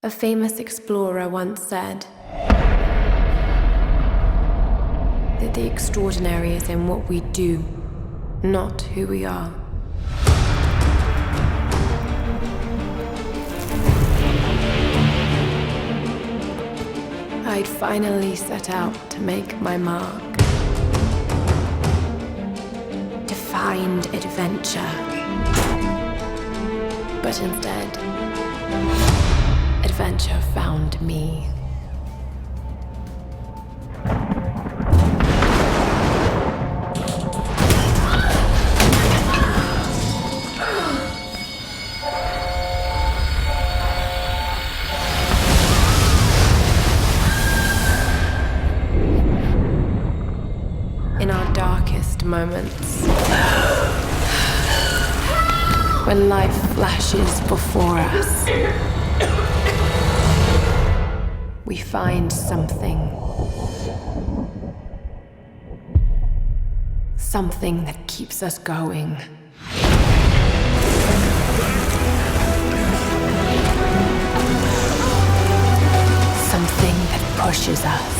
A famous explorer once said that the extraordinary is in what we do, not who we are. I'd finally set out to make my mark, to find adventure. But instead, adventure found me. In our darkest moments, when life flashes before us, we find something that keeps us going. Something that pushes us.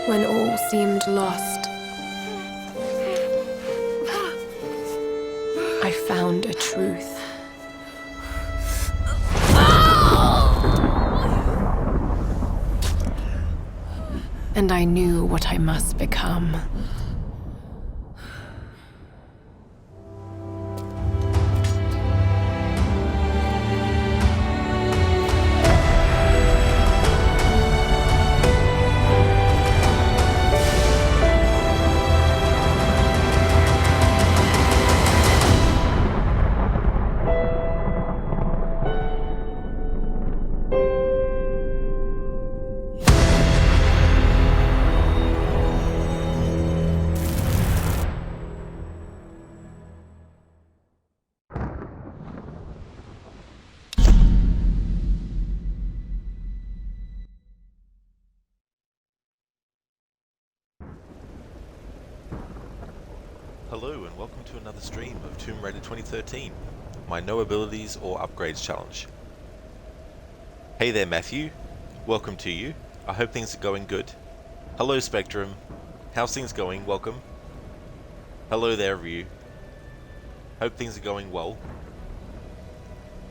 When all seemed lost, I found a truth. And I knew what I must become. Hello and welcome to another stream of Tomb Raider 2013, my No Abilities or Upgrades challenge. Hey there Matthew, welcome to you. I hope things are going good. Hello Spectrum, how's things going? Welcome. Hello there Ryu. Hope things are going well.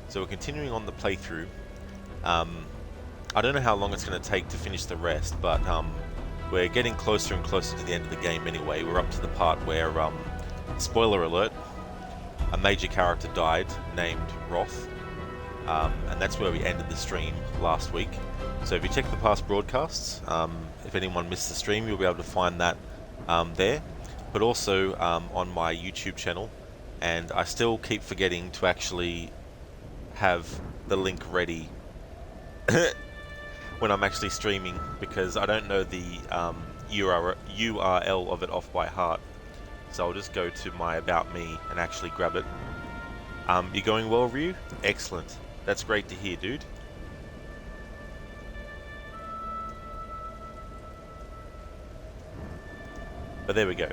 So we're continuing on the playthrough. I don't know how long it's going to take to finish the rest, but we're getting closer and closer to the end of the game anyway. We're up to the part where, spoiler alert, a major character died named Roth, and that's where we ended the stream last week. So if you check the past broadcasts, if anyone missed the stream, you'll be able to find that there, but also on my YouTube channel. And I still keep forgetting to actually have the link ready when I'm actually streaming, because I don't know the URL of it off by heart. So I'll just go to my About Me and actually grab it. You going well, Ryu? Excellent. That's great to hear, dude. But there we go.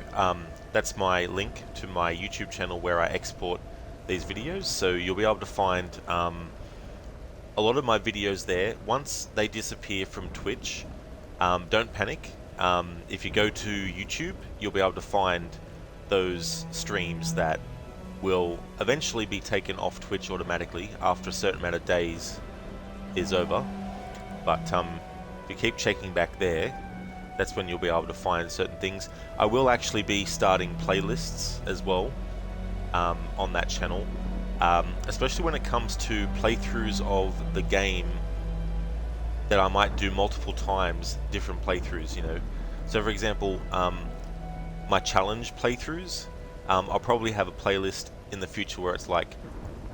That's my link to my YouTube channel where I export these videos. So you'll be able to find a lot of my videos there. Once they disappear from Twitch, don't panic. If you go to YouTube, you'll be able to find those streams that will eventually be taken off Twitch automatically after a certain amount of days is over. But if you keep checking back there, that's when you'll be able to find certain things. I will actually be starting playlists as well on that channel, especially when it comes to playthroughs of the game that I might do multiple times, different playthroughs, you know. So for example, my challenge playthroughs, I'll probably have a playlist in the future where it's like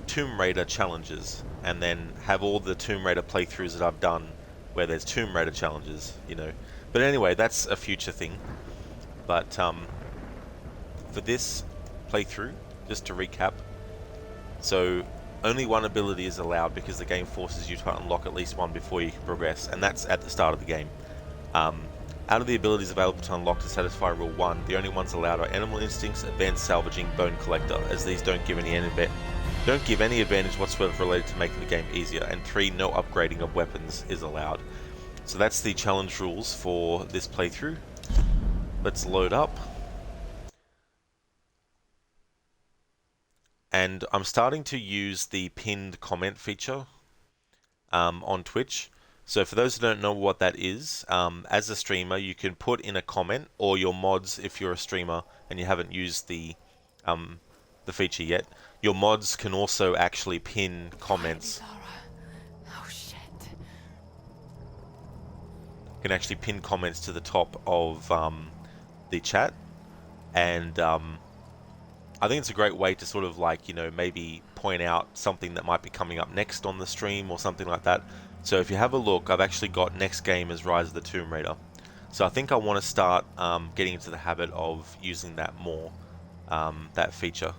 Tomb Raider challenges, and then have all the Tomb Raider playthroughs that I've done where there's Tomb Raider challenges, you know. But anyway, that's a future thing. But for this playthrough, just to recap, so only one ability is allowed because the game forces you to unlock at least one before you can progress, and that's at the start of the game. Out of the abilities available to unlock to satisfy Rule 1, the only ones allowed are Animal Instincts, Advanced Salvaging, Bone Collector, as these don't give any advantage whatsoever related to making the game easier, and 3, no upgrading of weapons is allowed. So that's the challenge rules for this playthrough. Let's load up. And I'm starting to use the pinned comment feature on Twitch. So for those who don't know what that is, as a streamer, you can put in a comment, or your mods, if you're a streamer and you haven't used the feature yet, your mods can also actually pin comments. Oh shit. Can actually pin comments to the top of the chat, and I think it's a great way to sort of like, you know, maybe point out something that might be coming up next on the stream or something like that. So if you have a look, I've actually got next game as Rise of the Tomb Raider. So I think I want to start getting into the habit of using that more, that feature.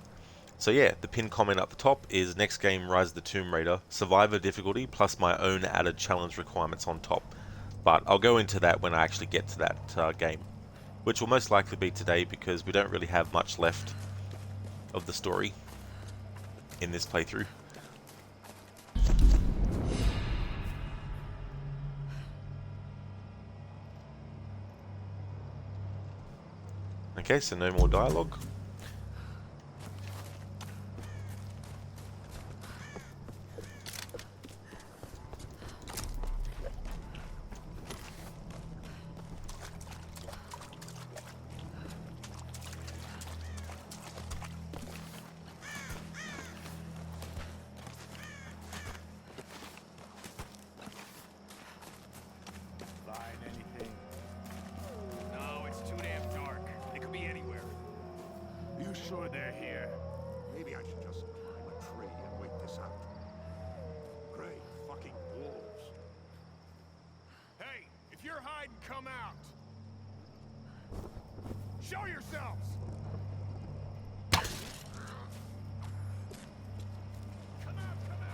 So yeah, the pinned comment up the top is next game Rise of the Tomb Raider, Survivor difficulty plus my own added challenge requirements on top. But I'll go into that when I actually get to that game, which will most likely be today because we don't really have much left of the story in this playthrough. Okay, so no more dialogue. Sure they're here. Maybe I should just climb a tree and wait this out. Great fucking wolves. Hey, if you're hiding, come out. Show yourselves! Come out, come out!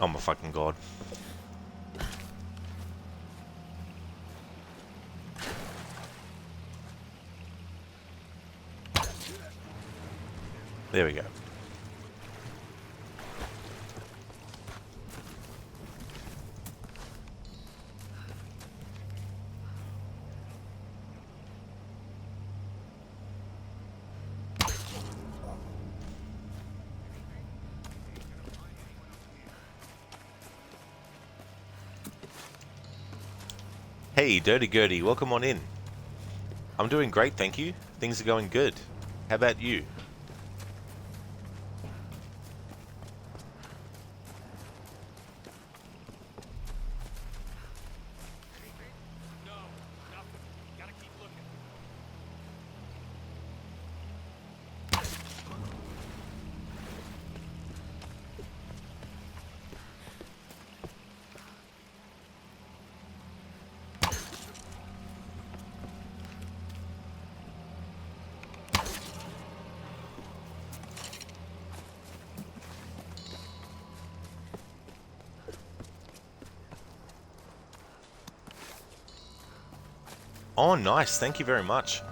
Oh my fucking god. There we go. Hey, Dirty Gertie, welcome on in. I'm doing great, thank you. Things are going good. How about you? No, nothing. Gotta keep looking. Oh, nice. Thank you very much.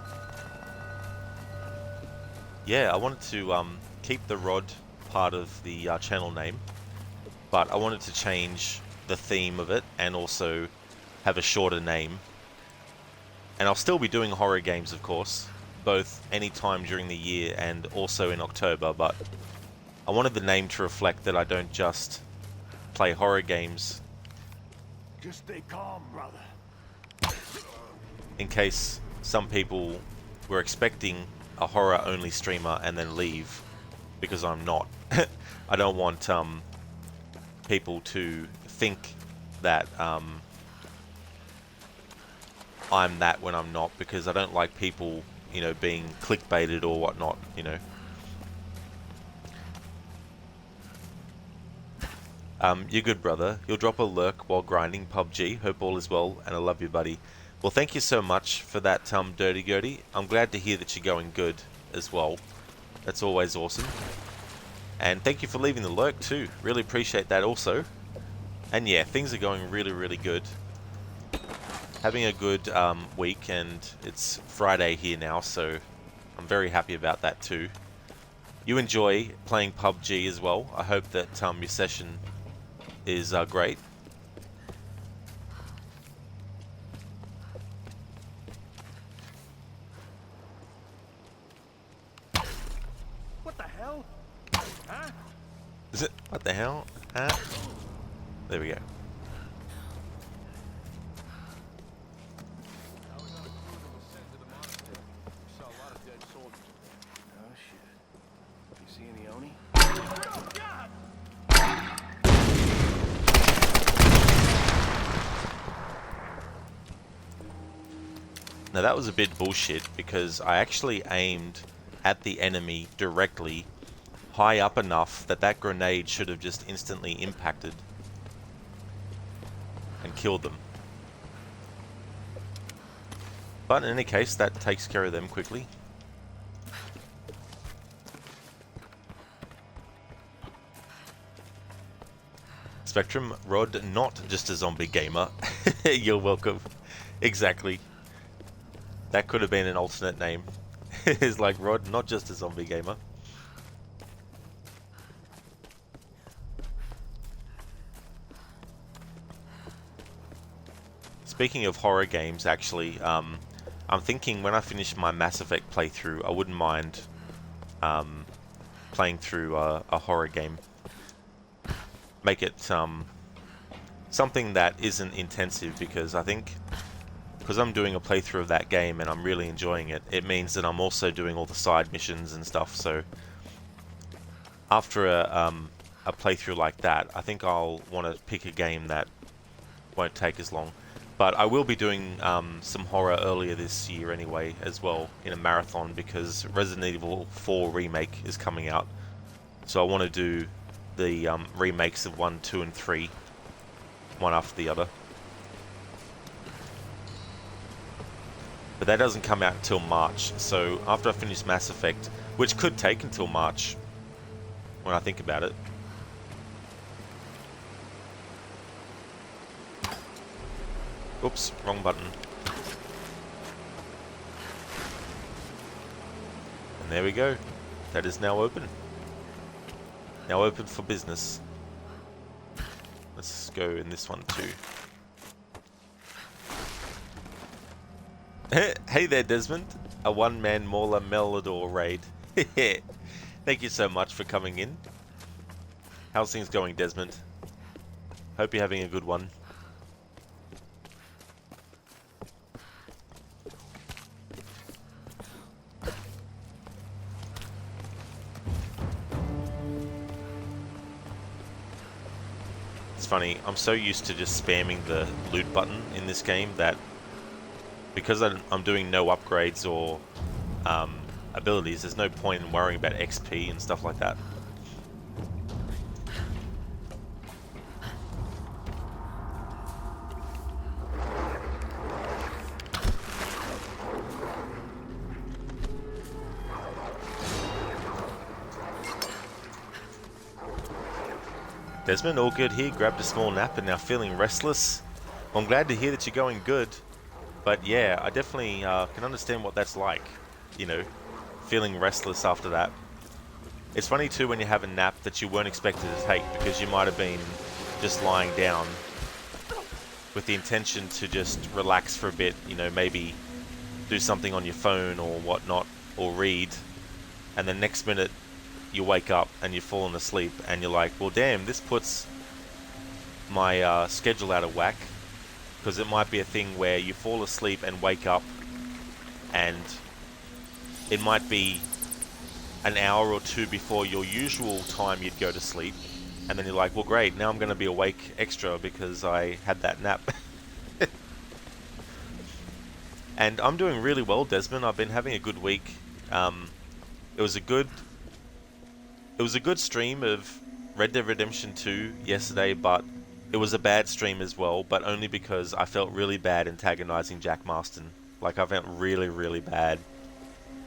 Yeah, I wanted to keep the Rod part of the channel name, but I wanted to change the theme of it and also have a shorter name. And I'll still be doing horror games, of course, both any time during the year and also in October, but I wanted the name to reflect that I don't just play horror games. Just stay calm, brother. In case some people were expecting a horror-only streamer and then leave, because I'm not. I don't want people to think that I'm that when I'm not, because I don't like people, you know, being clickbaited or whatnot, you know. You're good, brother. You'll drop a lurk while grinding PUBG. Hope all is well, and I love you, buddy. Well, thank you so much for that, Dirty Gertie. I'm glad to hear that you're going good as well. That's always awesome. And thank you for leaving the lurk too. Really appreciate that also. And yeah, things are going really, really good. Having a good week, and it's Friday here now, so I'm very happy about that too. You enjoy playing PUBG as well. I hope that your session is great. What the hell? Huh? Is it? What the hell? Huh? There we go. I was on a cruise and was sent to the monastery. Saw a lot of dead soldiers. Oh shit. You see any Oni? Oh God! Now that was a bit bullshit, because I actually aimed at the enemy directly, high up enough that that grenade should have just instantly impacted and killed them. But in any case, that takes care of them quickly. Spectrum, Rod, not just a zombie gamer. You're welcome. Exactly. That could have been an alternate name. It's like Rod, not just a zombie gamer. Speaking of horror games, actually, I'm thinking when I finish my Mass Effect playthrough, I wouldn't mind playing through a horror game. Make it something that isn't intensive, because I think because I'm doing a playthrough of that game and I'm really enjoying it, it means that I'm also doing all the side missions and stuff. So after a playthrough like that, I think I'll want to pick a game that won't take as long. But I will be doing some horror earlier this year anyway as well, in a marathon, because Resident Evil 4 Remake is coming out. So I want to do the remakes of 1, 2 and 3, one after the other. But that doesn't come out until March, so after I finish Mass Effect, which could take until March when I think about it. Oops, wrong button. And there we go. That is now open. Now open for business. Let's go in this one too. Hey there, Desmond. A one-man Mauler Melador raid. Thank you so much for coming in. How's things going, Desmond? Hope you're having a good one. It's funny, I'm so used to just spamming the loot button in this game that because I'm doing no upgrades or abilities, there's no point in worrying about XP and stuff like that. Desmond, all good here. Grabbed a small nap and now feeling restless. Well, I'm glad to hear that you're going good. But yeah, I definitely can understand what that's like. You know, feeling restless after that. It's funny too when you have a nap that you weren't expected to take because you might have been just lying down with the intention to just relax for a bit, you know, maybe do something on your phone or whatnot, or read, and the next minute you wake up and you've fallen asleep and you're like, well damn, this puts my schedule out of whack, because it might be a thing where you fall asleep and wake up and it might be an hour or two before your usual time you'd go to sleep, and then you're like, well great, now I'm going to be awake extra because I had that nap. And I'm doing really well, Desmond. I've been having a good week. It was a good stream of Red Dead Redemption 2 yesterday, but it was a bad stream as well, but only because I felt really bad antagonizing Jack Marston. Like, I felt really, really bad.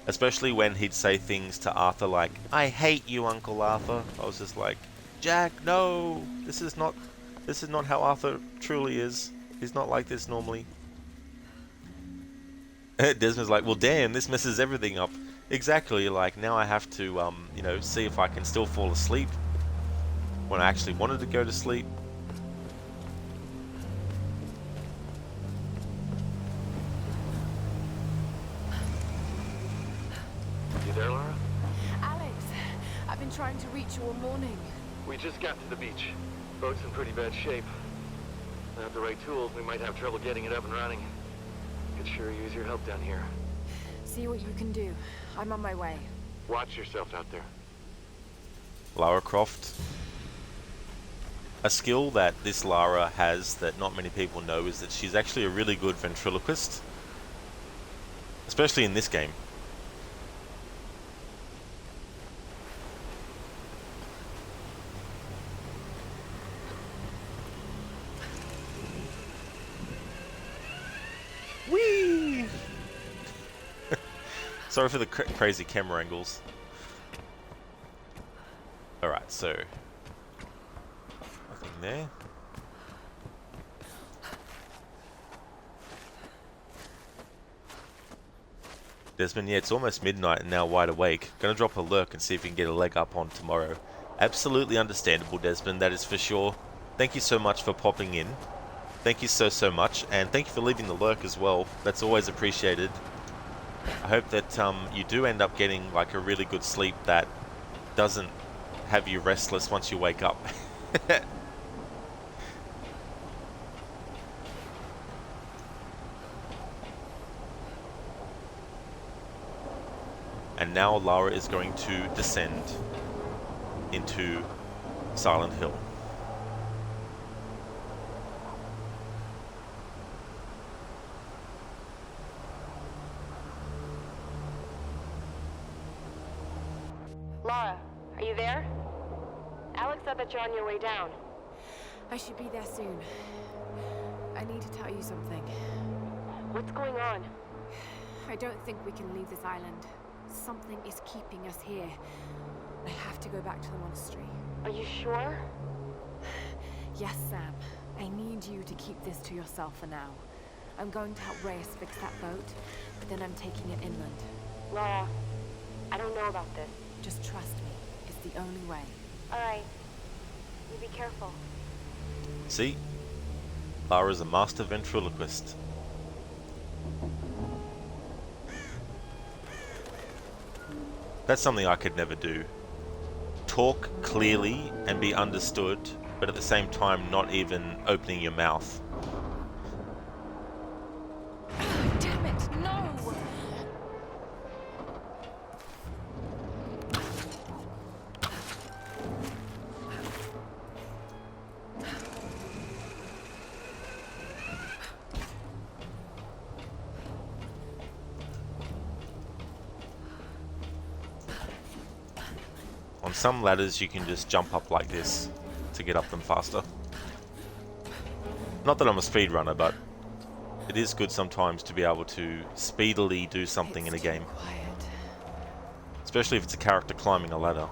Especially when he'd say things to Arthur like, I hate you, Uncle Arthur. I was just like, Jack, no! This is not how Arthur truly is. He's not like this normally. Desmond's like, well damn, this messes everything up. Exactly, like, now I have to, you know, see if I can still fall asleep when I actually wanted to go to sleep. You there, Lara? Alex, I've been trying to reach you all morning. We just got to the beach. Boat's in pretty bad shape. Without the right tools, we might have trouble getting it up and running. Could sure use your help down here. See what you can do. I'm on my way. Watch yourself out there. Lara Croft. A skill that this Lara has that not many people know is that she's actually a really good ventriloquist. Especially in this game. Whee! Sorry for the crazy camera angles. Alright, so nothing there. Desmond, yeah, it's almost midnight and now wide awake. Gonna drop a lurk and see if we can get a leg up on tomorrow. Absolutely understandable, Desmond, that is for sure. Thank you so much for popping in. Thank you so much, and thank you for leaving the lurk as well. That's always appreciated. I hope that you do end up getting like a really good sleep that doesn't have you restless once you wake up. And now Lara is going to descend into Silent Hill. Lara, are you there? Alex said that you're on your way down. I should be there soon. I need to tell you something. What's going on? I don't think we can leave this island. Something is keeping us here. I have to go back to the monastery. Are you sure? Yes, Sam. I need you to keep this to yourself for now. I'm going to help Reyes fix that boat, but then I'm taking it inland. Lara, I don't know about this. Just trust me. It's the only way. Alright. You be careful. See? Lara's a master ventriloquist. That's something I could never do. Talk clearly and be understood, but at the same time not even opening your mouth. Damn it, no! On some ladders you can just jump up like this to get up them faster. Not that I'm a speedrunner, but it is good sometimes to be able to speedily do something in a game. Quiet. Especially if it's a character climbing a ladder.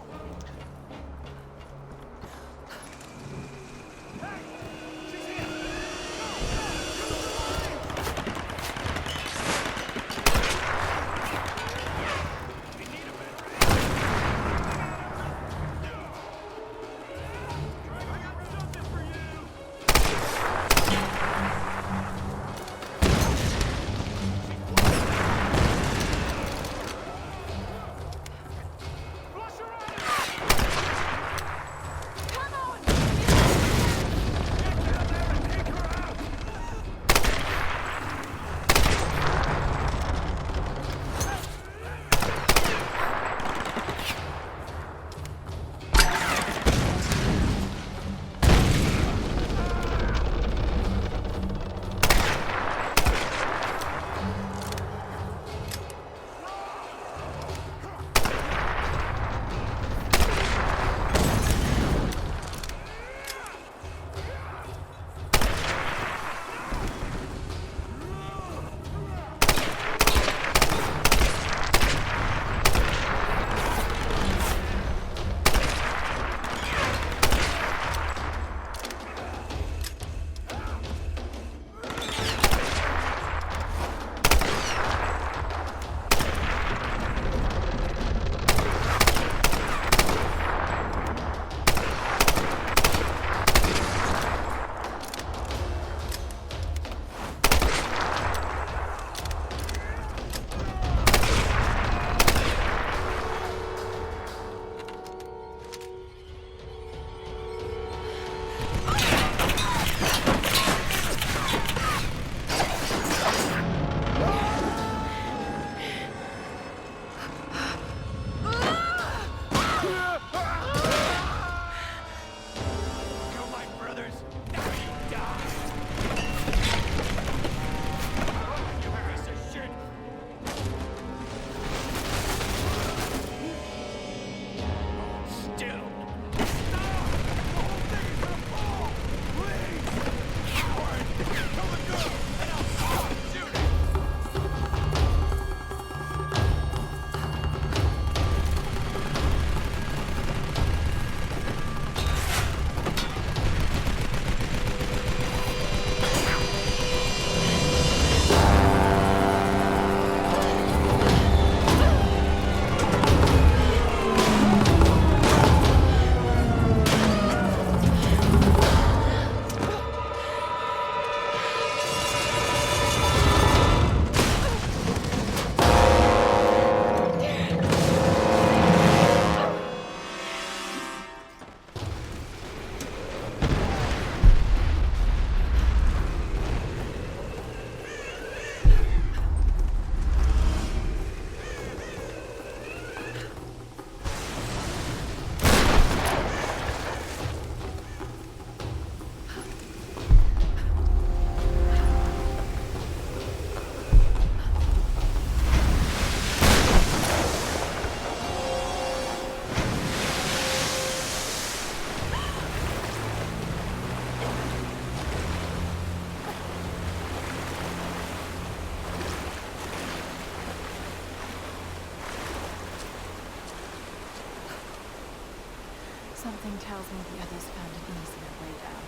Something tells me the others found an easier way down.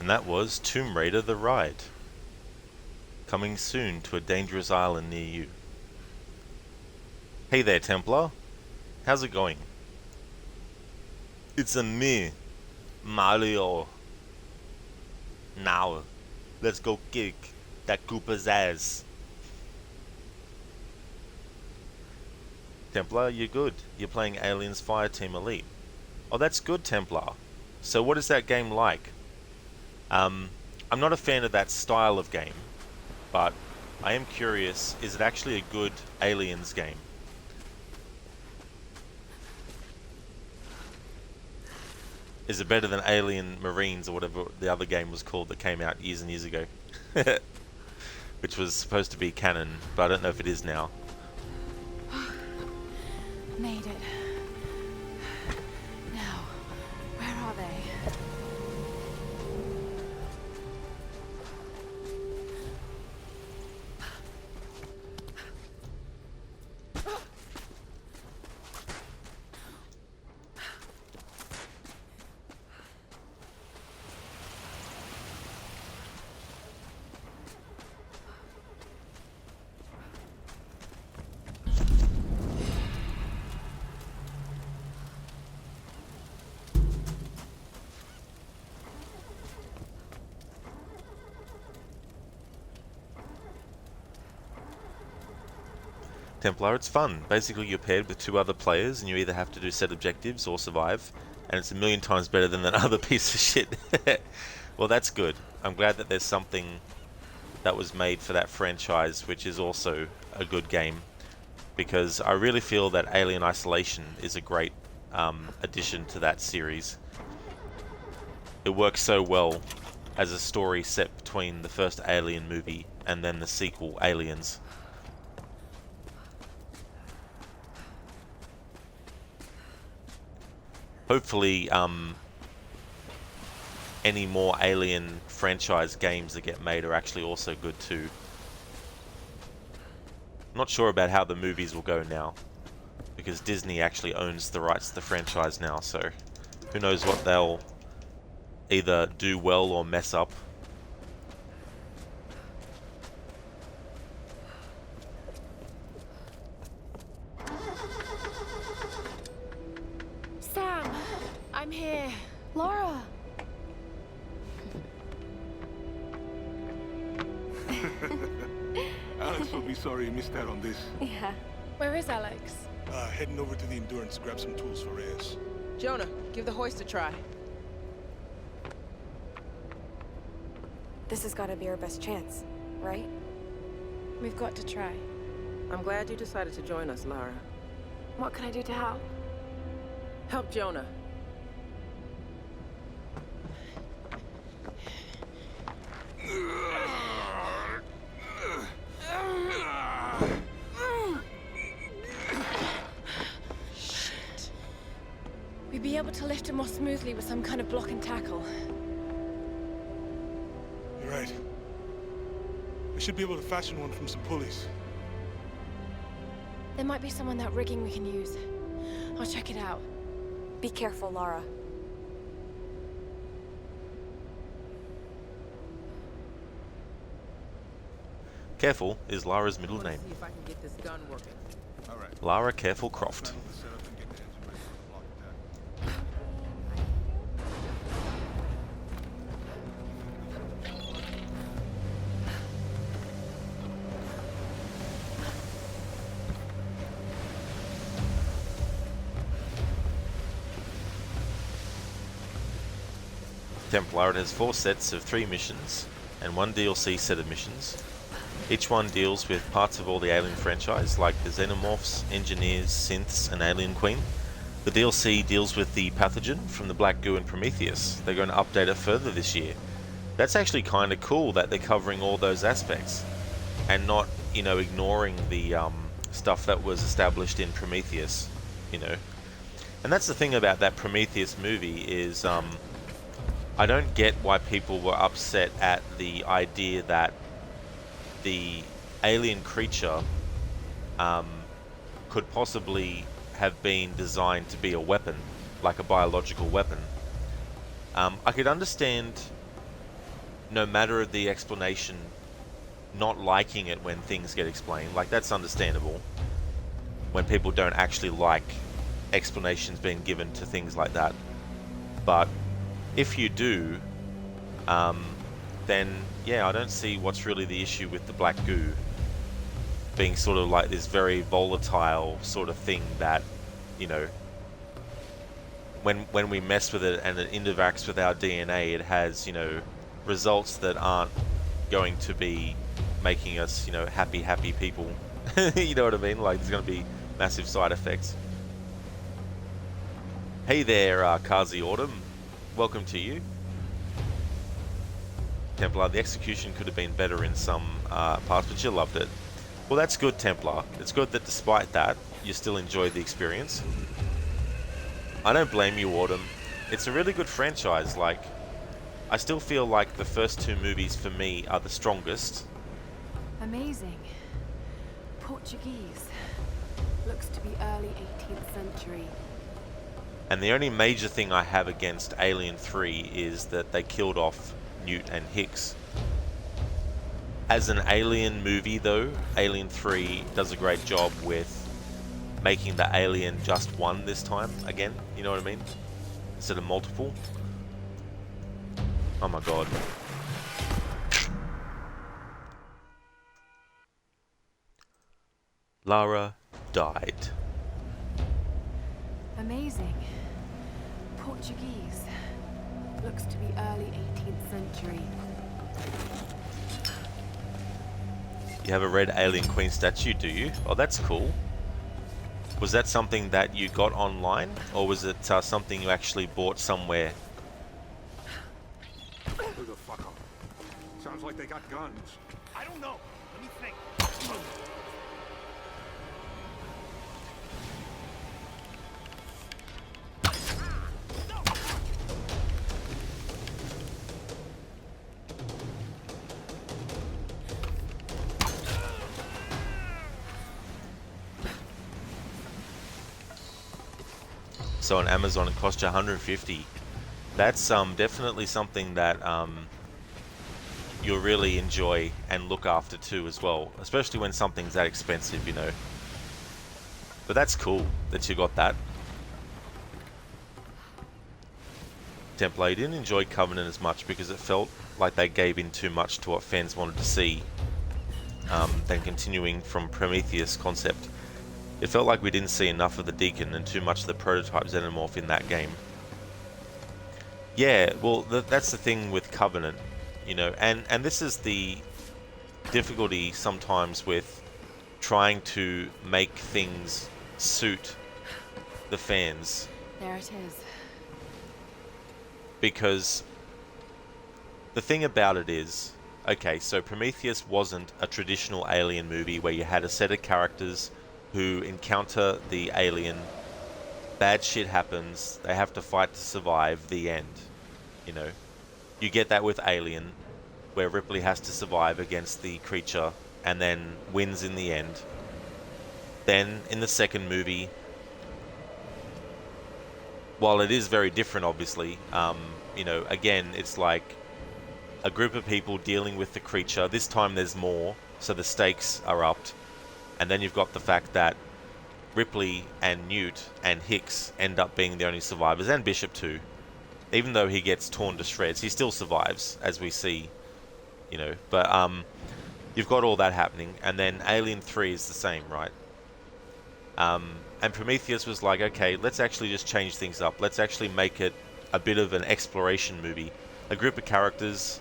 And that was Tomb Raider the Ride. Coming soon to a dangerous island near you. Hey there, Templar. How's it going? It's a me, Mario. Now, let's go kick that Koopa's ass. Templar, you're good. You're playing Aliens Fireteam Elite. Oh, that's good, Templar. So what is that game like? I'm not a fan of that style of game, but I am curious, is it actually a good Aliens game? Is it better than Alien Marines or whatever the other game was called that came out years and years ago? Which was supposed to be canon, but I don't know if it is now. Made it. Now, where are they? Templar, it's fun. Basically, you're paired with 2 other players, and you either have to do set objectives or survive, and it's a million times better than that other piece of shit. Well, that's good. I'm glad that there's something that was made for that franchise, which is also a good game, because I really feel that Alien Isolation is a great addition to that series. It works so well as a story set between the first Alien movie and then the sequel, Aliens. Hopefully, any more Alien franchise games that get made are actually also good too. Not sure about how the movies will go now, because Disney actually owns the rights to the franchise now, so who knows what they'll either do well or mess up. Sam! I'm here. Laura! Alex will be sorry he missed out on this. Yeah. Where is Alex? Heading over to the Endurance to grab some tools for Reyes. Jonah, give the hoist a try. This has got to be our best chance, right? We've got to try. I'm glad you decided to join us, Lara. What can I do to help? Help Jonah. Shit. We'd be able to lift him more smoothly with some kind of block and tackle. You're right. I should be able to fashion one from some pulleys. There might be some on that rigging we can use. I'll check it out. Be careful, Laura. Careful is Lara's middle name. See if I can get this gun working. All right. Lara Careful Croft. Final the setup and get the engine ready for the block attack. Templar, it has 4 sets of 3 missions and 1 DLC set of missions. Each one deals with parts of all the Alien franchise, like the Xenomorphs, Engineers, Synths, and Alien Queen. The DLC deals with the pathogen from the Black Goo and Prometheus. They're going to update it further this year. That's actually kind of cool that they're covering all those aspects and not, ignoring the stuff that was established in Prometheus, And that's the thing about that Prometheus movie is I don't get why people were upset at the idea that the alien creature could possibly have been designed to be a weapon, like a biological weapon. I could understand, no matter the explanation, not liking it when things get explained. Like, that's understandable. When people don't actually like explanations being given to things like that. But if you do, then yeah, I don't see what's really the issue with the black goo being sort of like this very volatile sort of thing that, you know, when we mess with it and it interacts with our DNA, it has, you know, results that aren't going to be making us, you know, happy people. You know what I mean? Like, there's going to be massive side effects. Hey there, Kazi Autumn. Welcome to you. Templar, the execution could have been better in some parts, but you loved it. Well, that's good, Templar. It's good that despite that, you still enjoyed the experience. I don't blame you, Autumn. It's a really good franchise. Like, I still feel like the first two movies for me are the strongest. Amazing. Portuguese. Looks to be early 18th century. And the only major thing I have against Alien 3 is that they killed off Newt and Hicks. As an Alien movie, though, Alien 3 does a great job with making the alien just one this time again. You know what I mean? Instead of multiple. Oh my god. Lara died. Amazing. Portuguese. Looks to be early 18th century. You have a red alien queen statue, do you? Oh, that's cool. Was that something that you got online, or was it something you actually bought somewhere? Who the fuck up? Sounds like they got guns. I don't know. Let me think. So on Amazon it cost you 150. That's definitely something that you'll really enjoy and look after too as well, especially when something's that expensive, you know. But that's cool that you got that. Templar, you didn't enjoy Covenant as much because it felt like they gave in too much to what fans wanted to see, than continuing from Prometheus concept. It felt like we didn't see enough of the Deacon and too much of the prototype Xenomorph in that game. Yeah, well, that's the thing with Covenant, you know, and this is the difficulty sometimes with trying to make things suit the fans. There it is. Because the thing about it is, okay, so Prometheus wasn't a traditional Alien movie where you had a set of characters who encounter the alien, bad shit happens, they have to fight to survive, the end. You know, you get that with Alien, where Ripley has to survive against the creature and then wins in the end. Then in the second movie, while it is very different obviously, you know, again, it's like a group of people dealing with the creature. This time there's more, so the stakes are upped. And then you've got the fact that Ripley and Newt and Hicks end up being the only survivors, and Bishop too. Even though he gets torn to shreds, he still survives, as we see, you know. But you've got all that happening, and then Alien 3 is the same, right? And Prometheus was like, okay, let's actually just change things up. Let's actually make it a bit of an exploration movie. A group of characters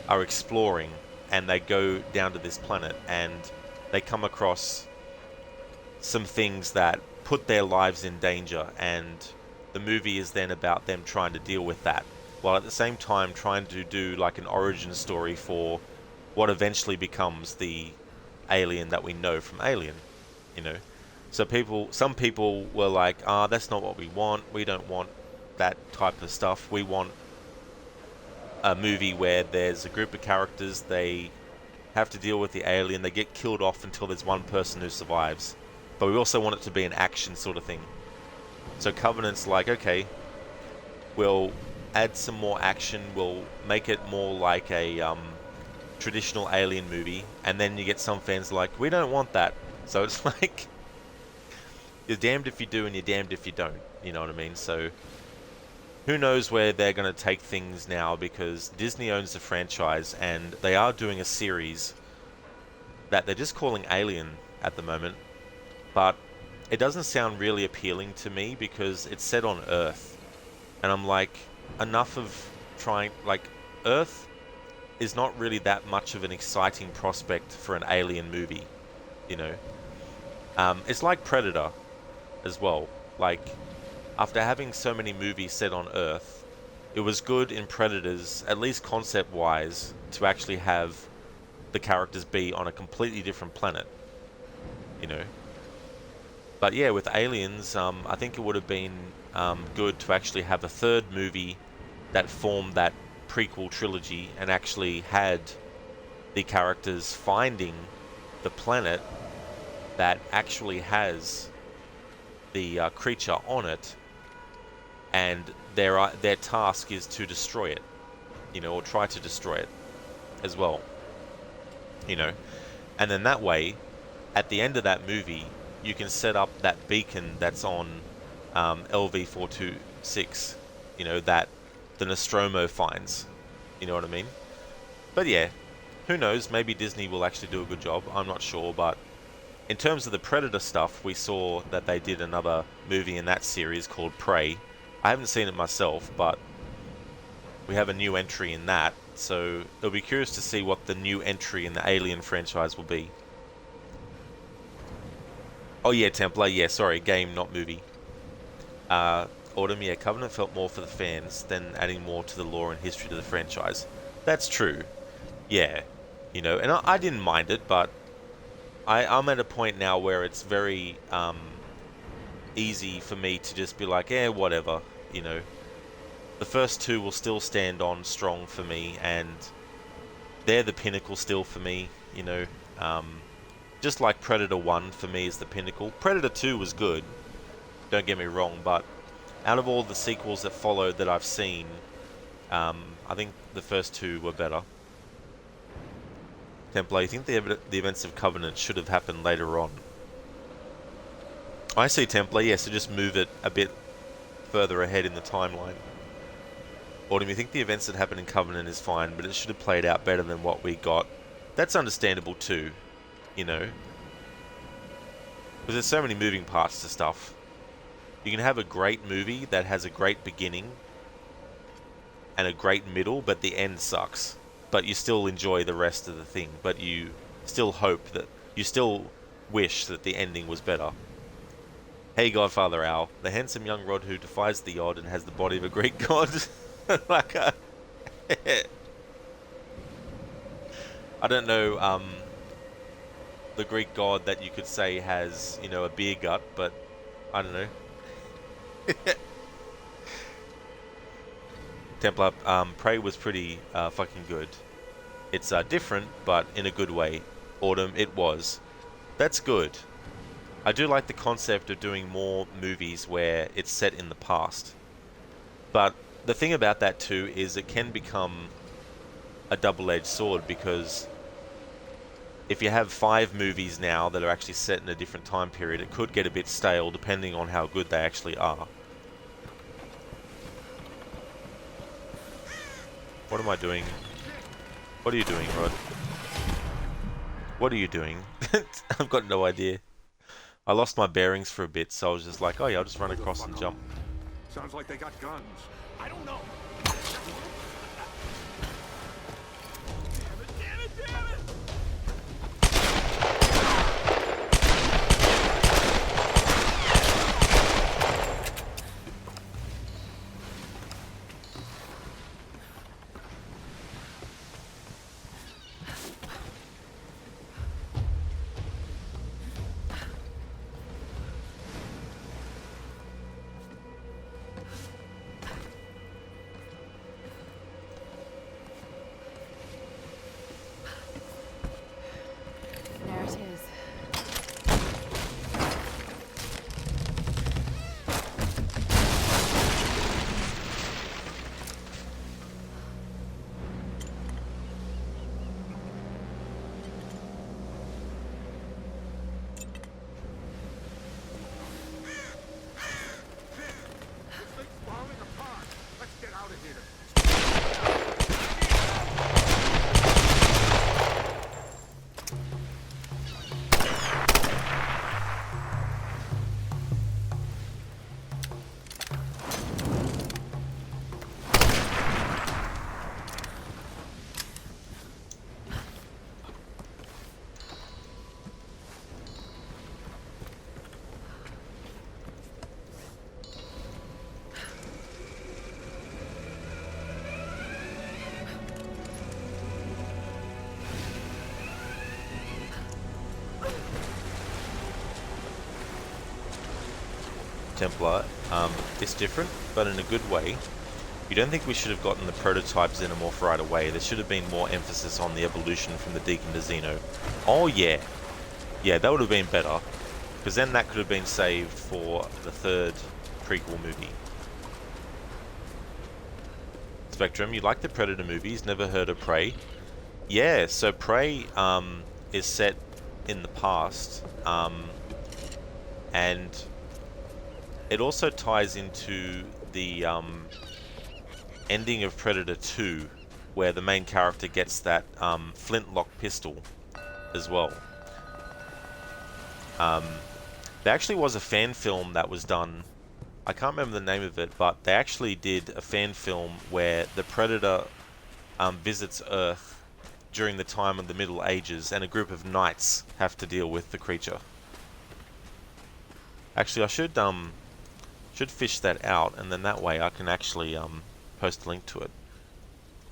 are exploring, and they go down to this planet, and they come across some things that put their lives in danger, and the movie is then about them trying to deal with that, while at the same time trying to do like an origin story for what eventually becomes the alien that we know from Alien, you know. So some people were like, that's not what we want, we don't want that type of stuff, we want a movie where there's a group of characters, they have to deal with the alien, they get killed off until there's one person who survives. But we also want it to be an action sort of thing. So Covenant's like, okay, we'll add some more action, we'll make it more like a traditional Alien movie, and then you get some fans like, we don't want that. So it's like, you're damned if you do and you're damned if you don't, you know what I mean? So who knows where they're going to take things now, because Disney owns the franchise and they are doing a series that they're just calling Alien at the moment, but it doesn't sound really appealing to me because it's set on Earth, and I'm like, enough of trying, like, Earth is not really that much of an exciting prospect for an Alien movie, you know. It's like Predator as well. Like, after having so many movies set on Earth, it was good in Predators, at least concept-wise, to actually have the characters be on a completely different planet, you know. But yeah, with Aliens, I think it would have been good to actually have a third movie that formed that prequel trilogy and actually had the characters finding the planet that actually has the creature on it, and their task is to destroy it, you know, or try to destroy it as well, you know. And then that way, at the end of that movie, you can set up that beacon that's on LV-426, you know, that the Nostromo finds, you know what I mean? But yeah, who knows, maybe Disney will actually do a good job, I'm not sure. But in terms of the Predator stuff, we saw that they did another movie in that series called Prey. I haven't seen it myself, but we have a new entry in that, so it'll be curious to see what the new entry in the Alien franchise will be. Oh yeah, Templar, yeah, sorry, game, not movie. Autumn, yeah, Covenant felt more for the fans than adding more to the lore and history to the franchise. That's true. Yeah, you know, and I didn't mind it, but I'm at a point now where it's very easy for me to just be like, whatever, you know. The first two will still stand on strong for me, and they're the pinnacle still for me, you know. Just like Predator 1 for me is the pinnacle. Predator 2 was good, don't get me wrong, but out of all the sequels that followed that I've seen, I think the first two were better. Templar, you think the events of Covenant should have happened later on? I see, Templar, yeah, so just move it a bit further ahead in the timeline. Autumn, you think the events that happened in Covenant is fine, but it should have played out better than what we got. That's understandable too, you know. Because there's so many moving parts to stuff. You can have a great movie that has a great beginning and a great middle, but the end sucks. But you still enjoy the rest of the thing. But you still hope that... You still wish that the ending was better. Hey, Godfather Al. The handsome young Rod who defies the odd and has the body of a Greek god. Like a... I don't know, the Greek god that you could say has, you know, a beer gut, but I don't know. Templar, Prey was pretty fucking good. It's different, but in a good way. Autumn, it was. That's good. I do like the concept of doing more movies where it's set in the past. But the thing about that too is it can become a double-edged sword, because if you have 5 movies now that are actually set in a different time period, it could get a bit stale depending on how good they actually are. What am I doing? What are you doing, Rod? What are you doing? I've got no idea. I lost my bearings for a bit, so I was just like, oh yeah, I'll just run across and jump. Sounds like they got guns. I don't know. Damn it, damn it! Templar. It's different, but in a good way. You don't think we should have gotten the prototype Xenomorph right away? There should have been more emphasis on the evolution from the Deacon to Xeno. Oh yeah. Yeah, that would have been better. Because then that could have been saved for the third prequel movie. Spectrum, you like the Predator movies? Never heard of Prey? Yeah, so Prey is set in the past. And it also ties into the ending of Predator 2, where the main character gets that flintlock pistol as well. There actually was a fan film that was done. I can't remember the name of it, but they actually did a fan film where the Predator visits Earth during the time of the Middle Ages, and a group of knights have to deal with the creature. Actually, I should fish that out, and then that way I can actually post a link to it.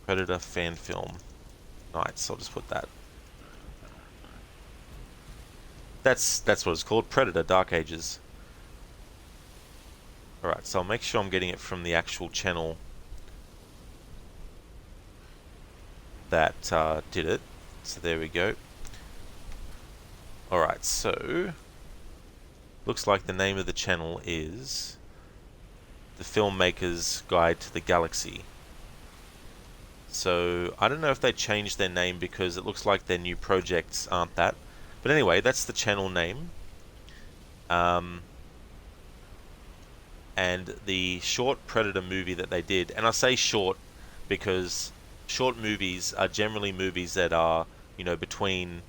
Predator fan film Knights. I'll just put that. That's what it's called. Predator Dark Ages. Alright, so I'll make sure I'm getting it from the actual channel that did it. So there we go. Alright, so looks like the name of the channel is The Filmmaker's Guide to the Galaxy. So I don't know if they changed their name because it looks like their new projects aren't that. But anyway, that's the channel name. And the short Predator movie that they did, and I say short because short movies are generally movies that are, you know, between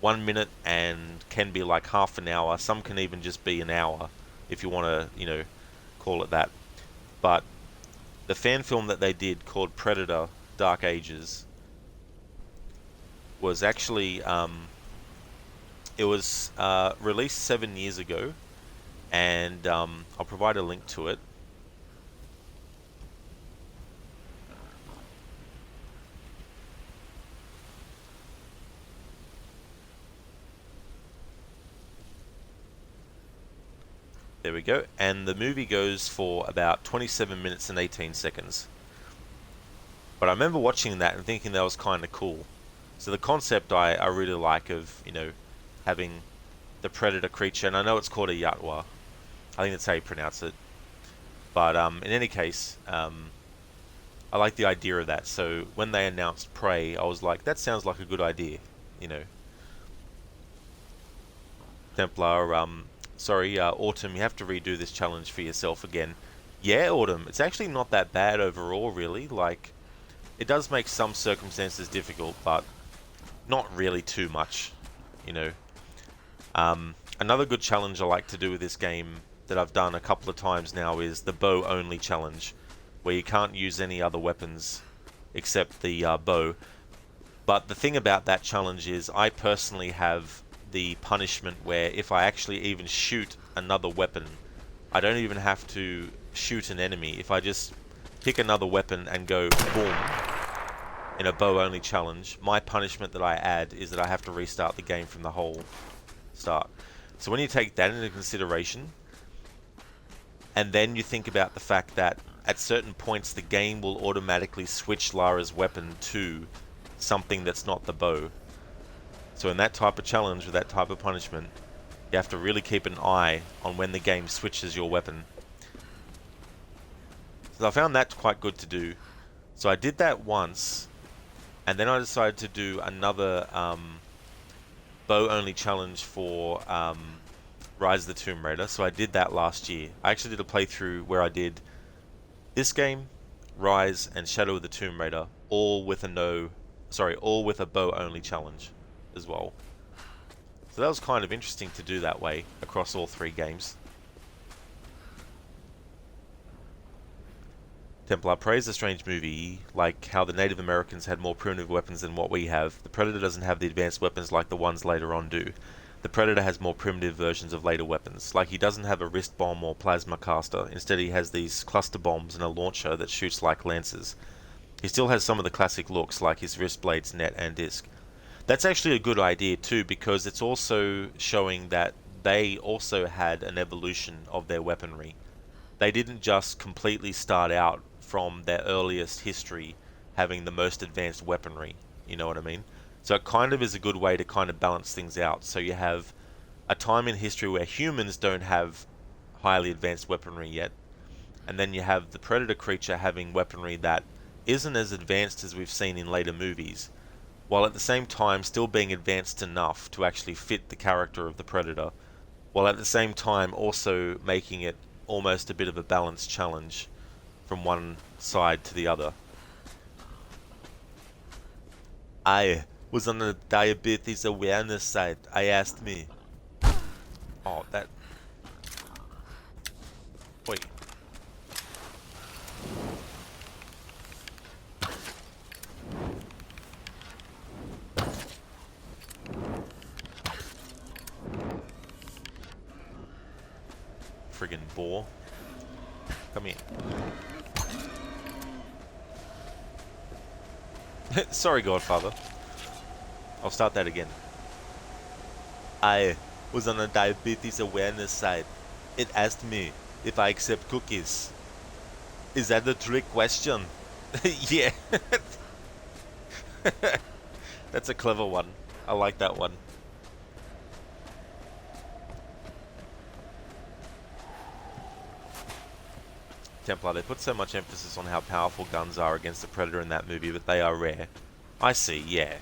1 minute and can be like half an hour. Some can even just be an hour if you want to, you know, call it that. But the fan film that they did called Predator Dark Ages was actually it was released 7 years ago, and I'll provide a link to it. There we go, and the movie goes for about 27 minutes and 18 seconds. But I remember watching that and thinking that was kind of cool. So the concept I really like of, you know, having the Predator creature, and I know it's called a Yatwa. I think that's how you pronounce it. But in any case, I like the idea of that. So when they announced Prey, I was like, that sounds like a good idea, you know. Templar, sorry, Autumn, you have to redo this challenge for yourself again. Yeah, Autumn, it's actually not that bad overall, really. Like, it does make some circumstances difficult, but not really too much, you know. Another good challenge I like to do with this game that I've done a couple of times now is the bow only challenge, where you can't use any other weapons except the bow. But the thing about that challenge is I personally have the punishment where if I actually even shoot another weapon, I don't even have to shoot an enemy. If I just pick another weapon and go boom in a bow only challenge, my punishment that I add is that I have to restart the game from the whole start. So when you take that into consideration, and then you think about the fact that at certain points the game will automatically switch Lara's weapon to something that's not the bow. So in that type of challenge, with that type of punishment, you have to really keep an eye on when the game switches your weapon. So I found that quite good to do. So I did that once, and then I decided to do another bow only challenge for Rise of the Tomb Raider. So I did that last year. I actually did a playthrough where I did this game, Rise, and Shadow of the Tomb Raider, all with a bow only challenge as well. So that was kind of interesting to do that way across all three games. Templar praised a strange movie, like how the Native Americans had more primitive weapons than what we have. The Predator doesn't have the advanced weapons like the ones later on do. The Predator has more primitive versions of later weapons, like he doesn't have a wrist bomb or plasma caster. Instead he has these cluster bombs and a launcher that shoots like lances. He still has some of the classic looks, like his wrist blades, net and disc. That's actually a good idea too, because it's also showing that they also had an evolution of their weaponry. They didn't just completely start out from their earliest history having the most advanced weaponry, you know what I mean? So it kind of is a good way to kind of balance things out. So you have a time in history where humans don't have highly advanced weaponry yet, and then you have the predator creature having weaponry that isn't as advanced as we've seen in later movies, while at the same time still being advanced enough to actually fit the character of the predator, while at the same time also making it almost a bit of a balanced challenge from one side to the other. I was on the diabetes awareness site. I asked me. Oh, that... Wait. Friggin' boar. Come here. Sorry, Godfather. I'll start that again. I was on a diabetes awareness site. It asked me if I accept cookies. Is that a trick question? Yeah. That's a clever one. I like that one. Templar, they put so much emphasis on how powerful guns are against the Predator in that movie, but they are rare. I see, yeah.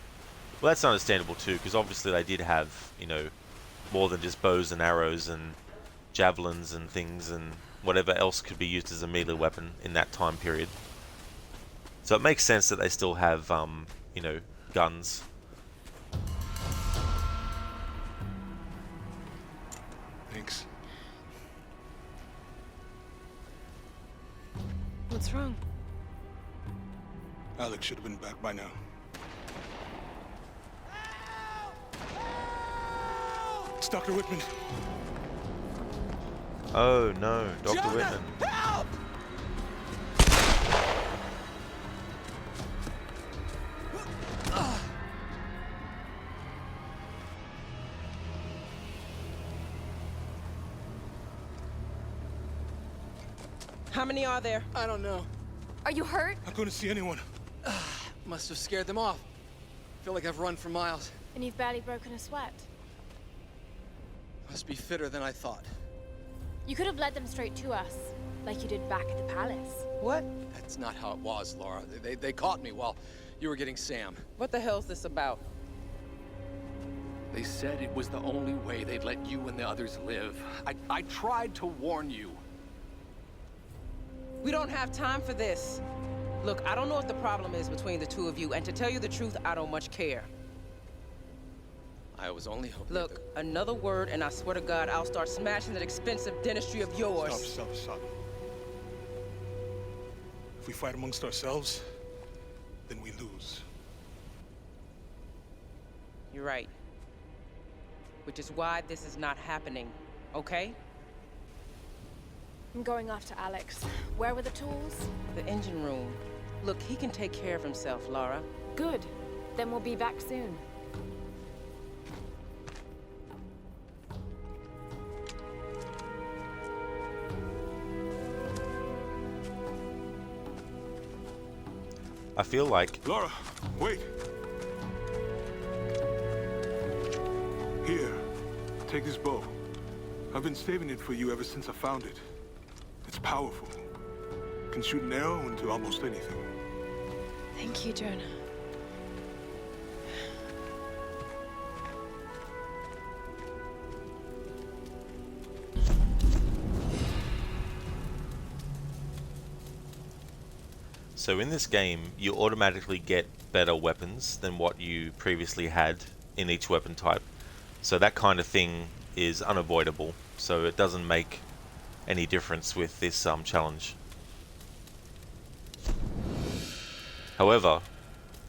Well, that's understandable too, because obviously they did have, you know, more than just bows and arrows and javelins and things and whatever else could be used as a melee weapon in that time period. So it makes sense that they still have, you know, guns. Thanks. What's wrong? Alex should have been back by now. It's Dr. Whitman. Oh no, Dr. Jonah, Whitman. help! How many are there? I don't know. Are you hurt? I couldn't see anyone. Must have scared them off. Feel like I've run for miles. And you've barely broken a sweat. Must be fitter than I thought. You could have led them straight to us, like you did back at the palace. What? That's not how it was, Laura. They caught me while you were getting Sam. What the hell's this about? They said it was the only way they'd let you and the others live. I tried to warn you. We don't have time for this. Look, I don't know what the problem is between the two of you, and to tell you the truth, I don't much care. I was only hoping Look, another word, and I swear to God, I'll start smashing that expensive dentistry of yours. Stop. If we fight amongst ourselves, then we lose. You're right. Which is why this is not happening, okay? I'm going after Alex. Where were the tools? The engine room. Look, he can take care of himself, Laura. Good. Then we'll be back soon. I feel like... Laura, wait. Here, take this bow. I've been saving it for you ever since I found it. It's powerful. Can shoot an arrow into almost anything. Thank you, Jonah. So in this game, you automatically get better weapons than what you previously had in each weapon type. So that kind of thing is unavoidable. So it doesn't make any difference with this challenge. However,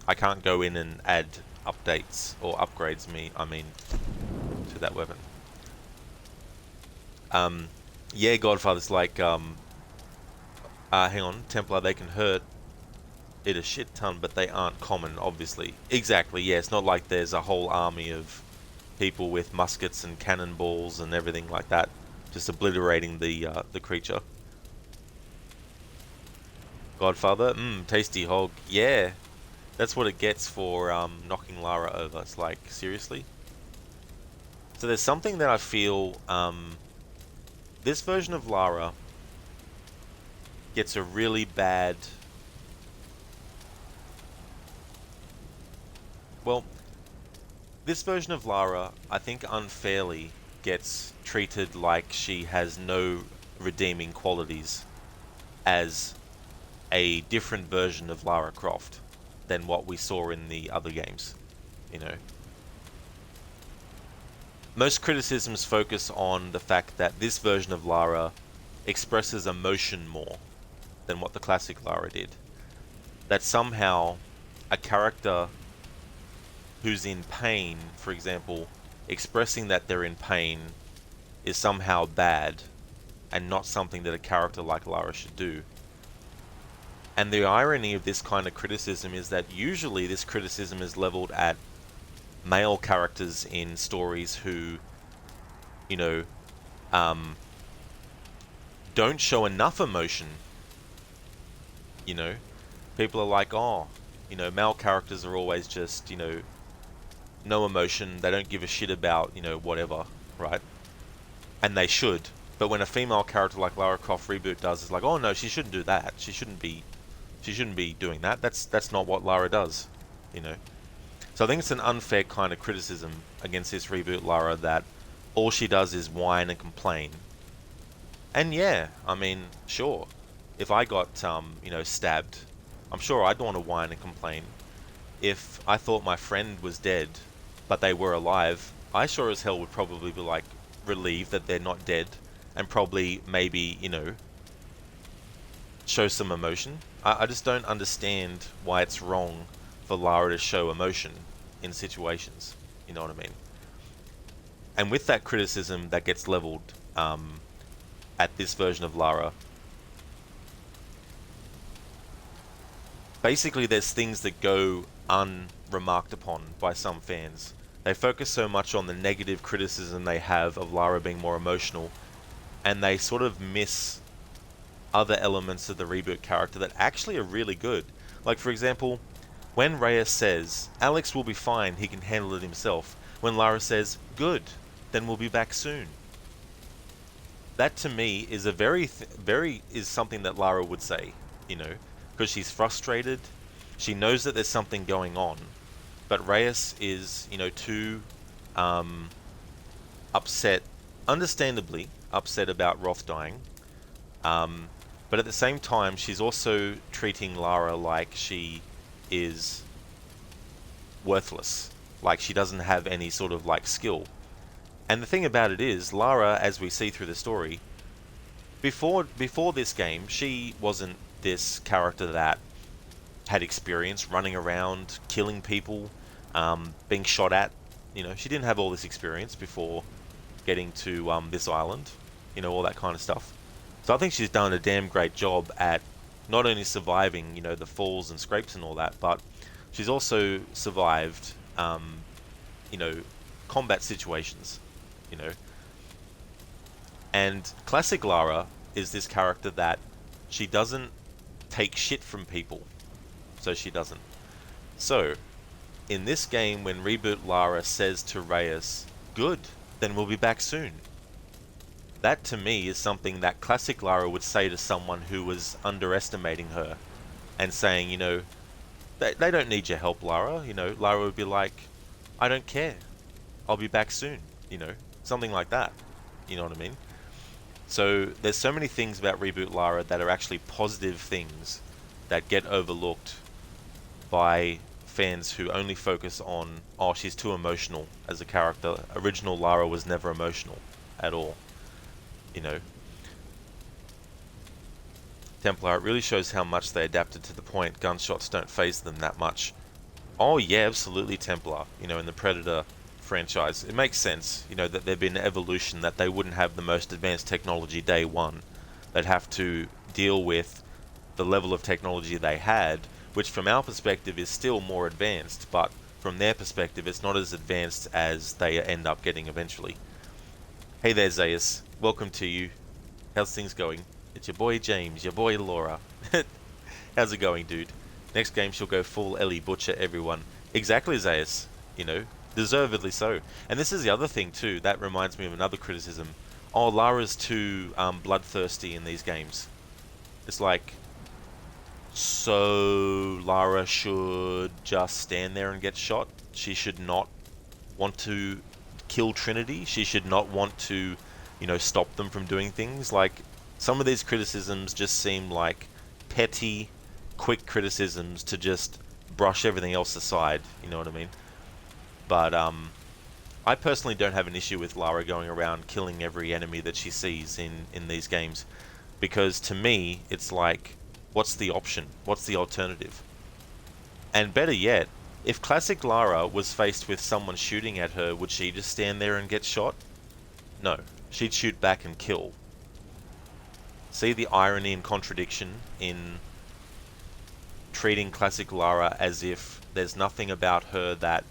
I can't go in and add updates or upgrades to that weapon. Yeah, Godfather's like, hang on, Templar, they can hurt it a shit ton, but they aren't common, obviously. Exactly, yeah, it's not like there's a whole army of people with muskets and cannonballs and everything like that, just obliterating the creature. Godfather, tasty hog. Yeah, that's what it gets for knocking Lara over. It's like, seriously? So there's something that I feel this version of Lara gets a really bad... Well, this version of Lara, I think unfairly, gets treated like she has no redeeming qualities as a different version of Lara Croft than what we saw in the other games, you know. Most criticisms focus on the fact that this version of Lara expresses emotion more than what the classic Lara did. That somehow a character who's in pain, for example, expressing that they're in pain is somehow bad and not something that a character like Lara should do. And the irony of this kind of criticism is that usually this criticism is leveled at male characters in stories who, you know, don't show enough emotion. You know, people are like, oh, you know, male characters are always just, you know, no emotion, they don't give a shit about, you know, whatever, right? And they should. But when a female character like Lara Croft Reboot does, it's like, oh no, she shouldn't do that. She shouldn't be doing that. That's not what Lara does, you know. So I think it's an unfair kind of criticism against this reboot Lara, that all she does is whine and complain. And yeah, I mean, sure, if I got you know, stabbed, I'm sure I'd want to whine and complain. If I thought my friend was dead, but they were alive, I sure as hell would probably be like relieved that they're not dead, and probably maybe, you know, show some emotion. I just don't understand why it's wrong for Lara to show emotion in situations, you know what I mean? And with that criticism that gets leveled at this version of Lara, basically there's things that go unremarked upon by some fans. They focus so much on the negative criticism they have of Lara being more emotional, and they sort of miss other elements of the reboot character that actually are really good. Like, for example, when Reyes says, Alex will be fine, he can handle it himself, when Lara says, good, then we'll be back soon. That to me is a very is something that Lara would say, you know, because she's frustrated, she knows that there's something going on, but Reyes is, you know, too upset, understandably upset about Roth dying, but at the same time she's also treating Lara like she is worthless, like she doesn't have any sort of like skill. And the thing about it is, Lara, as we see through the story, before this game, she wasn't this character that had experience running around, killing people, being shot at. You know, she didn't have all this experience before getting to this island, you know, all that kind of stuff. So I think she's done a damn great job at not only surviving, you know, the falls and scrapes and all that, but she's also survived, you know, combat situations, you know. And classic Lara is this character that she doesn't take shit from people, so she doesn't. So, in this game, when Reboot Lara says to Reyes, good, then we'll be back soon, that to me is something that classic Lara would say to someone who was underestimating her and saying, you know, they don't need your help, Lara. You know, Lara would be like, I don't care, I'll be back soon, you know, something like that, you know what I mean? So there's so many things about Reboot Lara that are actually positive things that get overlooked by fans who only focus on, oh, she's too emotional as a character. Original Lara was never emotional at all, you know. Templar, it really shows how much they adapted to the point. Gunshots don't faze them that much. Oh yeah, absolutely, Templar. You know, in the Predator franchise, it makes sense, you know, that there'd been an evolution, that they wouldn't have the most advanced technology day one. They'd have to deal with the level of technology they had, which from our perspective is still more advanced, but from their perspective, it's not as advanced as they end up getting eventually. Hey there, Zaius. Welcome to you. How's things going? It's your boy James, your boy Laura. How's it going, dude? Next game she'll go full Ellie Butcher everyone. Exactly, Zaius. You know, deservedly so. And this is the other thing too, that reminds me of another criticism. Oh, Lara's too bloodthirsty in these games. It's like, so Lara should just stand there and get shot? She should not want to kill Trinity? She should not want to, you know, stop them from doing things? Like, some of these criticisms just seem like petty, quick criticisms to just brush everything else aside, you know what I mean? But I personally don't have an issue with Lara going around killing every enemy that she sees in these games, because to me it's like, what's the option? What's the alternative? And better yet, if classic Lara was faced with someone shooting at her, would she just stand there and get shot? No, she'd shoot back and kill. See the irony and contradiction in treating classic Lara as if there's nothing about her that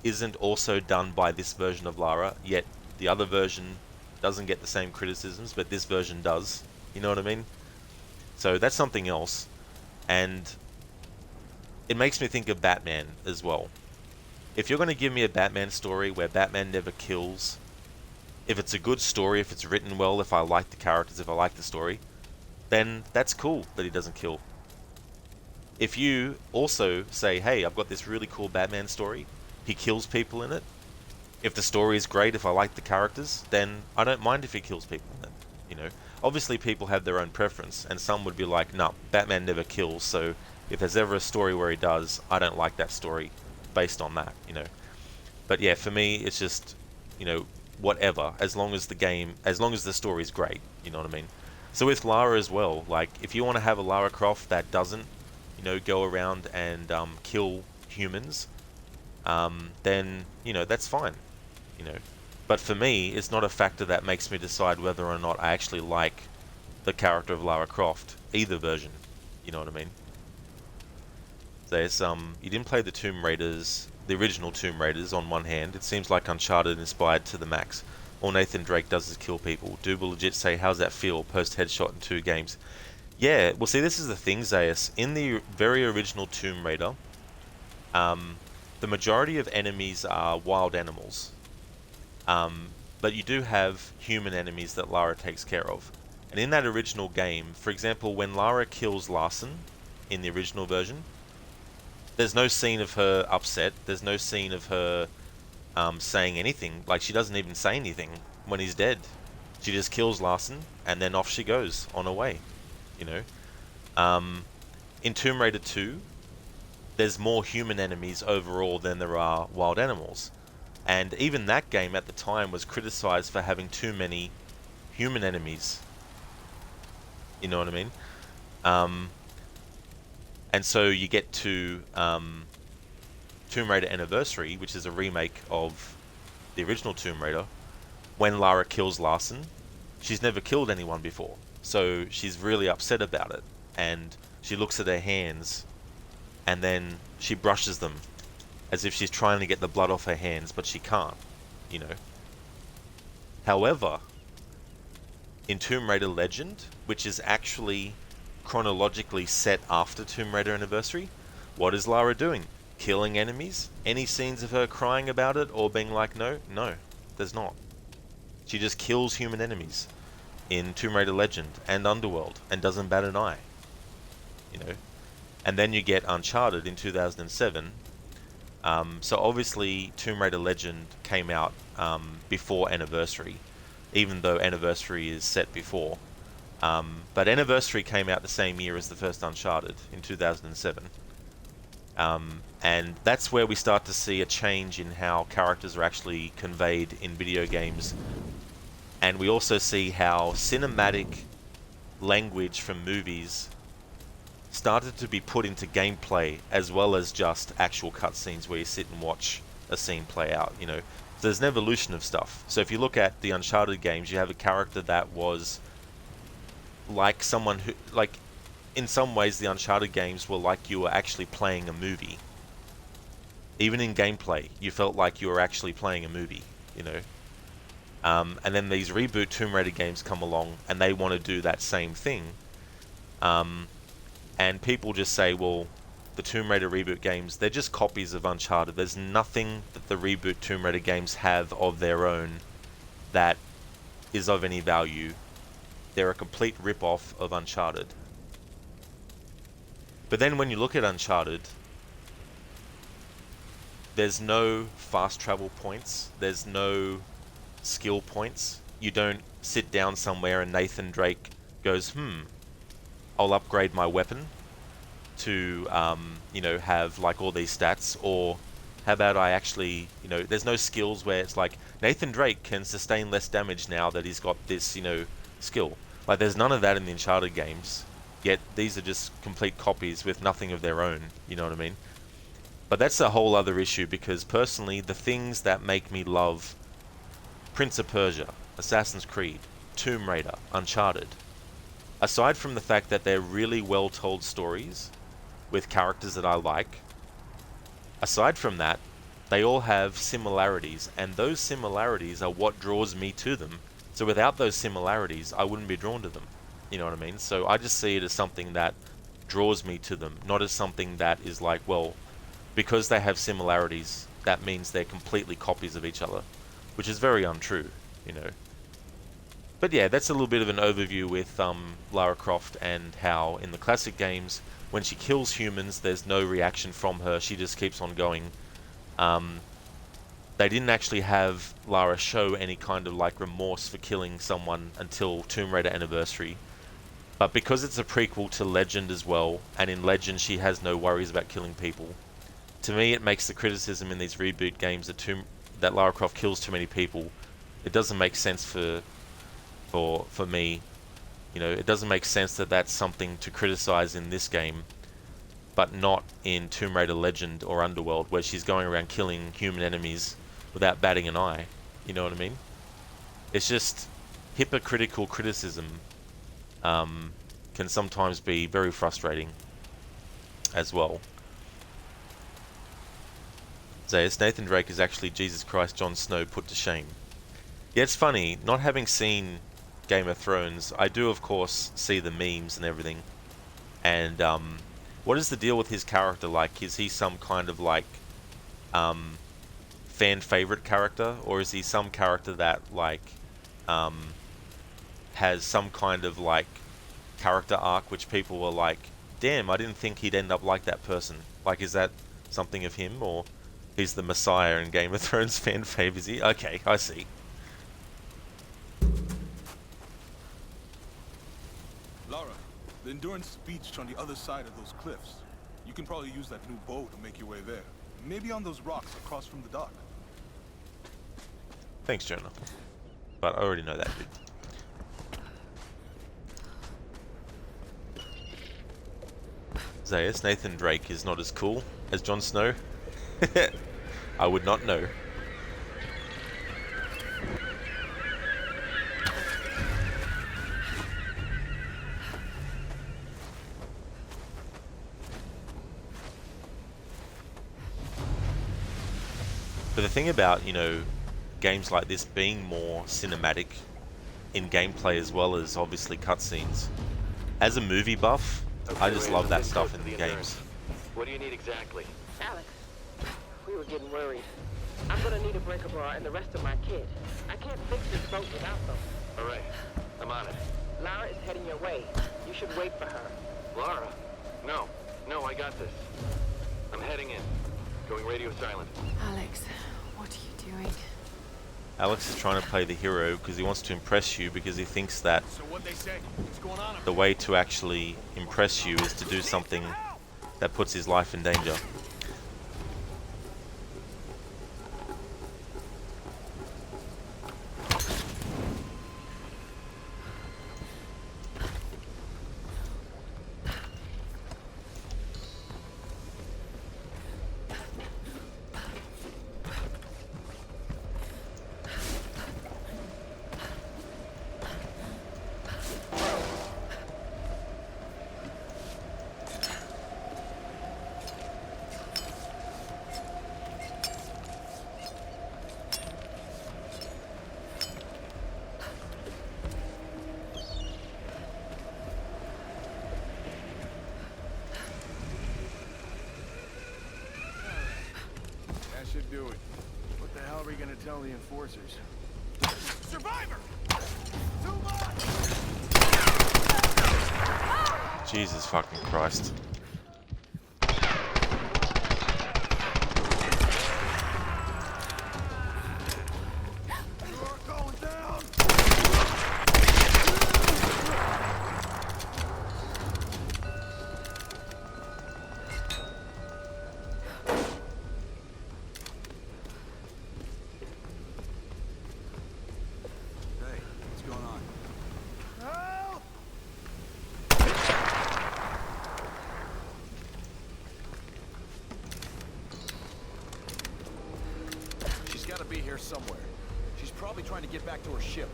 isn't also done by this version of Lara, yet the other version doesn't get the same criticisms, but this version does. You know what I mean? So that's something else. And it makes me think of Batman as well. If you're going to give me a Batman story where Batman never kills, if it's a good story, if it's written well, if I like the characters, if I like the story, then that's cool that he doesn't kill. If you also say, hey, I've got this really cool Batman story, he kills people in it, if the story is great, if I like the characters, then I don't mind if he kills people in it, you know. Obviously people have their own preference, and some would be like, nah, Batman never kills, so if there's ever a story where he does, I don't like that story based on that, you know. But yeah, for me, it's just, you know, whatever, as long as the story's great, you know what I mean. So with Lara as well, like, if you want to have a Lara Croft that doesn't, you know, go around and kill humans, then, you know, that's fine, you know. But for me, it's not a factor that makes me decide whether or not I actually like the character of Lara Croft, either version, you know what I mean. There's, you didn't play the Tomb Raiders, the original Tomb Raiders on one hand. It seems like Uncharted inspired to the max. All Nathan Drake does is kill people. Dude will legit say, how's that feel, post-headshot in 2 games? Yeah, well see, this is the thing, Zaius. In the very original Tomb Raider, the majority of enemies are wild animals. But you do have human enemies that Lara takes care of. And in that original game, for example, when Lara kills Larson in the original version, there's no scene of her upset, there's no scene of her saying anything. Like, she doesn't even say anything when he's dead. She just kills Larson, and then off she goes, on her way, you know. In Tomb Raider 2, there's more human enemies overall than there are wild animals. And even that game at the time was criticized for having too many human enemies. You know what I mean? And so you get to Tomb Raider Anniversary, which is a remake of the original Tomb Raider. When Lara kills Larson, she's never killed anyone before, so she's really upset about it, and she looks at her hands and then she brushes them as if she's trying to get the blood off her hands, but she can't, you know. However, in Tomb Raider Legend, which is actually chronologically set after Tomb Raider Anniversary, what is Lara doing? Killing enemies? Any scenes of her crying about it or being like, no? No, there's not. She just kills human enemies in Tomb Raider Legend and Underworld and doesn't bat an eye, you know. And then you get Uncharted in 2007. So obviously Tomb Raider Legend came out before Anniversary, even though Anniversary is set before. But Anniversary came out the same year as the first Uncharted in 2007. And that's where we start to see a change in how characters are actually conveyed in video games. And we also see how cinematic language from movies started to be put into gameplay as well as just actual cutscenes where you sit and watch a scene play out, you know. There's an evolution of stuff. So if you look at the Uncharted games, you have a character that was like someone who, like, in some ways the Uncharted games were like you were actually playing a movie. Even in gameplay, you felt like you were actually playing a movie, you know. And then these reboot Tomb Raider games come along, and they want to do that same thing. And people just say, well, the Tomb Raider reboot games, they're just copies of Uncharted. There's nothing that the reboot Tomb Raider games have of their own that is of any value. They're a complete rip-off of Uncharted. But then when you look at Uncharted, there's no fast travel points. There's no skill points. You don't sit down somewhere and Nathan Drake goes, I'll upgrade my weapon to, you know, have like all these stats, or how about I actually, you know, there's no skills where it's like Nathan Drake can sustain less damage now that he's got this, you know, skill. Like there's none of that in the Uncharted games, yet these are just complete copies with nothing of their own, you know what I mean? But that's a whole other issue, because personally the things that make me love Prince of Persia, Assassin's Creed, Tomb Raider, Uncharted, aside from the fact that they're really well told stories with characters that I like, aside from that, they all have similarities, and those similarities are what draws me to them. So without those similarities, I wouldn't be drawn to them. You know what I mean? So I just see it as something that draws me to them, not as something that is like, well, because they have similarities, that means they're completely copies of each other, which is very untrue, you know. But yeah, that's a little bit of an overview with Lara Croft, and how in the classic games, when she kills humans, there's no reaction from her. She just keeps on going. They didn't actually have Lara show any kind of like remorse for killing someone until Tomb Raider Anniversary. But because it's a prequel to Legend as well, and in Legend she has no worries about killing people, to me it makes the criticism in these reboot games that Lara Croft kills too many people. It doesn't make sense for me. You know, it doesn't make sense that that's something to criticize in this game, but not in Tomb Raider Legend or Underworld, where she's going around killing human enemies without batting an eye. You know what I mean? It's just hypocritical criticism can sometimes be very frustrating as well. Zayas, Nathan Drake is actually Jesus Christ Jon Snow put to shame. Yeah, it's funny, not having seen Game of Thrones, I do of course see the memes and everything. And what is the deal with his character? Like, is he some kind of like fan favorite character, or is he some character that like has some kind of like character arc which people were like, damn, I didn't think he'd end up like that person? Like, is that something of him, or he's the Messiah in Game of Thrones fan fave? Is he? Okay, I see. Lara, the Endurance Beach on the other side of those cliffs. You can probably use that new bow to make your way there. Maybe on those rocks across from the dock. Thanks, Jonah. But I already know that, dude. Zayas, Nathan Drake is not as cool as Jon Snow. I would not know. But the thing about, you know, games like this being more cinematic in gameplay as well as obviously cutscenes, as a movie buff, I just love that stuff in the games. What do you need exactly? Alex, we were getting worried. I'm gonna need a breaker bar and the rest of my kit. I can't fix this boat without them. All right, I'm on it. Lara is heading your way. You should wait for her. Lara? No, I got this. I'm heading in. Going radio silent. Alex, what are you doing? Alex is trying to play the hero because he wants to impress you, because he thinks that So what they say? What's going on? the way to actually impress you is to do something that puts his life in danger. tell the enforcers. Survivor! Too much! Jesus fucking Christ. You're going down! Hey, what's going on? Help! She's got to be here somewhere. She's probably trying to get back to her ship.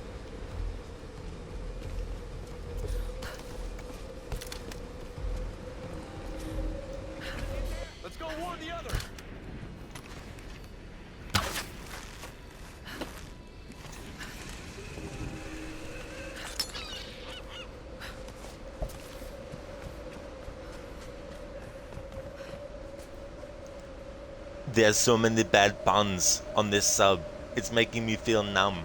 Let's go warn the others. There's so many bad puns on this sub. It's making me feel numb.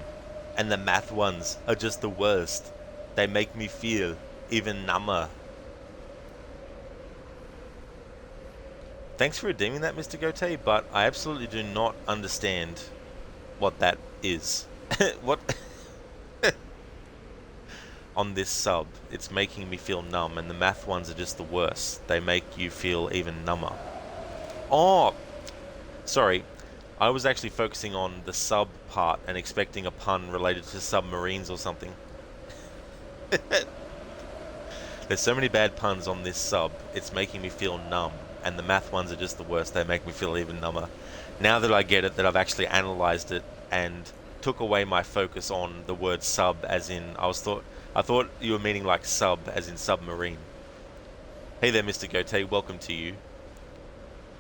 And the math ones are just the worst. They make me feel even number. Thanks for redeeming that, Mr. Gote, but I absolutely do not understand what that is. What? On this sub, it's making me feel numb, and the math ones are just the worst. They make you feel even number. Oh! Sorry, I was actually focusing on the sub part and expecting a pun related to submarines or something. There's so many bad puns on this sub, it's making me feel numb, and the math ones are just the worst. They make me feel even number. Now that I get it, that I've actually analyzed it and took away my focus on the word sub as in, I thought you were meaning like sub as in submarine. Hey there, Mr. Gote, welcome to you.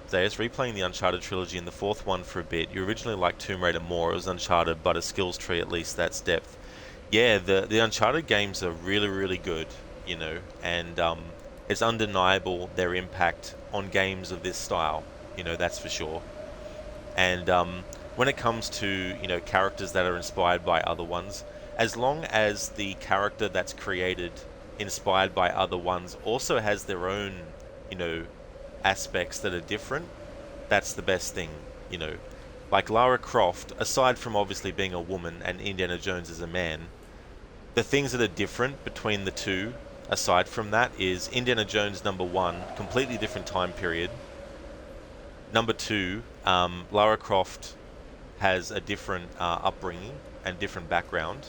Zayas, replaying the Uncharted trilogy and the fourth one for a bit. You originally liked Tomb Raider more. It was Uncharted, but a skills tree at least, that's depth. Yeah, the Uncharted games are really, really good, you know, and it's undeniable their impact on games of this style, you know, that's for sure. And when it comes to, you know, characters that are inspired by other ones, as long as the character that's created inspired by other ones also has their own, you know, aspects that are different, that's the best thing, you know. Like Lara Croft, aside from obviously being a woman and Indiana Jones is a man, the things that are different between the two, aside from that, is Indiana Jones #1, completely different time period. #2, Lara Croft has a different upbringing and different background.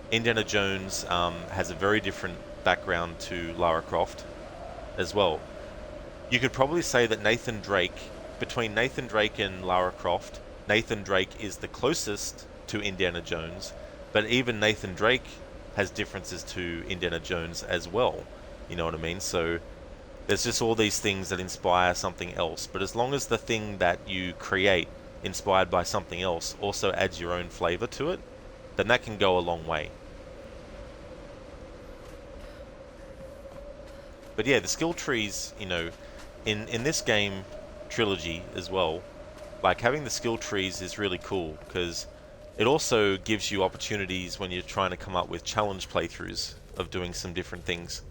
Indiana Jones has a very different background to Lara Croft as well. You could probably say that between Nathan Drake and Lara Croft, Nathan Drake is the closest to Indiana Jones, but even Nathan Drake has differences to Indiana Jones as well. You know what I mean? So there's just all these things that inspire something else, but as long as the thing that you create inspired by something else also adds your own flavor to it, then that can go a long way. But yeah, the skill trees, you know, in this game trilogy as well, like having the skill trees is really cool because it also gives you opportunities when you're trying to come up with challenge playthroughs of doing some different things.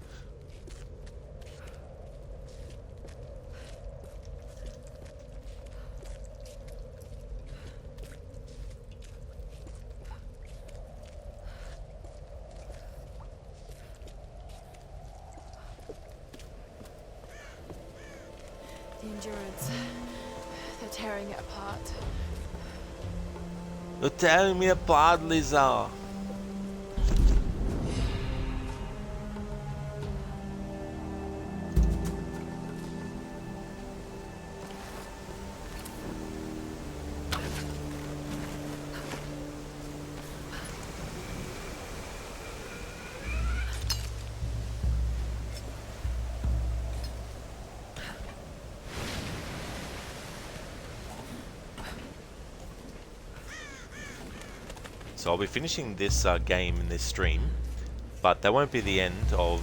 The Endurance. They're tearing it apart. You're tearing me apart, Lisa. So I'll be finishing this game in this stream, but that won't be the end of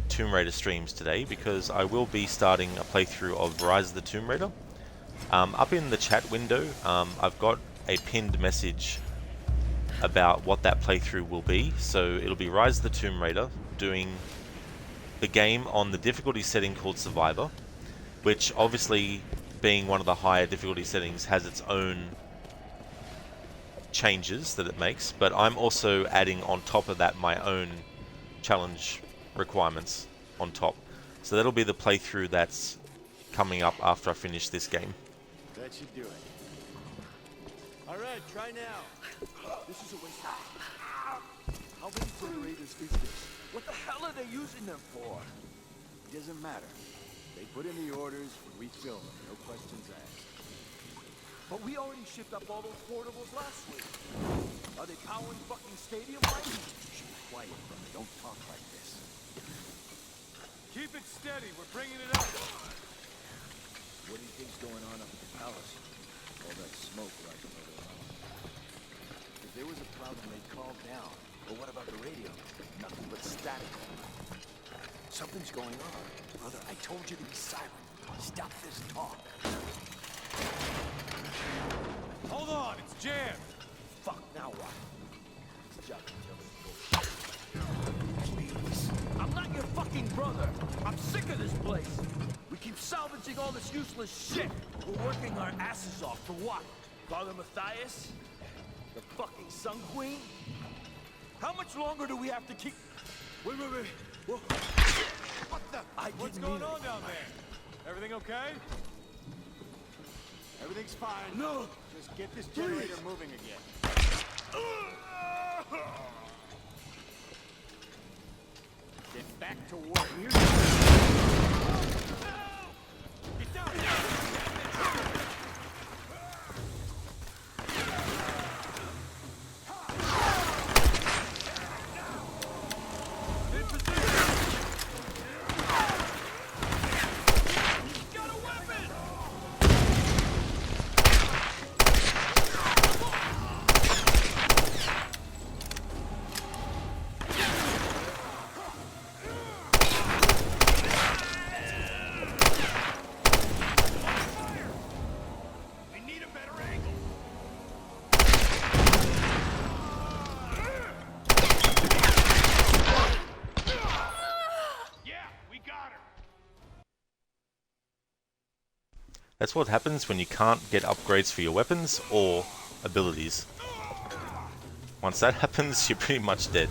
Tomb Raider streams today because I will be starting a playthrough of Rise of the Tomb Raider. Up in the chat window, I've got a pinned message about what that playthrough will be. So it'll be Rise of the Tomb Raider, doing the game on the difficulty setting called Survivor, which obviously, being one of the higher difficulty settings, has its own changes that it makes, but I'm also adding on top of that my own challenge requirements on top. So that'll be the playthrough that's coming up after I finish this game. That should do it. Alright, try now. This is a waste of time. How many generators is this? What the hell are they using them for? It doesn't matter. They put in the orders, we fill them, no questions asked. But we already shipped up all those portables last week. Are they powering fucking stadium lights? Shh, be quiet, brother. Don't talk like this. Keep it steady. We're bringing it up. What do you think's going on up at the palace? All that smoke rising over the mountain. If there was a problem, they'd call down. But what about the radio? Nothing but static. Something's going on. Brother, I told you to be silent. Stop this talk. Hold on, it's jammed. Fuck, now what? This job can tell us. Please. I'm not your fucking brother. I'm sick of this place. We keep salvaging all this useless shit. We're working our asses off for what? Father Matthias? The fucking Sun Queen? How much longer do we have to keep... Wait. Whoa. What the... What's going on down there? Everything okay? Everything's fine. No! Just get this generator moving again. Get back to work. Get down here! In position! Got a weapon! That's what happens when you can't get upgrades for your weapons or abilities. Once that happens, you're pretty much dead.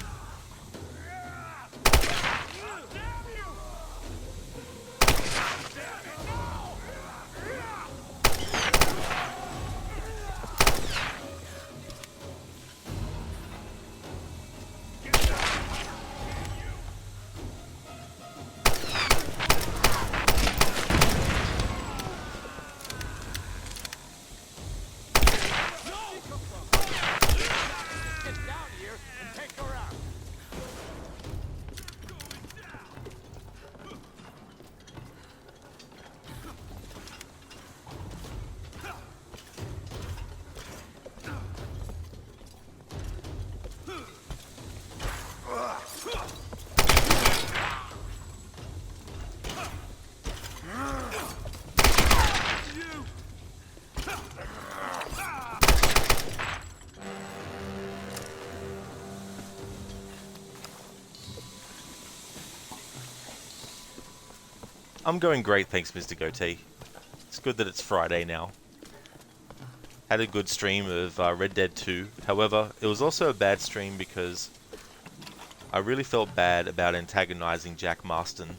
I'm going great, thanks Mr. Goatee. It's good that it's Friday now. Had a good stream of Red Dead 2. However, it was also a bad stream because I really felt bad about antagonizing Jack Marston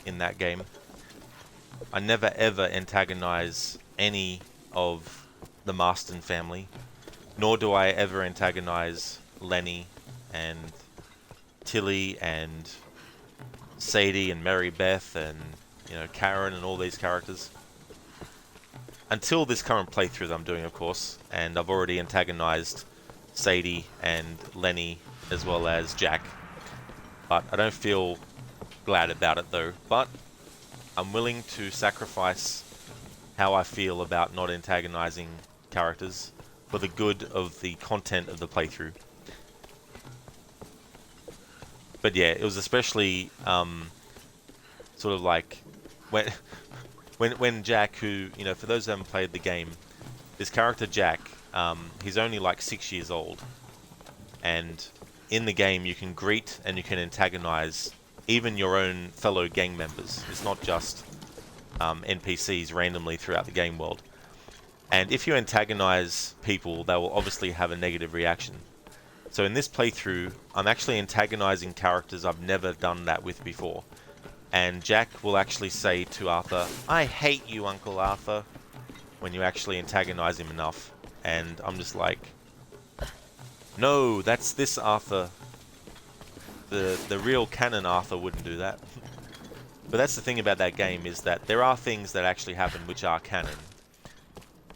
in that game. I never ever antagonize any of the Marston family, nor do I ever antagonize Lenny and Tilly and Sadie and Mary Beth and, you know, Karen and all these characters. Until this current playthrough that I'm doing, of course, and I've already antagonized Sadie and Lenny as well as Jack. But I don't feel glad about it though. But I'm willing to sacrifice how I feel about not antagonizing characters for the good of the content of the playthrough. But yeah, it was especially sort of like when Jack, who, you know, for those who haven't played the game, this character Jack, He's only like 6 years old, and in the game you can greet and you can antagonize even your own fellow gang members. It's not just NPCs randomly throughout the game world. And if you antagonize people, they will obviously have a negative reaction. So in this playthrough, I'm actually antagonizing characters I've never done that with before. And Jack will actually say to Arthur, "I hate you, Uncle Arthur," when you actually antagonize him enough. And I'm just like, no, that's this Arthur. The real canon Arthur wouldn't do that. But that's the thing about that game, is that there are things that actually happen which are canon.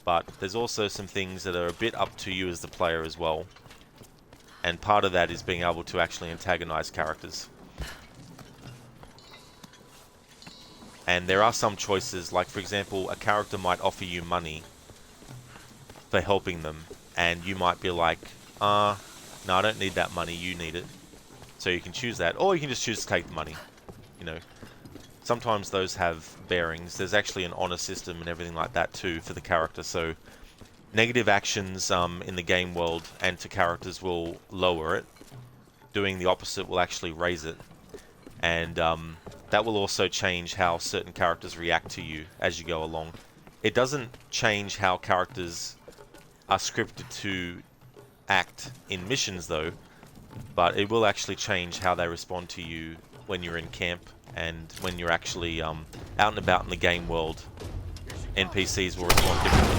But there's also some things that are a bit up to you as the player as well. And part of that is being able to actually antagonize characters. And there are some choices, like for example, a character might offer you money for helping them, and you might be like, no, I don't need that money, you need it. So you can choose that, or you can just choose to take the money. You know, sometimes those have bearings. There's actually an honor system and everything like that too for the character, so negative actions in the game world and to characters will lower it. Doing the opposite will actually raise it. And that will also change how certain characters react to you as you go along. It doesn't change how characters are scripted to act in missions though, but it will actually change how they respond to you when you're in camp and when you're actually out and about in the game world. NPCs will respond differently.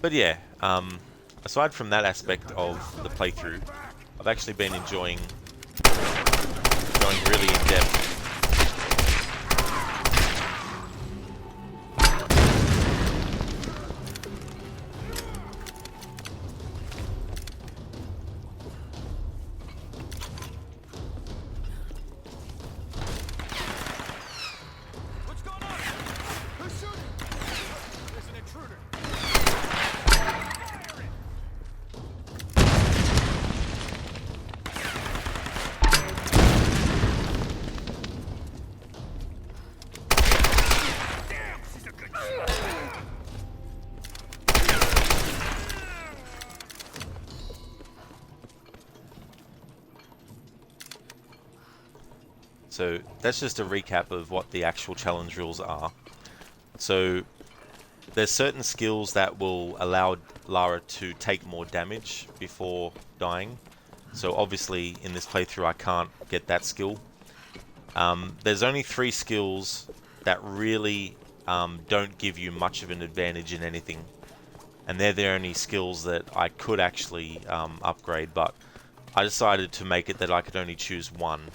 But yeah, aside from that aspect of the playthrough, I've actually been enjoying going really in depth. So that's just a recap of what the actual challenge rules are. So there's certain skills that will allow Lara to take more damage before dying. So obviously in this playthrough I can't get that skill. There's only 3 skills that really don't give you much of an advantage in anything. And they're the only skills that I could actually upgrade, but I decided to make it that I could only choose one.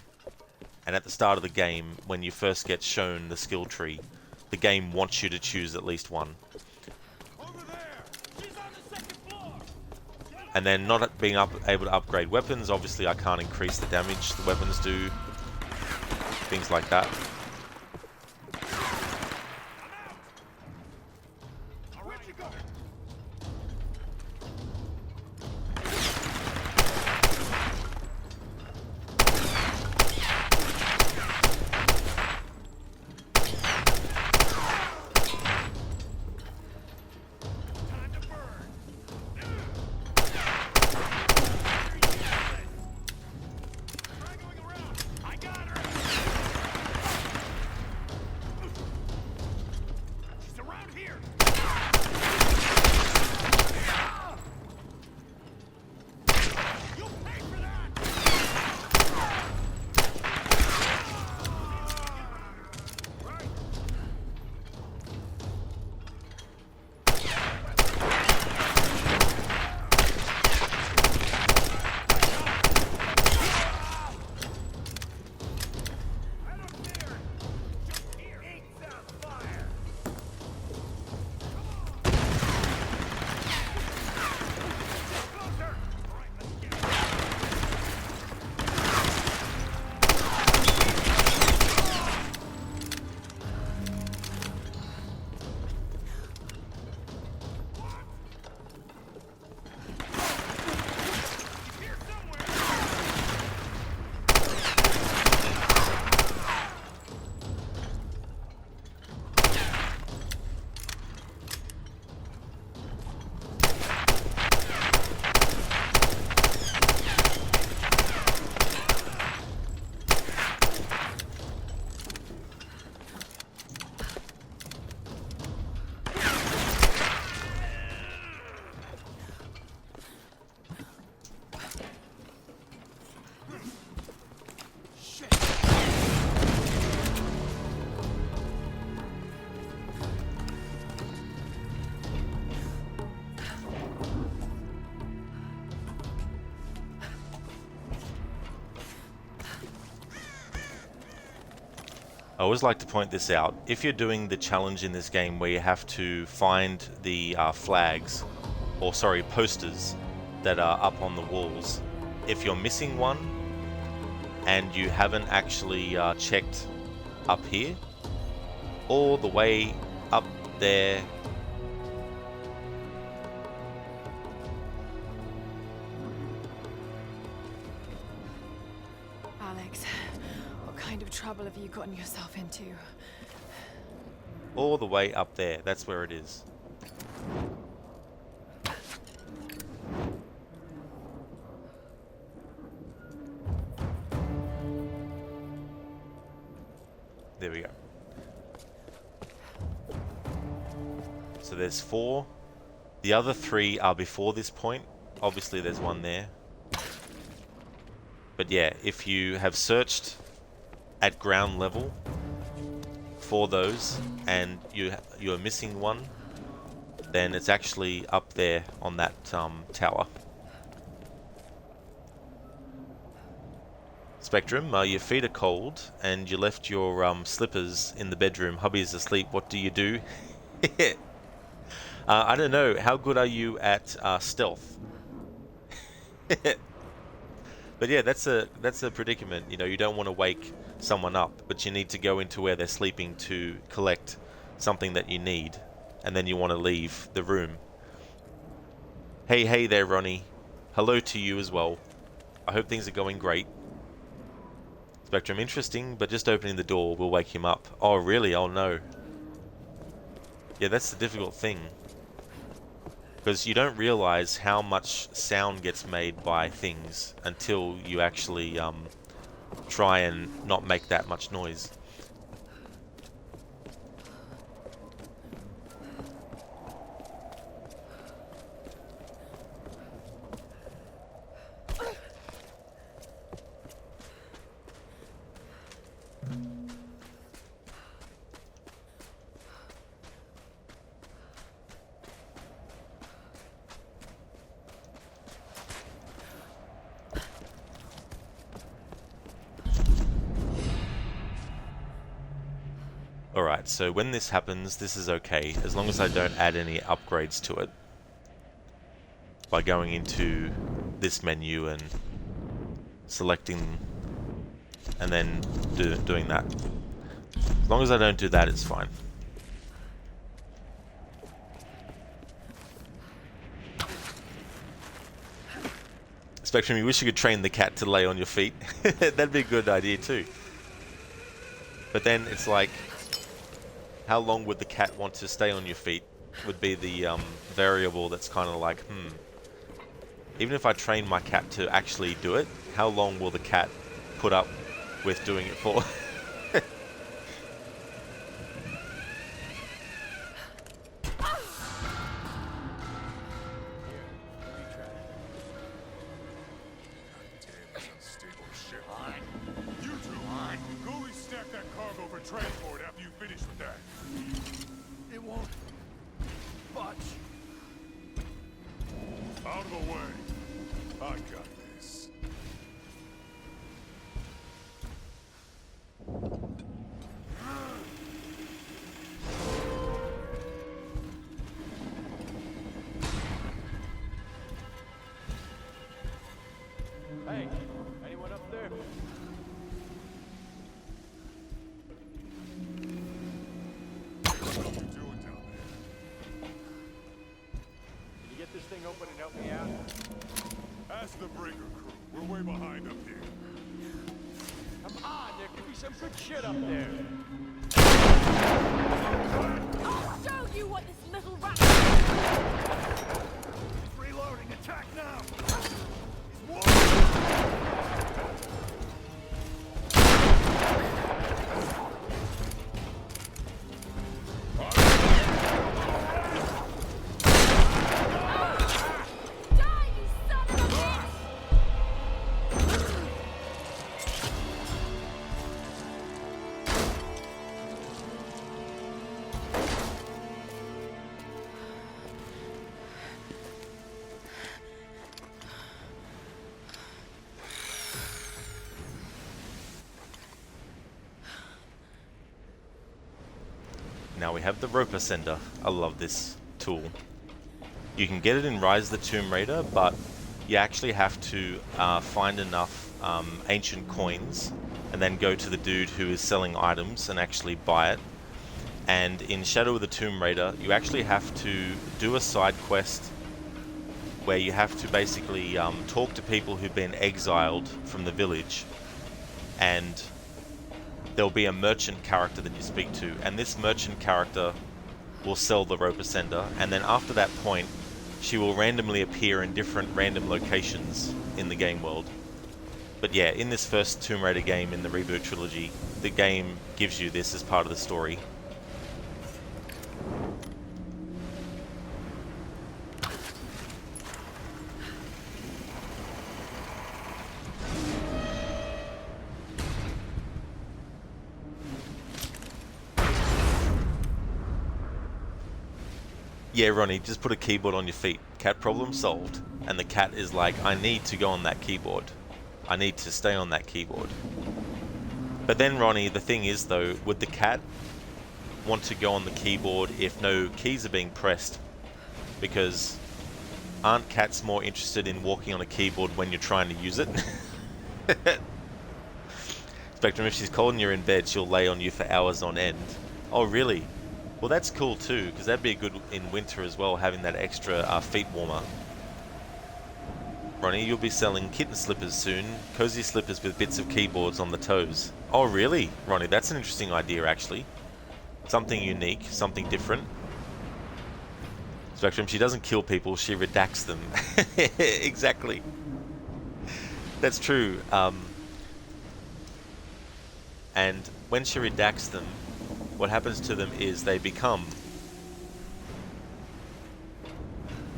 And at the start of the game, when you first get shown the skill tree, the game wants you to choose at least one. And then not being able to upgrade weapons, obviously I can't increase the damage the weapons do, things like that. I always like to point this out. If you're doing the challenge in this game where you have to find the flags, or sorry, posters that are up on the walls, if you're missing one and you haven't actually checked up here, all the way up there, Alex, what kind of trouble have you gotten yourself into? all the way up there, that's where it is. There we go. So there's 4. The other 3 are before this point. Obviously there's one there. But yeah, if you have searched at ground level for those and you're missing one, then it's actually up there on that tower. Spectrum, your feet are cold and you left your slippers in the bedroom. Hubby is asleep. What do you do? I don't know. How good are you at stealth? But yeah, that's a predicament. You know, you don't want to wake someone up, but you need to go into where they're sleeping to collect something that you need, and then you want to leave the room. Hey there, Ronnie. Hello to you as well. I hope things are going great. Spectrum, interesting, but just opening the door will wake him up. Oh, really? Oh, no. Yeah, that's the difficult thing. Because you don't realize how much sound gets made by things until you actually try and not make that much noise. Alright, so when this happens, this is okay, as long as I don't add any upgrades to it. By going into this menu and selecting and then doing that. As long as I don't do that, it's fine. Spectrum, you wish you could train the cat to lay on your feet. That'd be a good idea too. But then it's like, how long would the cat want to stay on your feet would be the variable that's kind of like, even if I train my cat to actually do it, how long will the cat put up with doing it for? Transport after you finish with that. It won't budge. Out of the way. I got this. Hey, anyone up there? This thing open and help me out? Ask the breaker crew. We're way behind up here. Come on, there could be some good shit up there. I'll show you what this little rat... He's reloading. Attack now! Now we have the rope ascender. I love this tool. You can get it in Rise of the Tomb Raider, but you actually have to find enough ancient coins and then go to the dude who is selling items and actually buy it. And in Shadow of the Tomb Raider, you actually have to do a side quest where you have to basically talk to people who've been exiled from the village, and there'll be a merchant character that you speak to, and this merchant character will sell the rope ascender, and then after that point she will randomly appear in different random locations in the game world. But yeah, in this first Tomb Raider game in the reboot trilogy, the game gives you this as part of the story. Yeah, Ronnie, just put a keyboard on your feet. Cat problem solved. And the cat is like, I need to go on that keyboard. I need to stay on that keyboard. But then, Ronnie, the thing is though, would the cat want to go on the keyboard if no keys are being pressed? Because aren't cats more interested in walking on a keyboard when you're trying to use it? Spectrum, if she's cold and you're in bed, she'll lay on you for hours on end. Oh, really? Well, that's cool too, because that'd be good in winter as well, having that extra feet warmer. Ronnie, you'll be selling kitten slippers soon. Cozy slippers with bits of keyboards on the toes. Oh, really? Ronnie, that's an interesting idea, actually. Something unique, something different. Spectrum, she doesn't kill people, she redacts them. Exactly. That's true. And when she redacts them, what happens to them is they become...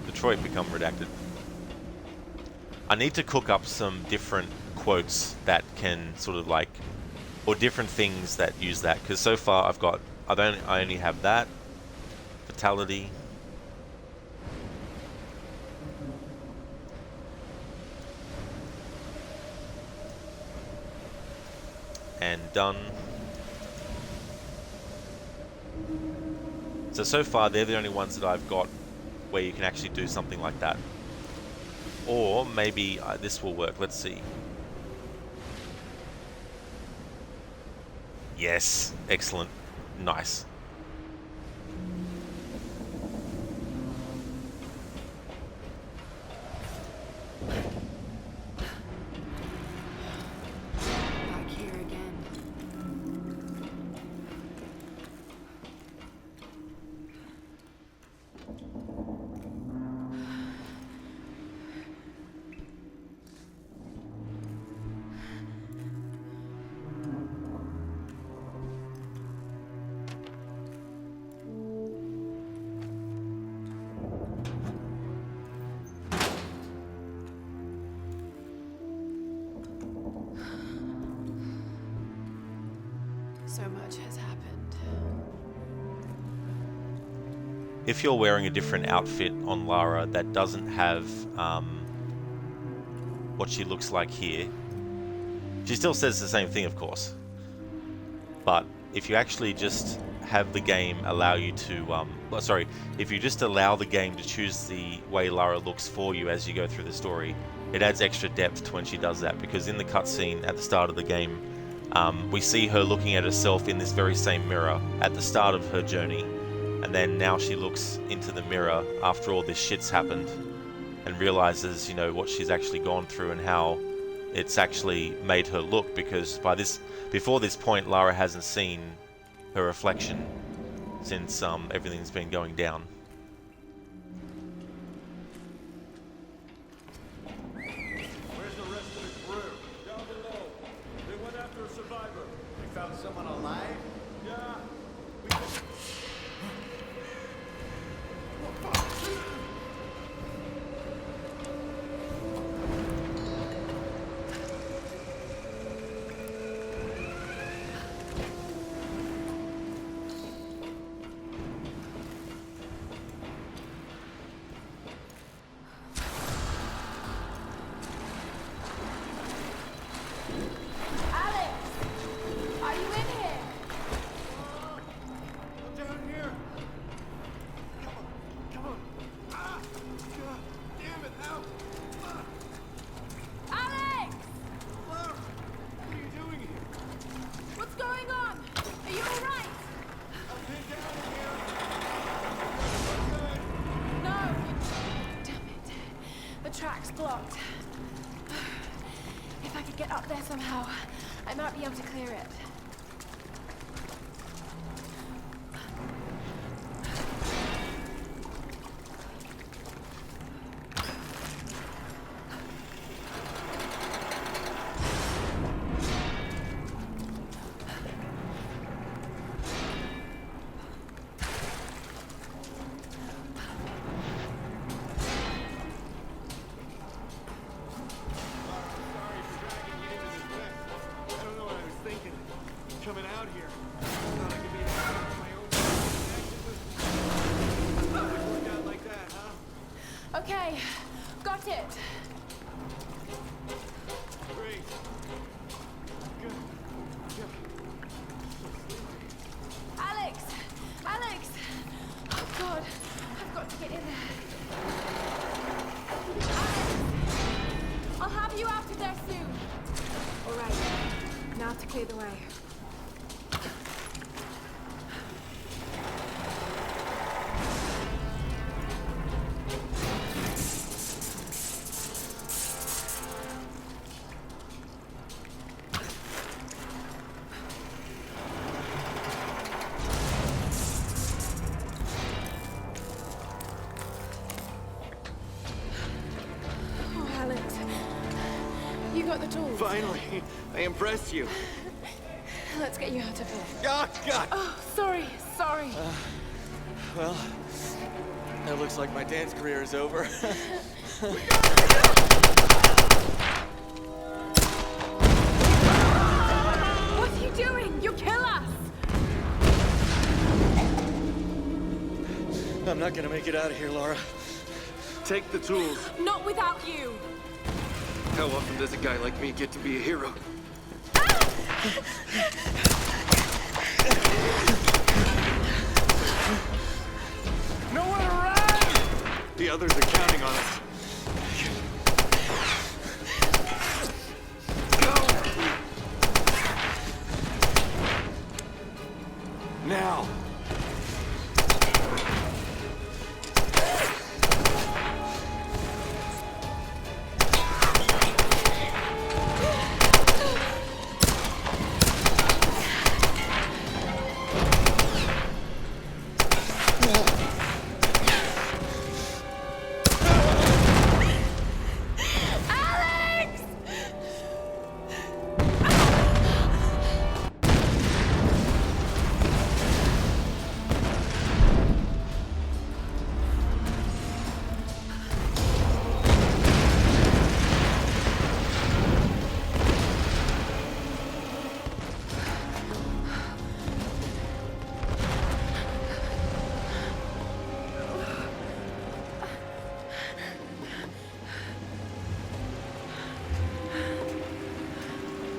Detroit become redacted. I need to cook up some different quotes that can sort of like... or different things that use that, because so far I only have that. Fatality. And done. So far they're the only ones that I've got where you can actually do something like that. Or maybe this will work. Let's see. Yes, excellent. Nice. Back here again. So much has happened. If you're wearing a different outfit on Lara that doesn't have what she looks like here, she still says the same thing, of course. But if you actually just have the game allow you to, if you just allow the game to choose the way Lara looks for you as you go through the story, it adds extra depth to when she does that, because in the cutscene at the start of the game, we see her looking at herself in this very same mirror at the start of her journey, and then now she looks into the mirror after all this shit's happened and realizes, you know, what she's actually gone through and how it's actually made her look, because before this point Lara hasn't seen her reflection since everything's been going down. Where's the rest of the crew? Down below. They went after a survivor. They found someone alive? Yeah. track's blocked. If I could get up there somehow, I might be able to clear it. Coming out here. Thought I could be the hero of my own connection. It worked out like that, huh? Okay, got it. Great. Good. Alex! Alex! Oh God, I've got to get in there. Alex! I'll have you out of there soon. All right, now to clear the way. You got the tools. Finally, I impressed you. Let's get you out of here. Oh, God! Oh, sorry. Well, that looks like my dance career is over. What are you doing? You'll kill us! I'm not gonna make it out of here, Laura. Take the tools. Not without you. How often does a guy like me get to be a hero? Nowhere to run! The others are counting on us. Go! Now!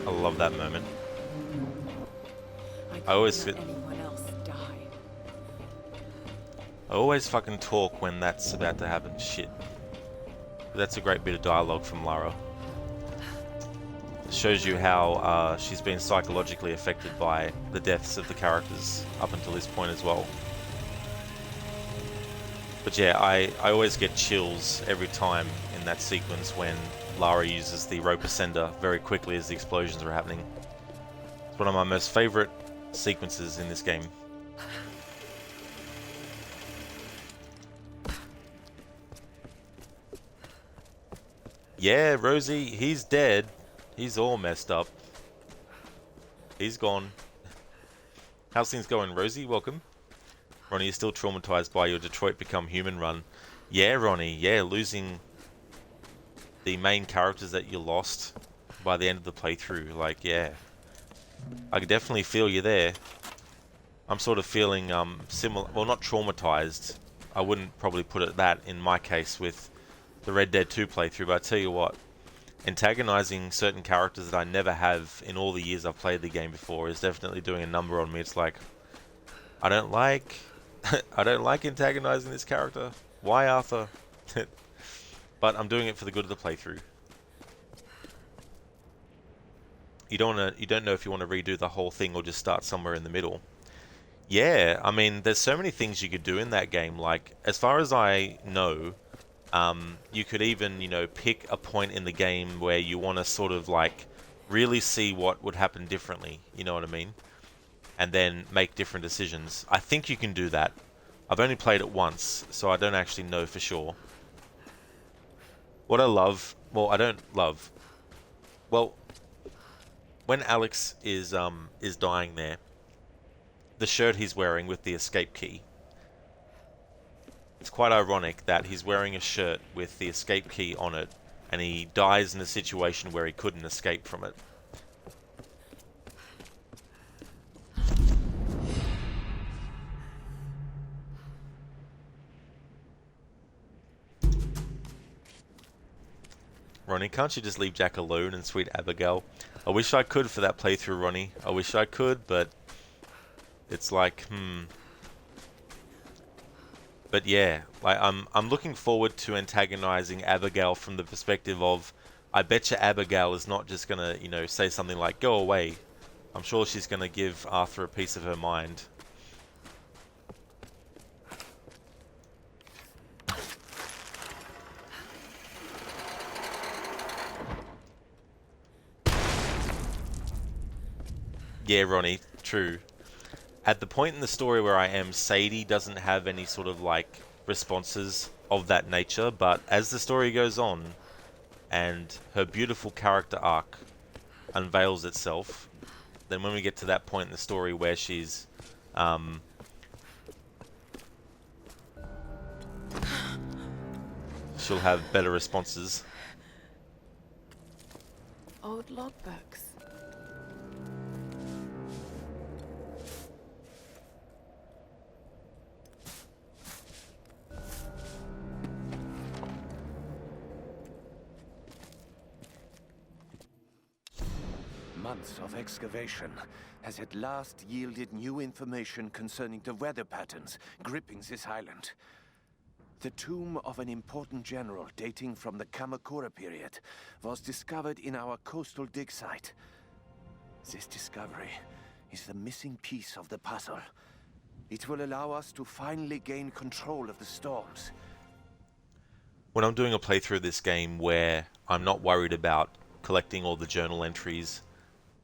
I love that moment. I always fucking talk when that's about to happen. Shit. But that's a great bit of dialogue from Lara. It shows you how she's been psychologically affected by the deaths of the characters up until this point as well. But yeah, I always get chills every time in that sequence when Lara uses the rope ascender very quickly as the explosions are happening. It's one of my most favorite sequences in this game. Yeah, Rosie, he's dead. He's all messed up. He's gone. How's things going, Rosie? Welcome. Ronnie is still traumatized by your Detroit Become Human run. Yeah, Ronnie, yeah, losing the main characters that you lost by the end of the playthrough. Like, yeah. I can definitely feel you there. I'm sort of feeling similar, well, not traumatized. I wouldn't probably put it that in my case with the Red Dead 2 playthrough, but I tell you what, antagonizing certain characters that I never have in all the years I've played the game before is definitely doing a number on me. It's like, I don't like antagonizing this character. Why, Arthur? But I'm doing it for the good of the playthrough. You don't know if you want to redo the whole thing or just start somewhere in the middle. Yeah, I mean, there's so many things you could do in that game. Like, as far as I know, You could even, you know, pick a point in the game where you want to sort of like really see what would happen differently, you know what I mean? And then make different decisions. I think you can do that. I've only played it once, so I don't actually know for sure. What I love, well, I don't love, well, when Alex is dying there, the shirt he's wearing with the escape key, it's quite ironic that he's wearing a shirt with the escape key on it, and he dies in a situation where he couldn't escape from it. Ronnie, can't you just leave Jack alone and sweet Abigail? I wish I could for that playthrough, Ronnie. I wish I could, but it's like, But yeah, like I'm looking forward to antagonizing Abigail from the perspective of, I betcha Abigail is not just gonna, you know, say something like, go away. I'm sure she's gonna give Arthur a piece of her mind. Yeah, Ronnie, true. At the point in the story where I am, Sadie doesn't have any sort of like responses of that nature, but as the story goes on and her beautiful character arc unveils itself, then when we get to that point in the story where she's she'll have better responses. Old logbooks. Months of excavation has at last yielded new information concerning the weather patterns gripping this island. The tomb of an important general dating from the Kamakura period was discovered in our coastal dig site. This discovery is the missing piece of the puzzle. It will allow us to finally gain control of the storms. When I'm doing a playthrough of this game where I'm not worried about collecting all the journal entries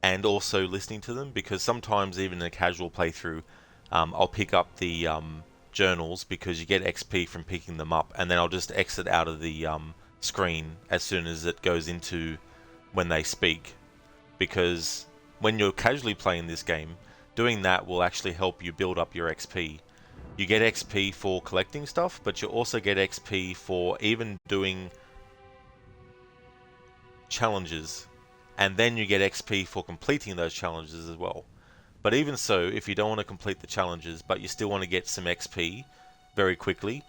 and also listening to them, because sometimes even in a casual playthrough, I'll pick up the journals because you get XP from picking them up, and then I'll just exit out of the screen as soon as it goes into when they speak, because when you're casually playing this game, doing that will actually help you build up your XP. You get XP for collecting stuff, but you also get XP for even doing challenges, and then you get XP for completing those challenges as well. But even so, if you don't want to complete the challenges, but you still want to get some XP very quickly,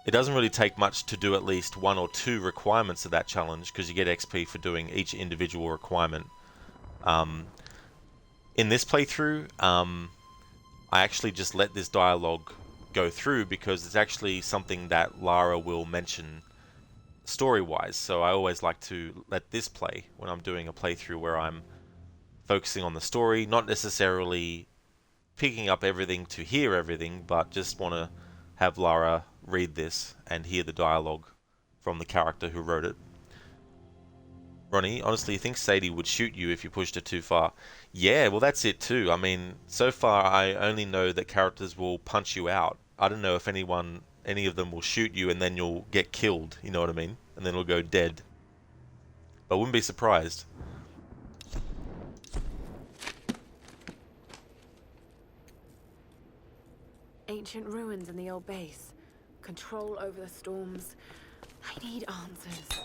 it doesn't really take much to do at least 1 or 2 requirements of that challenge, because you get XP for doing each individual requirement. In this playthrough, I actually just let this dialogue go through because it's actually something that Lara will mention story-wise, so I always like to let this play when I'm doing a playthrough where I'm focusing on the story, not necessarily picking up everything to hear everything, but just want to have Lara read this and hear the dialogue from the character who wrote it. Ronnie, honestly, you think Sadie would shoot you if you pushed her too far? Yeah, well that's it too. I mean, so far I only know that characters will punch you out. I don't know if any of them will shoot you and then you'll get killed, you know what I mean? And then it'll go dead. But I wouldn't be surprised. Ancient ruins in the old base. Control over the storms. I need answers.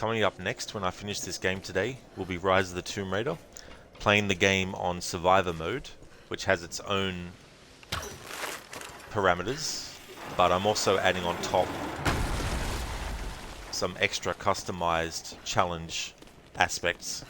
coming up next when I finish this game today will be Rise of the Tomb Raider, playing the game on Survivor mode, which has its own parameters, but I'm also adding on top some extra customized challenge aspects.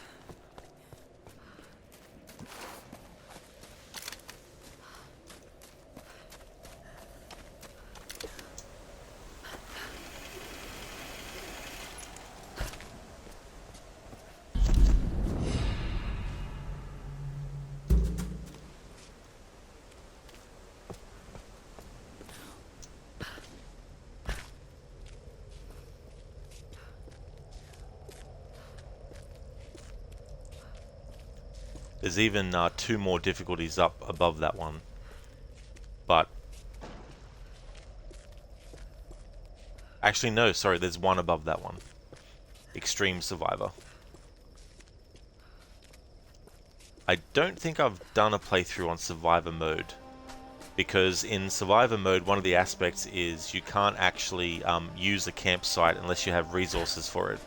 There's even 2 more difficulties up above that one, but actually no, sorry, there's one above that one. Extreme Survivor. I don't think I've done a playthrough on Survivor mode, because in Survivor mode one of the aspects is you can't actually use a campsite unless you have resources for it.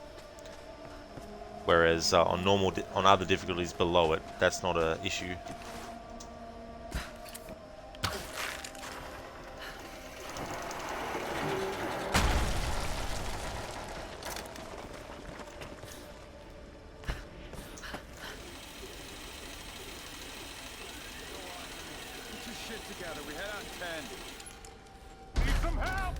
Whereas on other difficulties below it, that's not an issue. Get your shit together. We head out in 10. Need some help!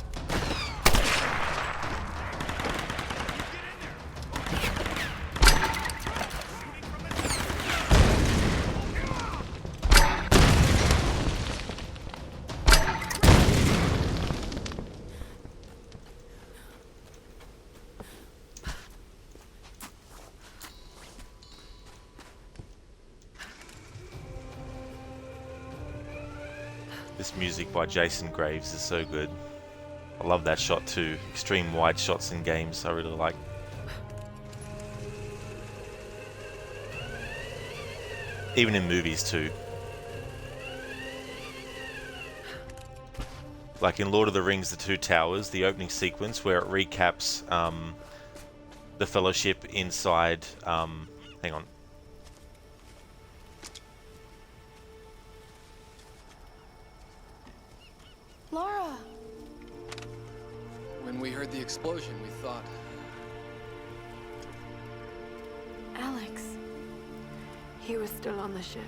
This music by Jason Graves is so good. I love that shot too. Extreme wide shots in games I really like. Even in movies too. Like in Lord of the Rings The Two Towers, the opening sequence where it recaps the Fellowship inside... hang on. Laura! When we heard the explosion, we thought... Alex. He was still on the ship.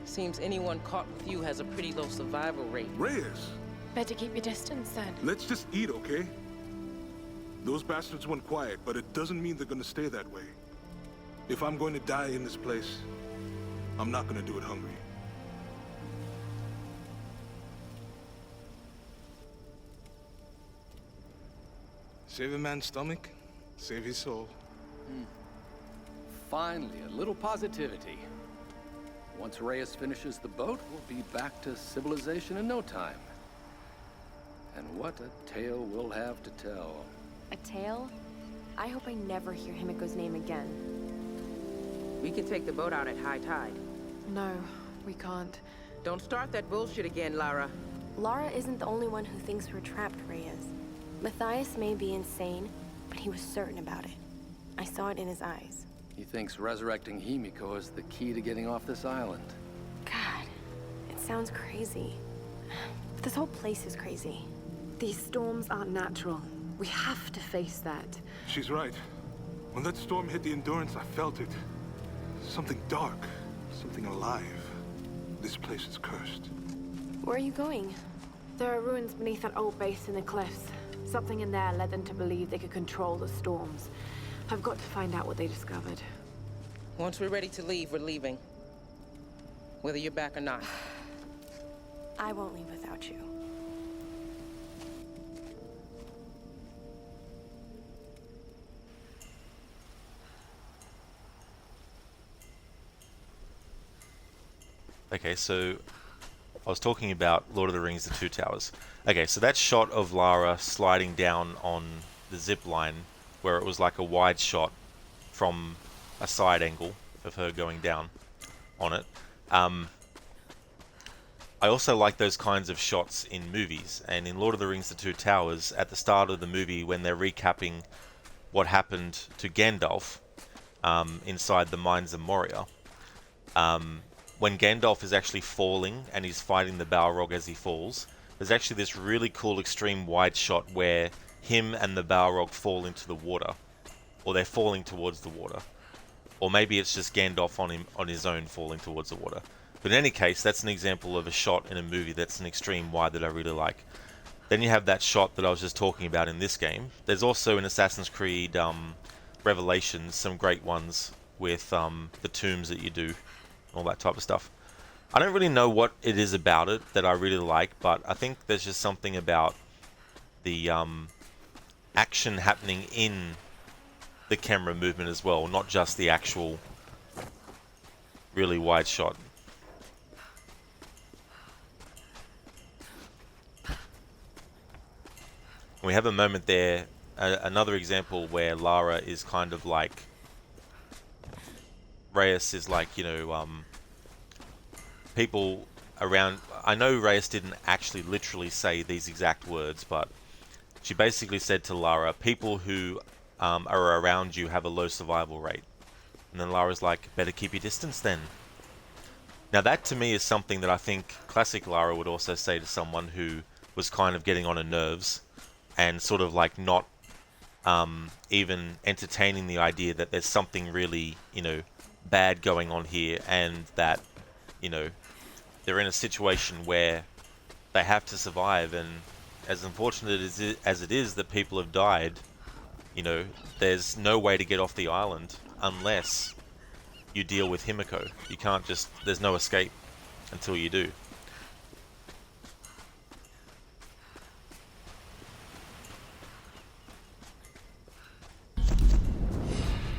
Seems anyone caught with you has a pretty low survival rate. Reyes, Better keep your distance then. let's just eat, okay? Those bastards went quiet, but it doesn't mean they're gonna stay that way. If I'm going to die in this place, I'm not gonna do it hungry. Save a man's stomach, save his soul. Finally, a little positivity. Once Reyes finishes the boat, we'll be back to civilization in no time. And what a tale we'll have to tell. A tale? I hope I never hear Himiko's name again. We can take the boat out at high tide. No, we can't. Don't start that bullshit again, Lara. Lara isn't the only one who thinks we're trapped, Reyes. Matthias may be insane, but he was certain about it. I saw it in his eyes. He thinks resurrecting Himiko is the key to getting off this island. God, it sounds crazy. This whole place is crazy. These storms aren't natural. We have to face that. She's right. When that storm hit the Endurance, I felt it. Something dark, something alive. This place is cursed. Where are you going? There are ruins beneath that old base in the cliffs. Something in there led them to believe they could control the storms. I've got to find out what they discovered. Once we're ready to leave, we're leaving. Whether you're back or not. I won't leave without you. Okay, so I was talking about Lord of the Rings The Two Towers. Okay, so that shot of Lara sliding down on the zip line, where it was like a wide shot from a side angle of her going down on it. I also like those kinds of shots in movies, and in Lord of the Rings: The Two Towers, at the start of the movie when they're recapping what happened to Gandalf inside the Mines of Moria, when Gandalf is actually falling and he's fighting the Balrog as he falls, there's actually this really cool extreme wide shot where him and the Balrog fall into the water, or they're falling towards the water. Or maybe it's just Gandalf on his own falling towards the water. But in any case, that's an example of a shot in a movie that's an extreme wide that I really like. Then you have that shot that I was just talking about in this game. There's also in Assassin's Creed Revelations some great ones with the tombs that you do, all that type of stuff. I don't really know what it is about it that I really like, but I think there's just something about the action happening in the camera movement as well, not just the actual really wide shot. We have a moment there, another example where Lara is kind of like, Reyes is like, you know, people around, I know Reyes didn't actually literally say these exact words, but she basically said to Lara, people who are around you have a low survival rate. And then Lara's like, better keep your distance then. Now that to me is something that I think classic Lara would also say to someone who was kind of getting on her nerves and sort of like not even entertaining the idea that there's something really, you know, bad going on here, and that, you know, they're in a situation where they have to survive, and as unfortunate as it is that people have died, you know, there's no way to get off the island unless you deal with Himiko. You can't just, there's no escape until you do.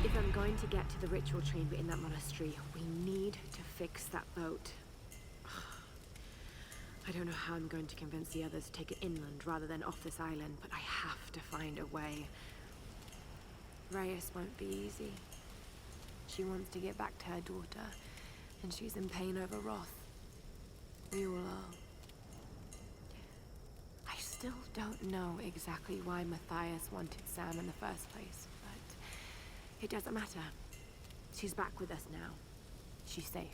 If I'm going to get to the ritual chamber in that monastery, we need to fix that boat. I don't know how I'm going to convince the others to take it inland rather than off this island, but I have to find a way. Reyes won't be easy. She wants to get back to her daughter, and she's in pain over Roth. We all are. I still don't know exactly why Matthias wanted Sam in the first place, but it doesn't matter. She's back with us now. She's safe.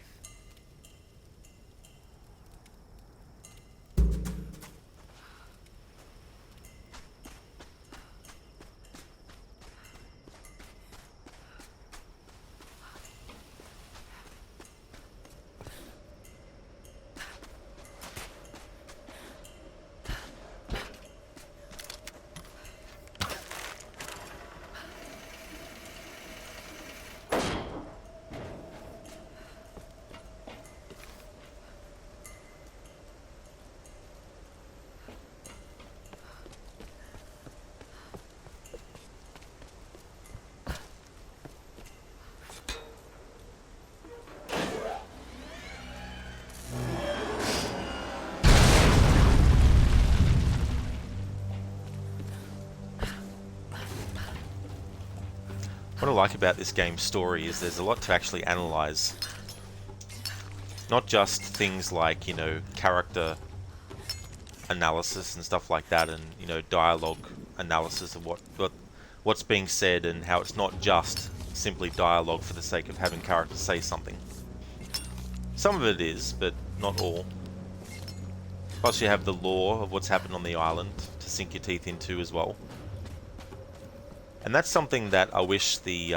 What I like about this game's story is there's a lot to actually analyze. Not just things like, you know, character analysis and stuff like that, and, you know, dialogue analysis of what's being said, and how it's not just simply dialogue for the sake of having characters say something. Some of it is, but not all. Plus you have the lore of what's happened on the island to sink your teeth into as well. And that's something that I wish the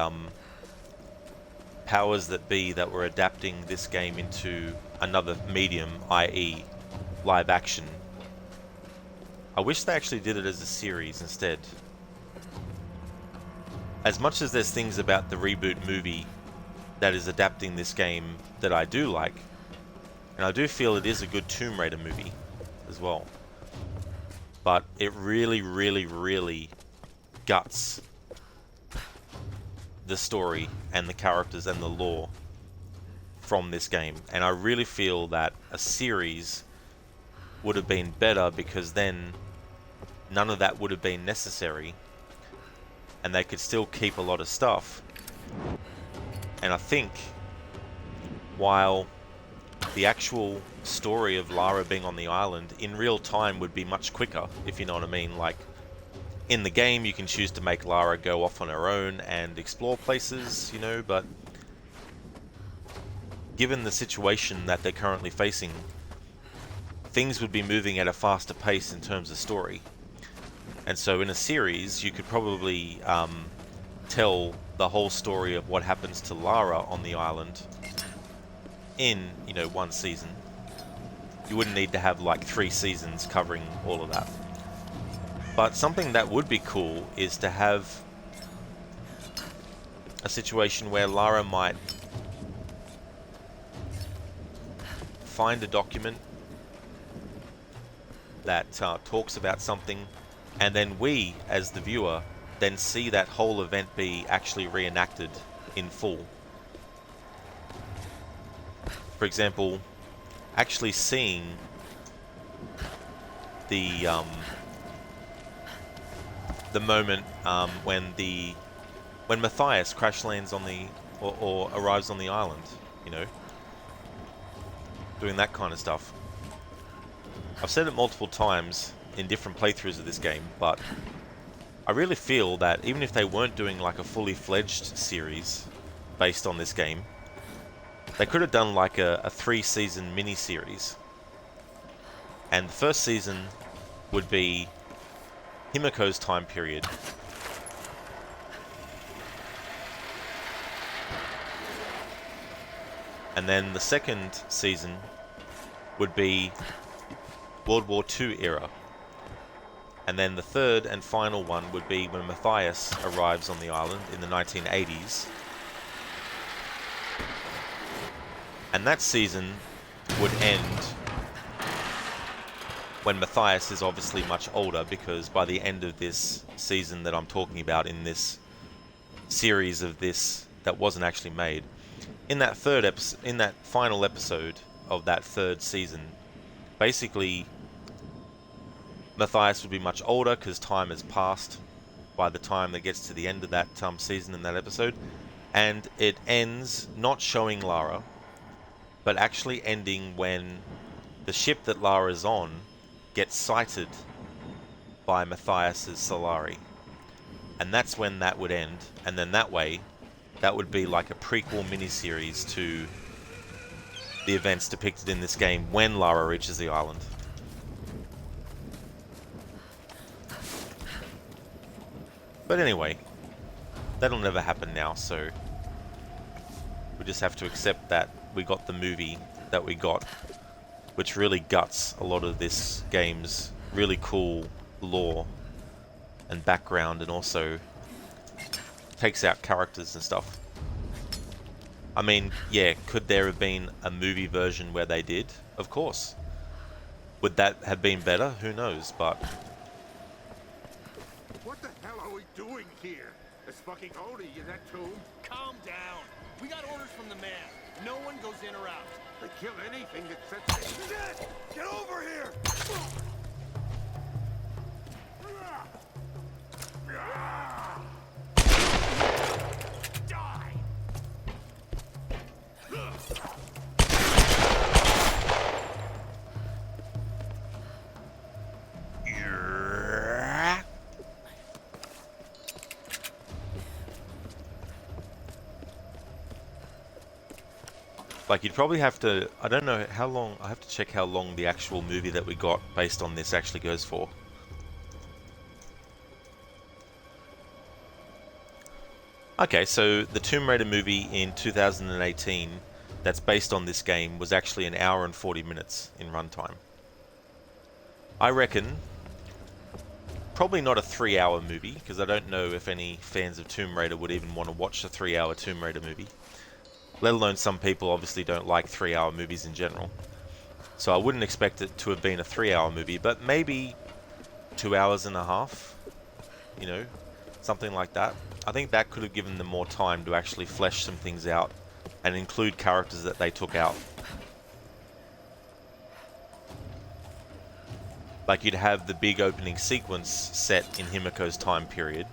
powers that be that were adapting this game into another medium, i.e. live action, I wish they actually did it as a series instead. As much as there's things about the reboot movie that is adapting this game that I do like, and I do feel it is a good Tomb Raider movie as well, but it really, really, really guts the story and the characters and the lore from this game, and I really feel that a series would have been better, because then none of that would have been necessary and they could still keep a lot of stuff. And I think while the actual story of Lara being on the island in real time would be much quicker, if you know what I mean. Like, in the game, you can choose to make Lara go off on her own and explore places, you know, but given the situation that they're currently facing, things would be moving at a faster pace in terms of story. And so in a series, you could probably tell the whole story of what happens to Lara on the island in, you know, one season. You wouldn't need to have like 3 seasons covering all of that. But something that would be cool is to have a situation where Lara might find a document that talks about something, and then we, as the viewer, then see that whole event be actually reenacted in full. For example, actually seeing the moment when Matthias crash lands on the or arrives on the island, you know, doing that kind of stuff. I've said it multiple times in different playthroughs of this game, but I really feel that even if they weren't doing like a fully fledged series based on this game, they could have done like a 3-season mini-series. And the first season would be Himiko's time period. And then the second season would be World War II era. And then the third and final one would be when Matthias arrives on the island in the 1980s. And that season would end when Matthias is obviously much older, because by the end of this season that I'm talking about, in this series of this that wasn't actually made, in that final episode of that third season, basically Matthias would be much older because time has passed by the time that gets to the end of that season in that episode, and it ends not showing Lara, but actually ending when the ship that Lara's on gets sighted by Matthias's Solari. And that's when that would end, and then that way, that would be like a prequel miniseries to the events depicted in this game when Lara reaches the island. But anyway, that'll never happen now, so we just have to accept that we got the movie that we got, which really guts a lot of this game's really cool lore and background, and also takes out characters and stuff. I mean, yeah, could there have been a movie version where they did? Of course. Would that have been better? Who knows, but... What the hell are we doing here? There's fucking Odie in that tomb. Calm down. We got orders from the man. No one goes in or out. They kill anything that sets... Shit! Get over here! Die! Like, you'd probably have to... I don't know how long... I have to check how long the actual movie that we got based on this actually goes for. Okay, so the Tomb Raider movie in 2018 that's based on this game was actually 1 hour and 40 minutes in runtime. I reckon probably not a 3-hour movie, because I don't know if any fans of Tomb Raider would even want to watch a 3-hour Tomb Raider movie. Let alone some people obviously don't like 3-hour movies in general. So I wouldn't expect it to have been a 3-hour movie, but maybe 2 hours and a half, you know, something like that. I think that could have given them more time to actually flesh some things out and include characters that they took out. Like, you'd have the big opening sequence set in Himiko's time period.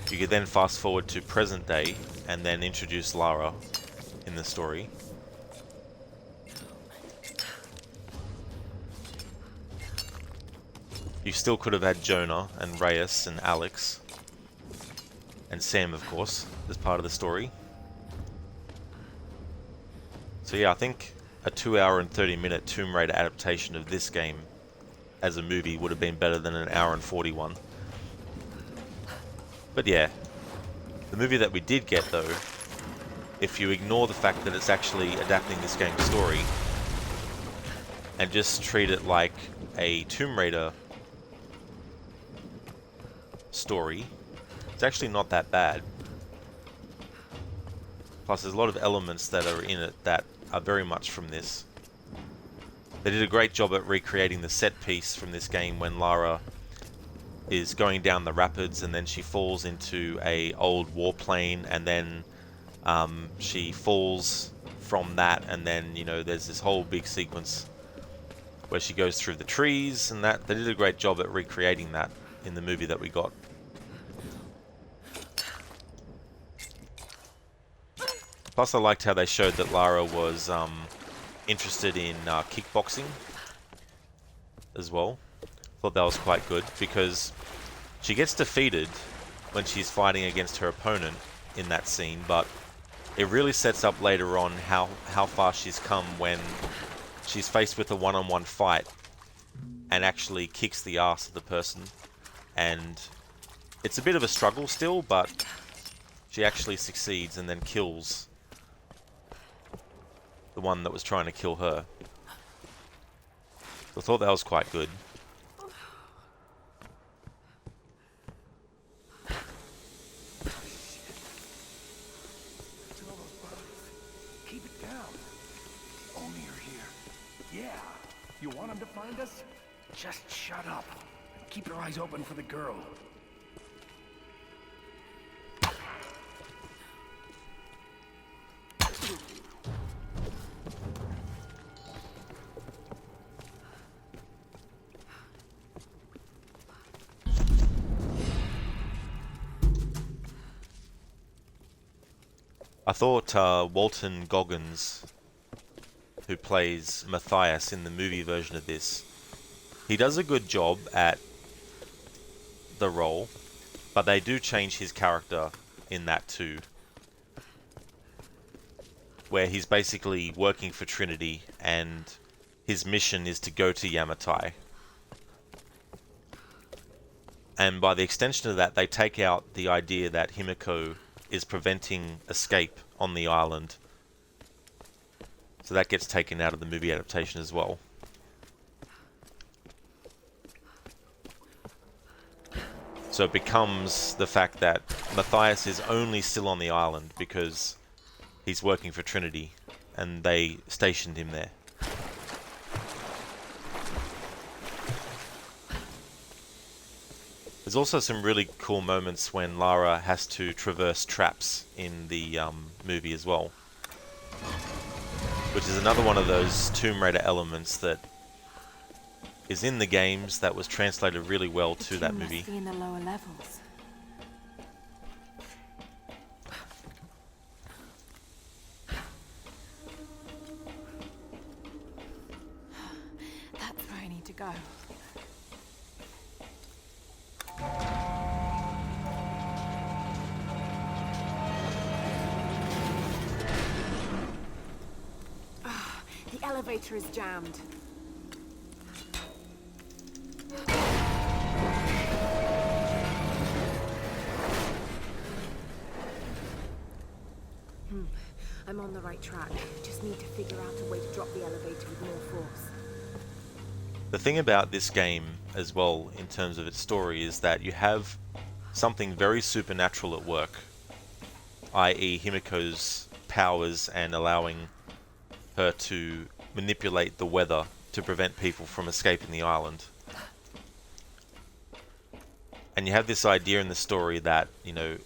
You could then fast forward to present day and then introduce Lara in the story. You still could have had Jonah and Reyes and Alex and Sam, of course, as part of the story. So yeah, I think a 2 hour and 30-minute Tomb Raider adaptation of this game as a movie would have been better than an hour and 41. But yeah, the movie that we did get though, if you ignore the fact that it's actually adapting this game's story and just treat it like a Tomb Raider story, it's actually not that bad. Plus there's a lot of elements that are in it that are very much from this. They did a great job at recreating the set piece from this game when Lara is going down the rapids and then she falls into a old warplane, and then she falls from that, and then, you know, there's this whole big sequence where she goes through the trees, and that they did a great job at recreating that in the movie that we got. Plus I liked how they showed that Lara was interested in kickboxing as well. Thought that was quite good, because she gets defeated when she's fighting against her opponent in that scene, but it really sets up later on how far she's come when she's faced with a one-on-one fight and actually kicks the ass of the person. And it's a bit of a struggle still, but she actually succeeds and then kills the one that was trying to kill her. So I thought that was quite good. Keep it down. Only you're here. Yeah. You want him to find us? Just shut up. Keep your eyes open for the girl. I thought Walton Goggins, who plays Matthias in the movie version of this, he does a good job at the role, but they do change his character in that too, where he's basically working for Trinity and his mission is to go to Yamatai. And by the extension of that, they take out the idea that Himiko is preventing escape on the island. So that gets taken out of the movie adaptation as well. So it becomes the fact that Matthias is only still on the island because he's working for Trinity and they stationed him there. There's also some really cool moments when Lara has to traverse traps in the movie as well, which is another one of those Tomb Raider elements that is in the games that was translated really well to that movie. Must be in the lower levels. That's where I need to go. The elevator is jammed. I'm on the right track. Just need to figure out a way to drop the elevator with more force. The thing about this game as well, in terms of its story, is that you have something very supernatural at work, i.e. Himiko's powers and allowing her to manipulate the weather to prevent people from escaping the island. And you have this idea in the story that, you know,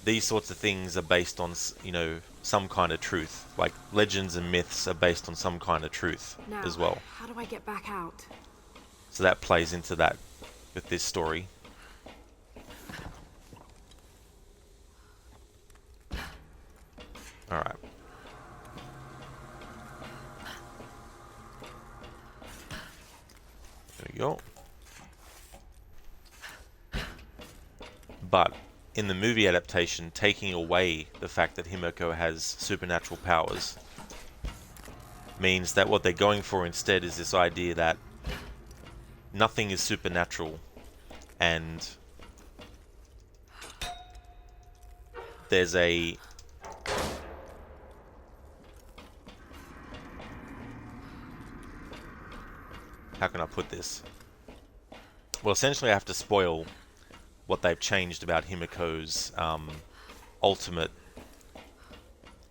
these sorts of things are based on, you know, some kind of truth. Like legends and myths are based on some kind of truth now, as well. How do I get back out? So that plays into that with this story. Alright. There we go. But in the movie adaptation, taking away the fact that Himiko has supernatural powers means that what they're going for instead is this idea that nothing is supernatural, and there's a how can I put this? Well, essentially I have to spoil what they've changed about Himiko's ultimate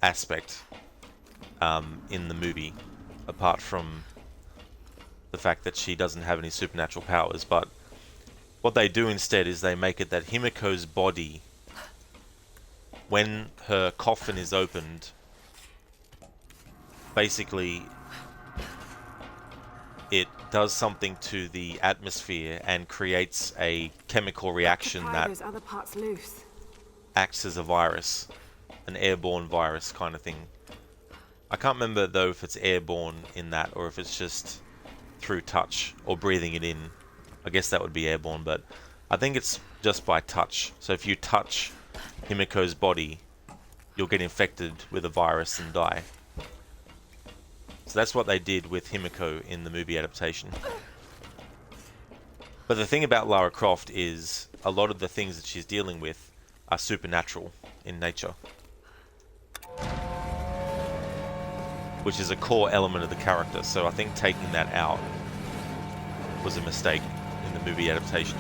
aspect in the movie, apart from the fact that she doesn't have any supernatural powers. But what they do instead is they make it that Himiko's body, when her coffin is opened, basically it does something to the atmosphere and creates a chemical reaction that Those other parts loose. acts as a virus, an airborne virus kind of thing. I can't remember though if it's airborne in that or if it's just through touch or breathing it in. I guess that would be airborne, but I think it's just by touch. So if you touch Himiko's body, you'll get infected with a virus and die. So that's what they did with Himiko in the movie adaptation. But the thing about Lara Croft is a lot of the things that she's dealing with are supernatural in nature, which is a core element of the character. So I think taking that out was a mistake in the movie adaptation.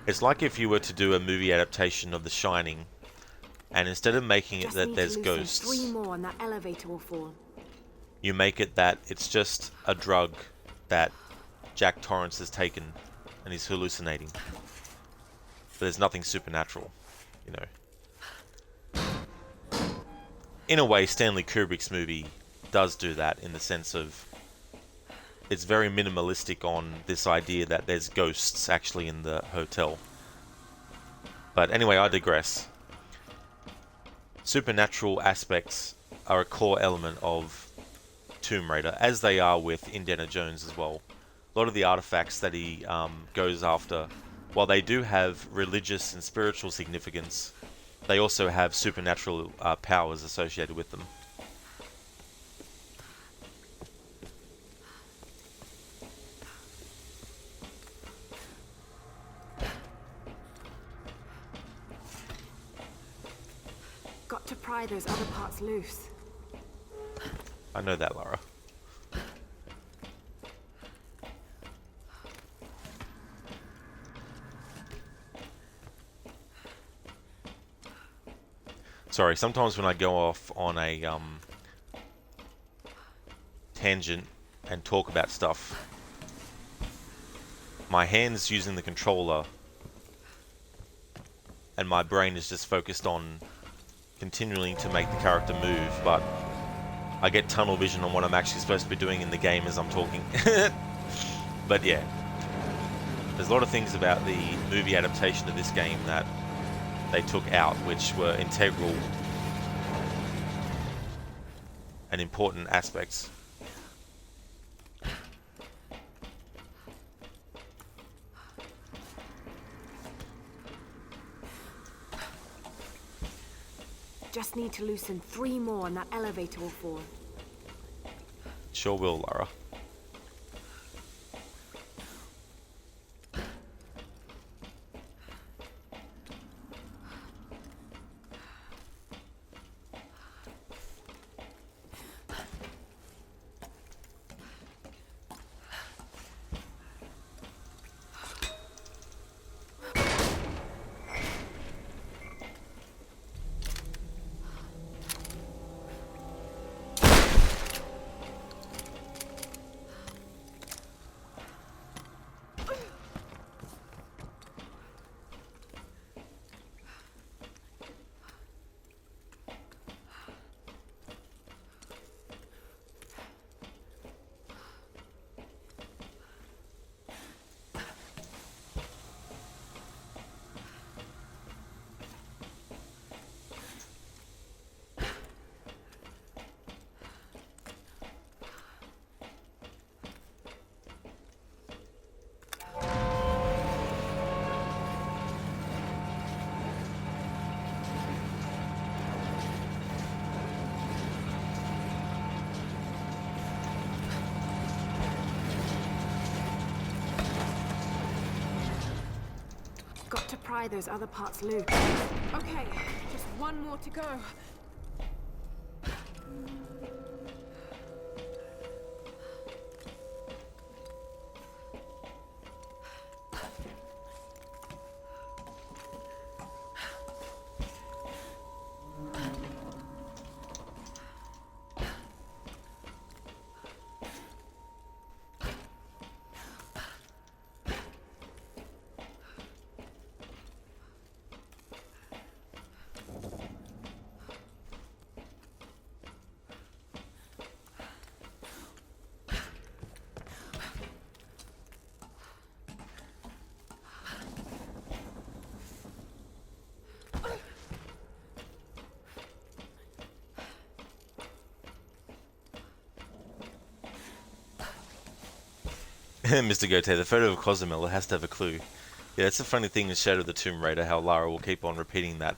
It's like if you were to do a movie adaptation of The Shining, and instead of making it that there's ghosts, 3 more and that elevator will fall. you make it that it's just a drug that Jack Torrance has taken and he's hallucinating. But there's nothing supernatural, you know. In a way, Stanley Kubrick's movie does do that, in the sense of it's very minimalistic on this idea that there's ghosts actually in the hotel. But anyway, I digress. Supernatural aspects are a core element of Tomb Raider, as they are with Indiana Jones as well. A lot of the artifacts that he goes after, while they do have religious and spiritual significance, they also have supernatural powers associated with them. Got to pry those other parts loose. I know that, Lara. Sorry, sometimes when I go off on a tangent and talk about stuff, my hand's using the controller and my brain is just focused on continuing to make the character move, but I get tunnel vision on what I'm actually supposed to be doing in the game as I'm talking. But yeah, there's a lot of things about the movie adaptation of this game that they took out, which were integral and important aspects. Just need to loosen 3 more and that elevator will fall. Sure will, Lara. pry those other parts loose. Okay, just one more to go. Mr. Gote, the photo of Cozumel has to have a clue. Yeah, that's the funny thing in Shadow of the Tomb Raider, how Lara will keep on repeating that.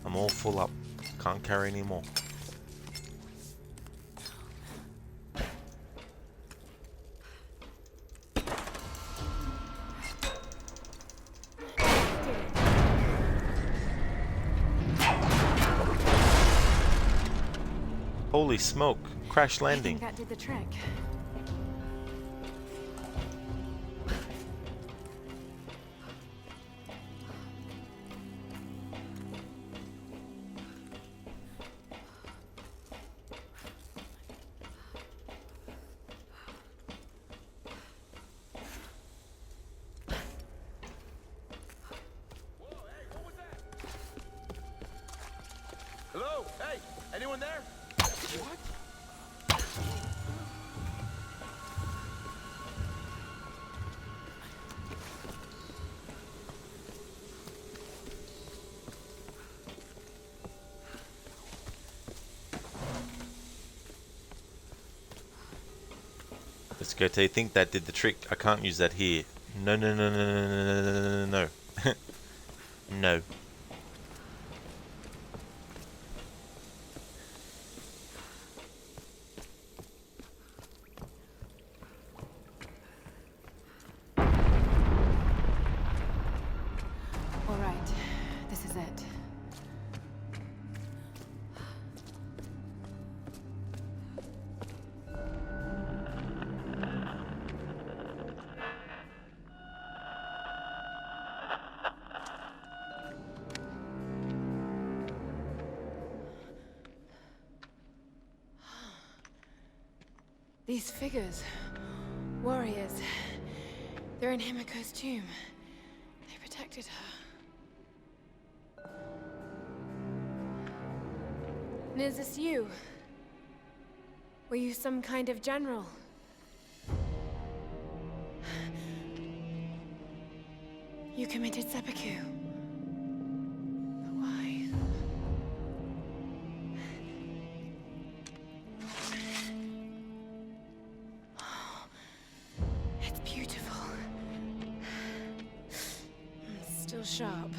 I'm all full up. Can't carry any more. Holy smoke! Crash landing. I think that did the trick. Hello? Hey, anyone there? What? Let's go. I think that did the trick. I can't use that here. No, no, no, no, no, no, no, no, no. No. All right, this is it. These figures, warriors, they're in Himiko's tomb. They protected her. And is this you? Were you some kind of general? You committed seppuku. But why? It's beautiful. It's still sharp.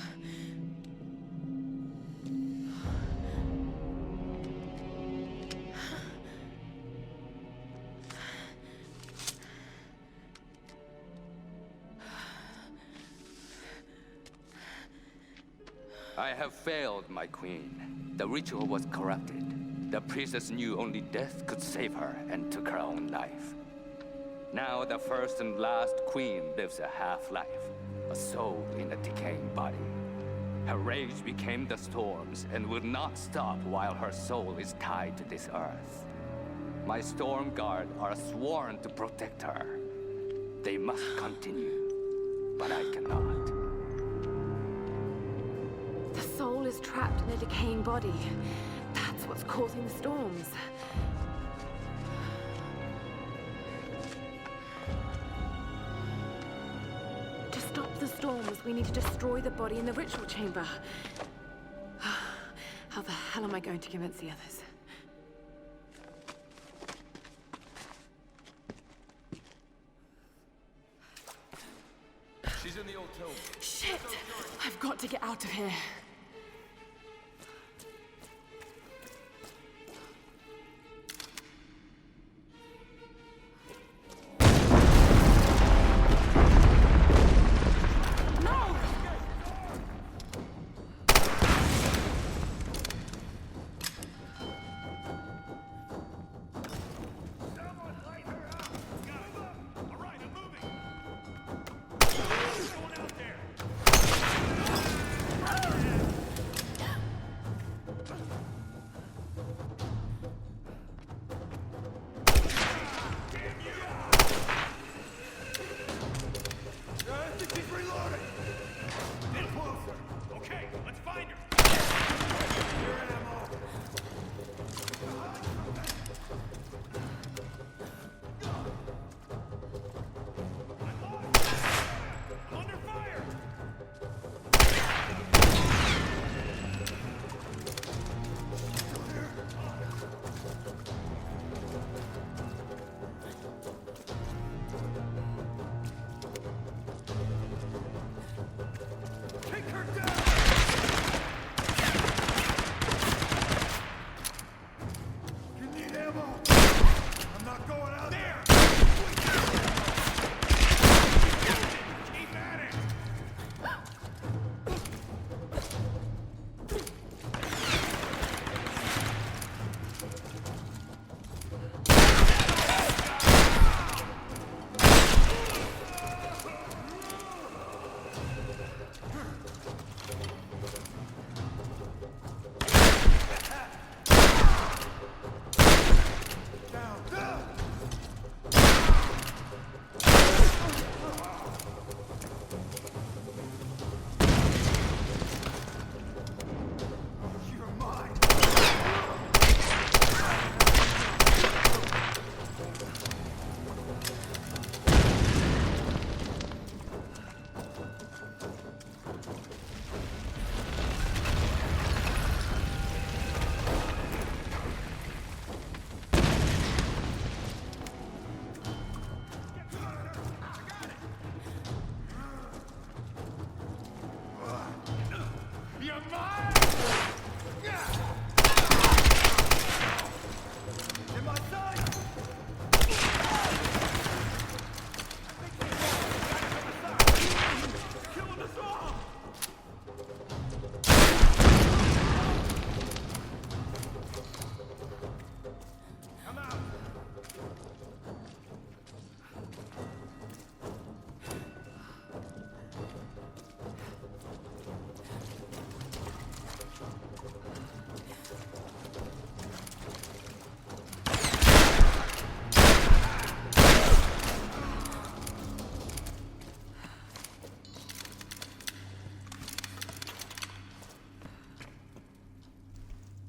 I have failed, my queen. The ritual was corrupted. The priestess knew only death could save her and took her own life. Now the first and last queen lives a half-life, a soul in a decaying body. Her rage became the storms and will not stop while her soul is tied to this earth. My storm guard are sworn to protect her. They must continue, but I cannot. The soul is trapped in a decaying body. That's what's causing the storms. To stop the storms, we need to destroy the body in the ritual chamber. How the hell am I going to convince the others? Shit! I've got to get out of here.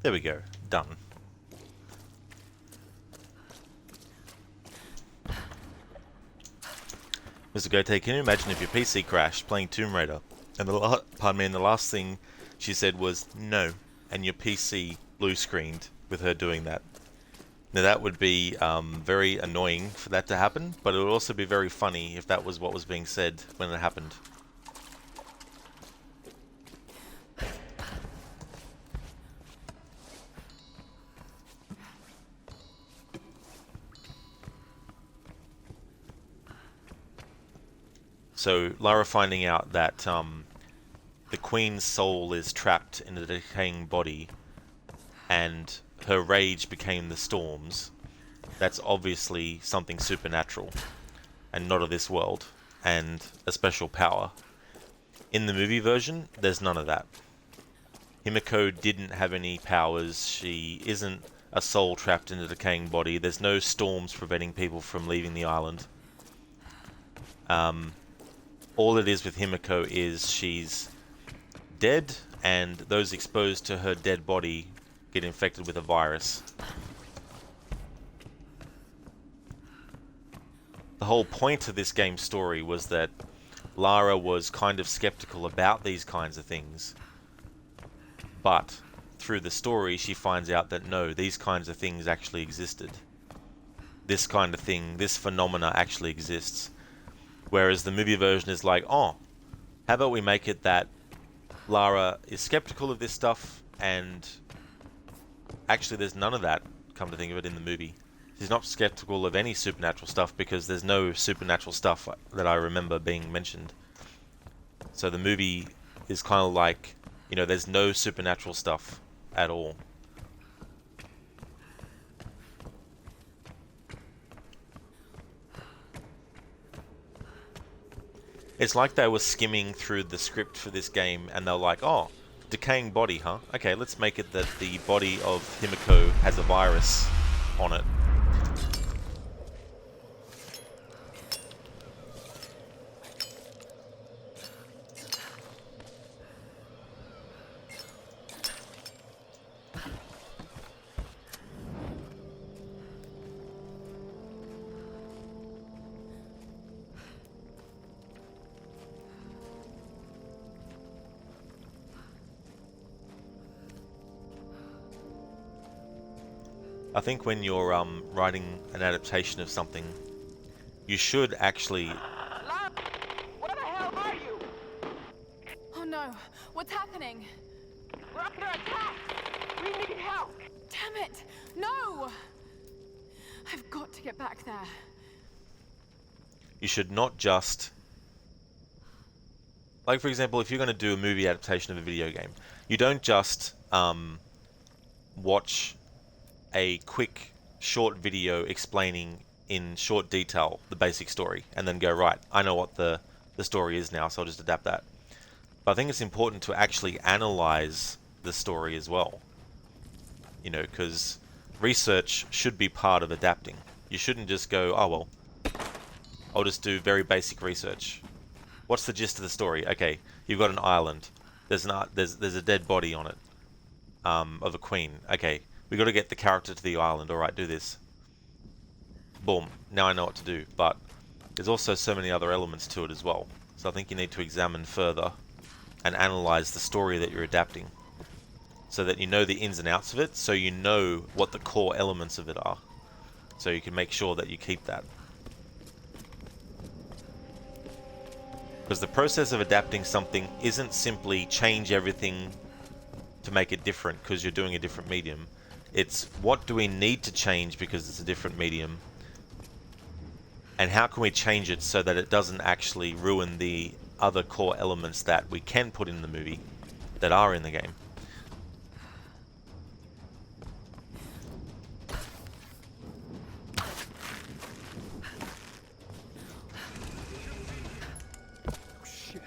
There we go. Done. Mr. Gote, can you imagine if your PC crashed playing Tomb Raider, and the last thing she said was no, and your PC blue screened with her doing that? Now that would be very annoying for that to happen, but it would also be very funny if that was what was being said when it happened. So Lara finding out that the Queen's soul is trapped in a decaying body, and her rage became the storms. That's obviously something supernatural, and not of this world, and a special power. In the movie version, there's none of that. Himiko didn't have any powers. She isn't a soul trapped in a decaying body. There's no storms preventing people from leaving the island. All it is with Himiko is she's dead, and those exposed to her dead body get infected with a virus. The whole point of this game's story was that Lara was kind of skeptical about these kinds of things, but through the story she finds out that no, these kinds of things actually existed. This kind of thing, this phenomena actually exists. Whereas the movie version is like, oh, How about we make it that Lara is skeptical of this stuff, and actually there's none of that, come to think of it, in the movie. She's not skeptical of any supernatural stuff because there's no supernatural stuff that I remember being mentioned. So the movie is kind of like, you know, there's no supernatural stuff at all. It's like they were skimming through the script for this game and they're like, oh, decaying body, huh? Okay, let's make it that the body of Himiko has a virus on it. I think when you're writing an adaptation of something, you should actually... Where the hell are you? Oh no, what's happening? We're under attack! We need help! Damn it! No! I've got to get back there. You should not just... Like, for example, if you're going to do a movie adaptation of a video game, you don't just watch a quick short video explaining in short detail the basic story and then go, right, I know what the story is now, so I'll just adapt that. But I think it's important to actually analyze the story as well, you know, because research should be part of adapting. You shouldn't just go, oh well, I'll just do very basic research. What's the gist of the story? Okay, you've got an island, there's a dead body on it, of a queen. Okay, we got to get the character to the island. Alright, do this. Boom. Now I know what to do. But there's also so many other elements to it as well. So I think you need to examine further and analyze the story that you're adapting, so that you know the ins and outs of it, so you know what the core elements of it are. So you can make sure that you keep that. Because the process of adapting something isn't simply change everything to make it different because you're doing a different medium. It's what do we need to change because it's a different medium, and how can we change it so that it doesn't actually ruin the other core elements that we can put in the movie that are in the game. Oh shit.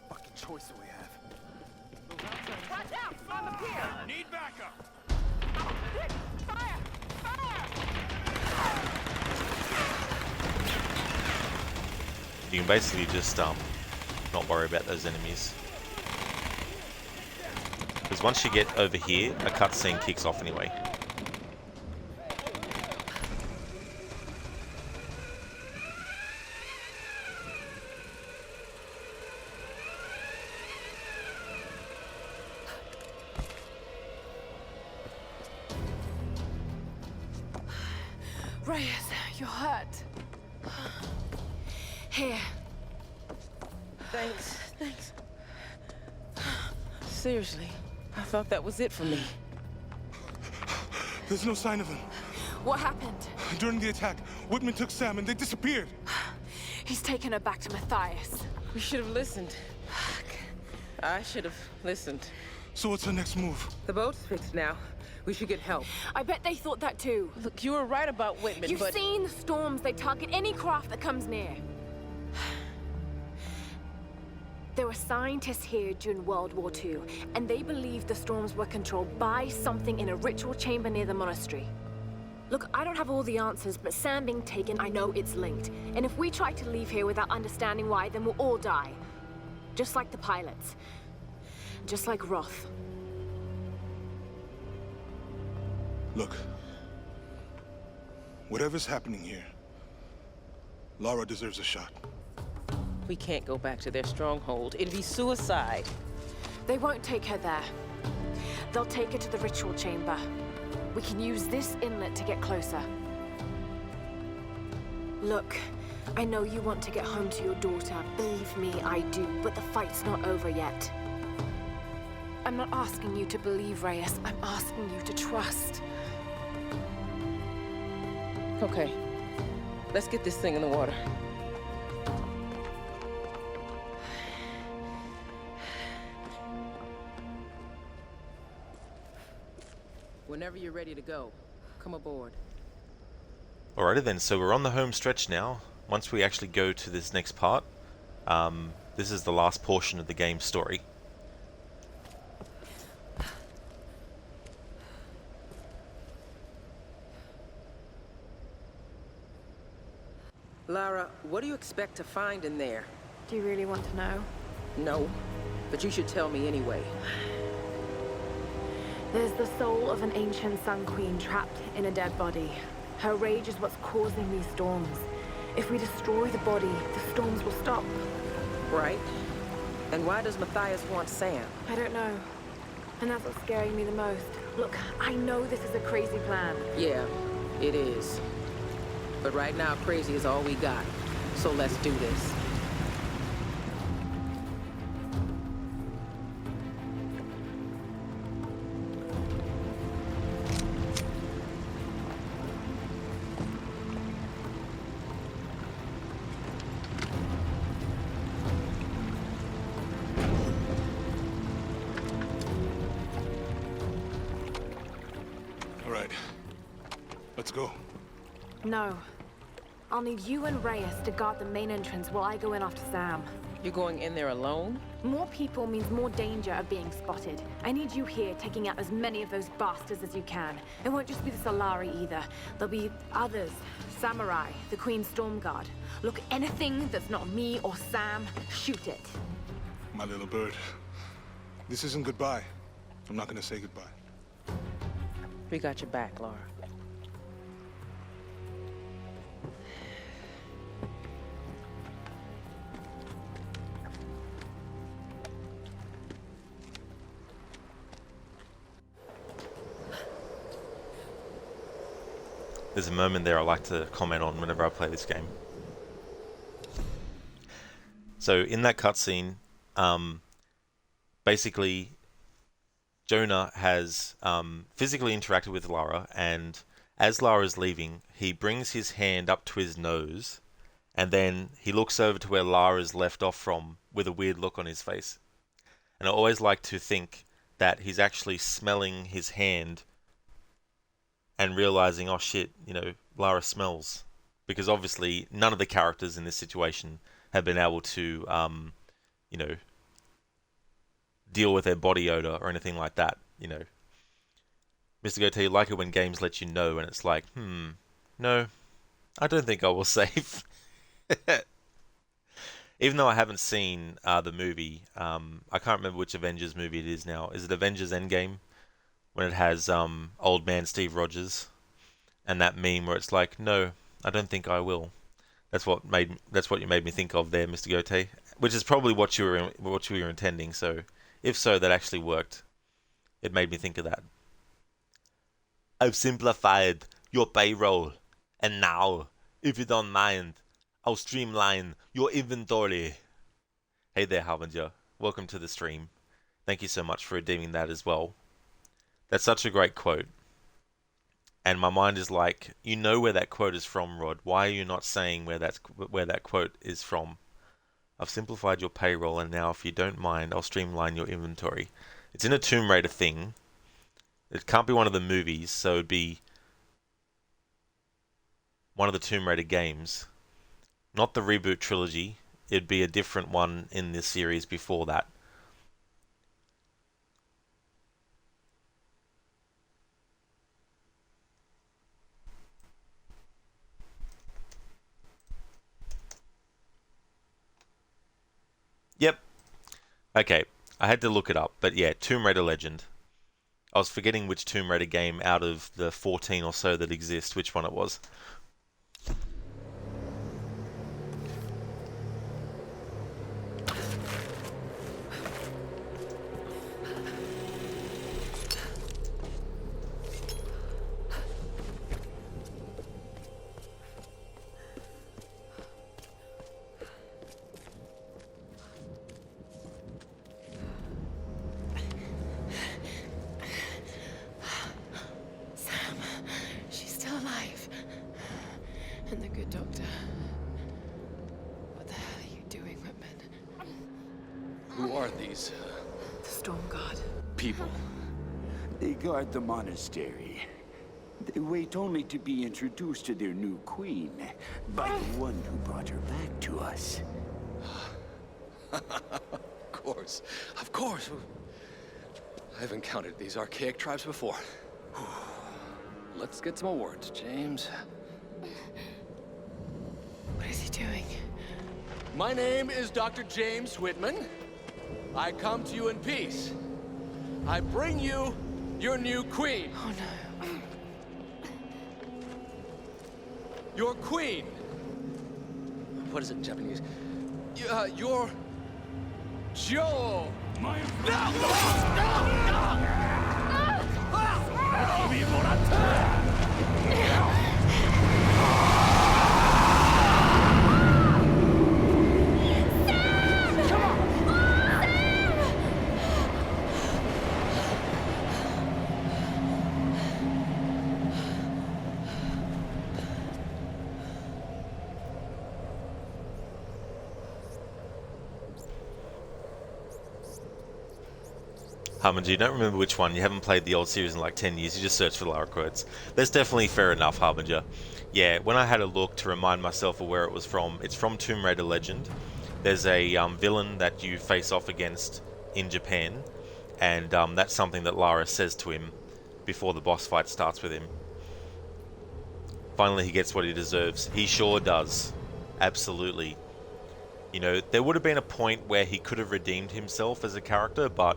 Fucking choice we have. Watch out! On the pier! Need backup! Oh, shit! Fire! Fire! You can basically just not worry about those enemies, because once you get over here, a cutscene kicks off anyway. Reyes, you're hurt. Here. Thanks. Seriously, I thought that was it for me. There's no sign of them. What happened? During the attack, Whitman took Sam and they disappeared. He's taken her back to Matthias. We should have listened. I should have listened. So what's our next move? The boat's fixed now. We should get help. I bet they thought that too. Look, you were right about Whitman, You've but... seen the storms. They target any craft that comes near. There were scientists here during World War II, and they believed the storms were controlled by something in a ritual chamber near the monastery. Look, I don't have all the answers, but Sam being taken, I know it's linked. And if we try to leave here without understanding why, then we'll all die. Just like the pilots. Just like Roth. Look. Whatever's happening here, Lara deserves a shot. We can't go back to their stronghold. It'd be suicide. They won't take her there. They'll take her to the ritual chamber. We can use this inlet to get closer. Look, I know you want to get home to your daughter. Believe me, I do. But the fight's not over yet. I'm not asking you to believe, Reyes. I'm asking you to trust. Okay. Let's get this thing in the water. Whenever you're ready to go, come aboard. Alrighty then, so we're on the home stretch now. Once we actually go to this next part, this is the last portion of the game's story. Lara, what do you expect to find in there? Do you really want to know? No, but you should tell me anyway. There's the soul of an ancient Sun Queen trapped in a dead body. Her rage is what's causing these storms. If we destroy the body, the storms will stop. Right. And why does Matthias want Sam? I don't know. And that's what's scaring me the most. Look, I know this is a crazy plan. Yeah, it is. But right now, crazy is all we got. So let's do this. All right. Let's go. No. I'll need you and Reyes to guard the main entrance while I go in after Sam. You're going in there alone? More people means more danger of being spotted. I need you here taking out as many of those bastards as you can. It won't just be the Solari either. There'll be others. Samurai, the Queen's Storm Guard. Look, anything that's not me or Sam, shoot it. My little bird. This isn't goodbye. I'm not gonna say goodbye. We got your back, Lara. There's a moment there I like to comment on whenever I play this game. So in that cutscene, basically Jonah has physically interacted with Lara, and as Lara's leaving, he brings his hand up to his nose, and then he looks over to where Lara's left off from with a weird look on his face. And I always like to think that he's actually smelling his hand and realizing, oh shit, you know, Lara smells. Because obviously none of the characters in this situation have been able to, you know, deal with their body odor or anything like that, you know. Mr. Goatee, you like it when games let you know and it's like, no, I don't think I will save. Even though I haven't seen the movie, I can't remember which Avengers movie it is now. Is it Avengers Endgame? When it has old man Steve Rogers and that meme where it's like, no, I don't think I will. That's what you made me think of there, Mr. Goatee, which is probably what you were intending. So, if so, that actually worked. It made me think of that. I've simplified your payroll, and now, if you don't mind, I'll streamline your inventory. Hey there, Harbinger. Welcome to the stream. Thank you so much for redeeming that as well. That's such a great quote. And my mind is like, you know where that quote is from, Rod. Why are you not saying where that quote is from? I've simplified your payroll, and now, if you don't mind, I'll streamline your inventory. It's in a Tomb Raider thing. It can't be one of the movies, so it'd be one of the Tomb Raider games. Not the reboot trilogy. It'd be a different one in this series before that. Yep. Okay, I had to look it up, but yeah, Tomb Raider Legend. I was forgetting which Tomb Raider game out of the 14 or so that exist, which one it was. Doctor. What the hell are you doing, Whitman? Who are these The Storm Guard. people? They guard the monastery. They wait only to be introduced to their new queen by the one who brought her back to us. Of course. Of course. I've encountered these archaic tribes before. Let's get some more words, James. What is he doing? My name is Dr. James Whitman. I come to you in peace. I bring you your new queen. Oh no. Your queen. What is it in Japanese? Your Joe. No! Harmon, you don't remember which one. You haven't played the old series in like 10 years. You just search for Lara quotes. That's definitely fair enough, Harbinger. Yeah, when I had a look to remind myself of where it was from, it's from Tomb Raider Legend. There's a villain that you face off against in Japan, and that's something that Lara says to him before the boss fight starts with him. Finally, he gets what he deserves. He sure does. Absolutely. You know, there would have been a point where he could have redeemed himself as a character, but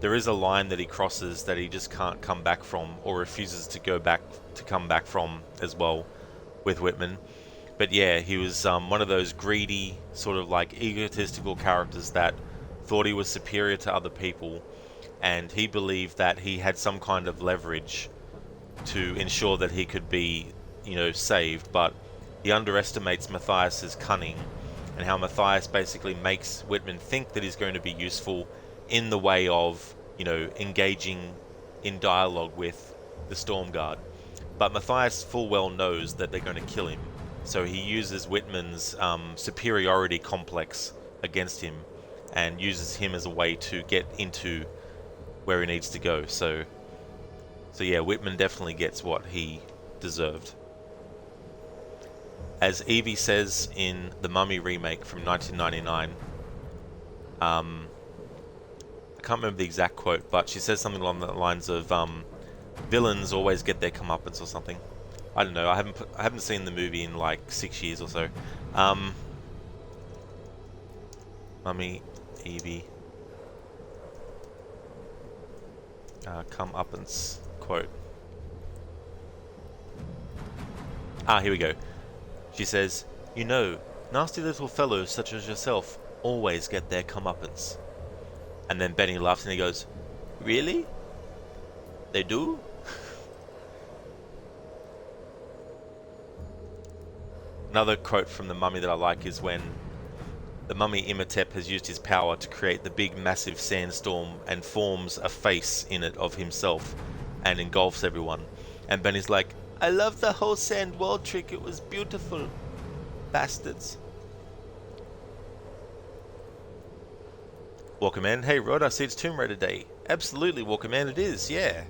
there is a line that he crosses that he just can't come back from, or refuses to come back from as well with Whitman. But yeah, he was one of those greedy, sort of like egotistical characters that thought he was superior to other people, and he believed that he had some kind of leverage to ensure that he could be, you know, saved. But he underestimates Matthias's cunning, and how Matthias basically makes Whitman think that he's going to be useful in the way of, you know, engaging in dialogue with the Storm Guard. But Matthias full well knows that they're going to kill him, so he uses Whitman's superiority complex against him, and uses him as a way to get into where he needs to go. So yeah, Whitman definitely gets what he deserved. As Evie says in the Mummy remake from 1999, I can't remember the exact quote, but she says something along the lines of villains always get their comeuppance or something. I don't know. I haven't seen the movie in like 6 years or so. Mummy, Evie, comeuppance quote. Here we go. She says, "You know, nasty little fellows such as yourself always get their comeuppance." And then Benny laughs and he goes, "Really? They do?" Another quote from the Mummy that I like is when the Mummy Imhotep has used his power to create the big massive sandstorm and forms a face in it of himself and engulfs everyone. And Benny's like, "I love the whole sand wall trick, it was beautiful. Bastards." Walkerman, hey Rod, I see it's Tomb Raider Day. Absolutely, Walkerman, it is, yeah.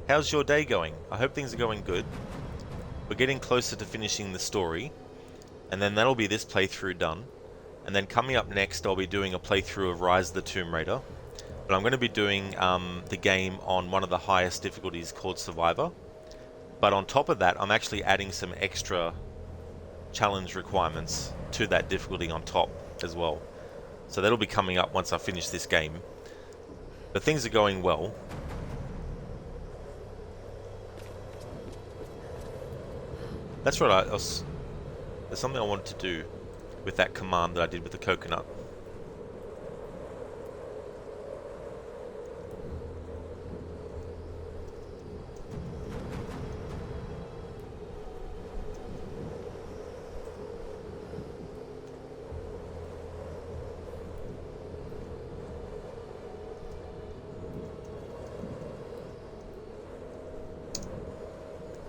How's your day going? I hope things are going good. We're getting closer to finishing the story, and then that'll be this playthrough done. And then coming up next, I'll be doing a playthrough of Rise of the Tomb Raider. But I'm going to be doing the game on one of the highest difficulties called Survivor. But on top of that, I'm actually adding some extra challenge requirements to that difficulty on top as well. So that'll be coming up once I finish this game. But things are going well. That's right, there's something I wanted to do with that command that I did with the coconut.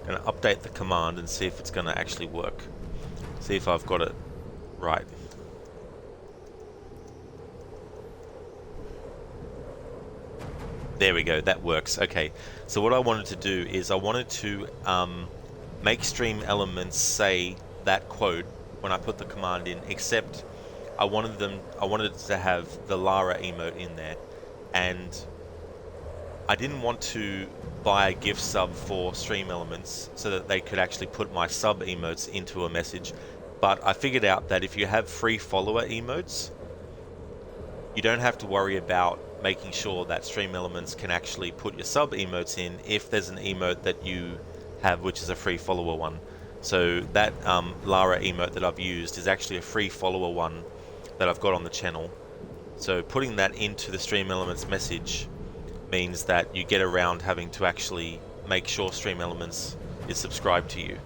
Going to update the command and see if it's going to actually work. See if I've got it right. There we go, that works. Okay, so what I wanted to do is I wanted to make stream elements say that quote when I put the command in, except I wanted to have the Lara emote in there, and I didn't want to buy a gift sub for stream elements so that they could actually put my sub emotes into a message, but I figured out that if you have free follower emotes, you don't have to worry about making sure that stream elements can actually put your sub emotes in if there's an emote that you have which is a free follower one. So that Lara emote that I've used is actually a free follower one that I've got on the channel. So putting that into the stream elements message means that you get around having to actually make sure stream elements is subscribed to you.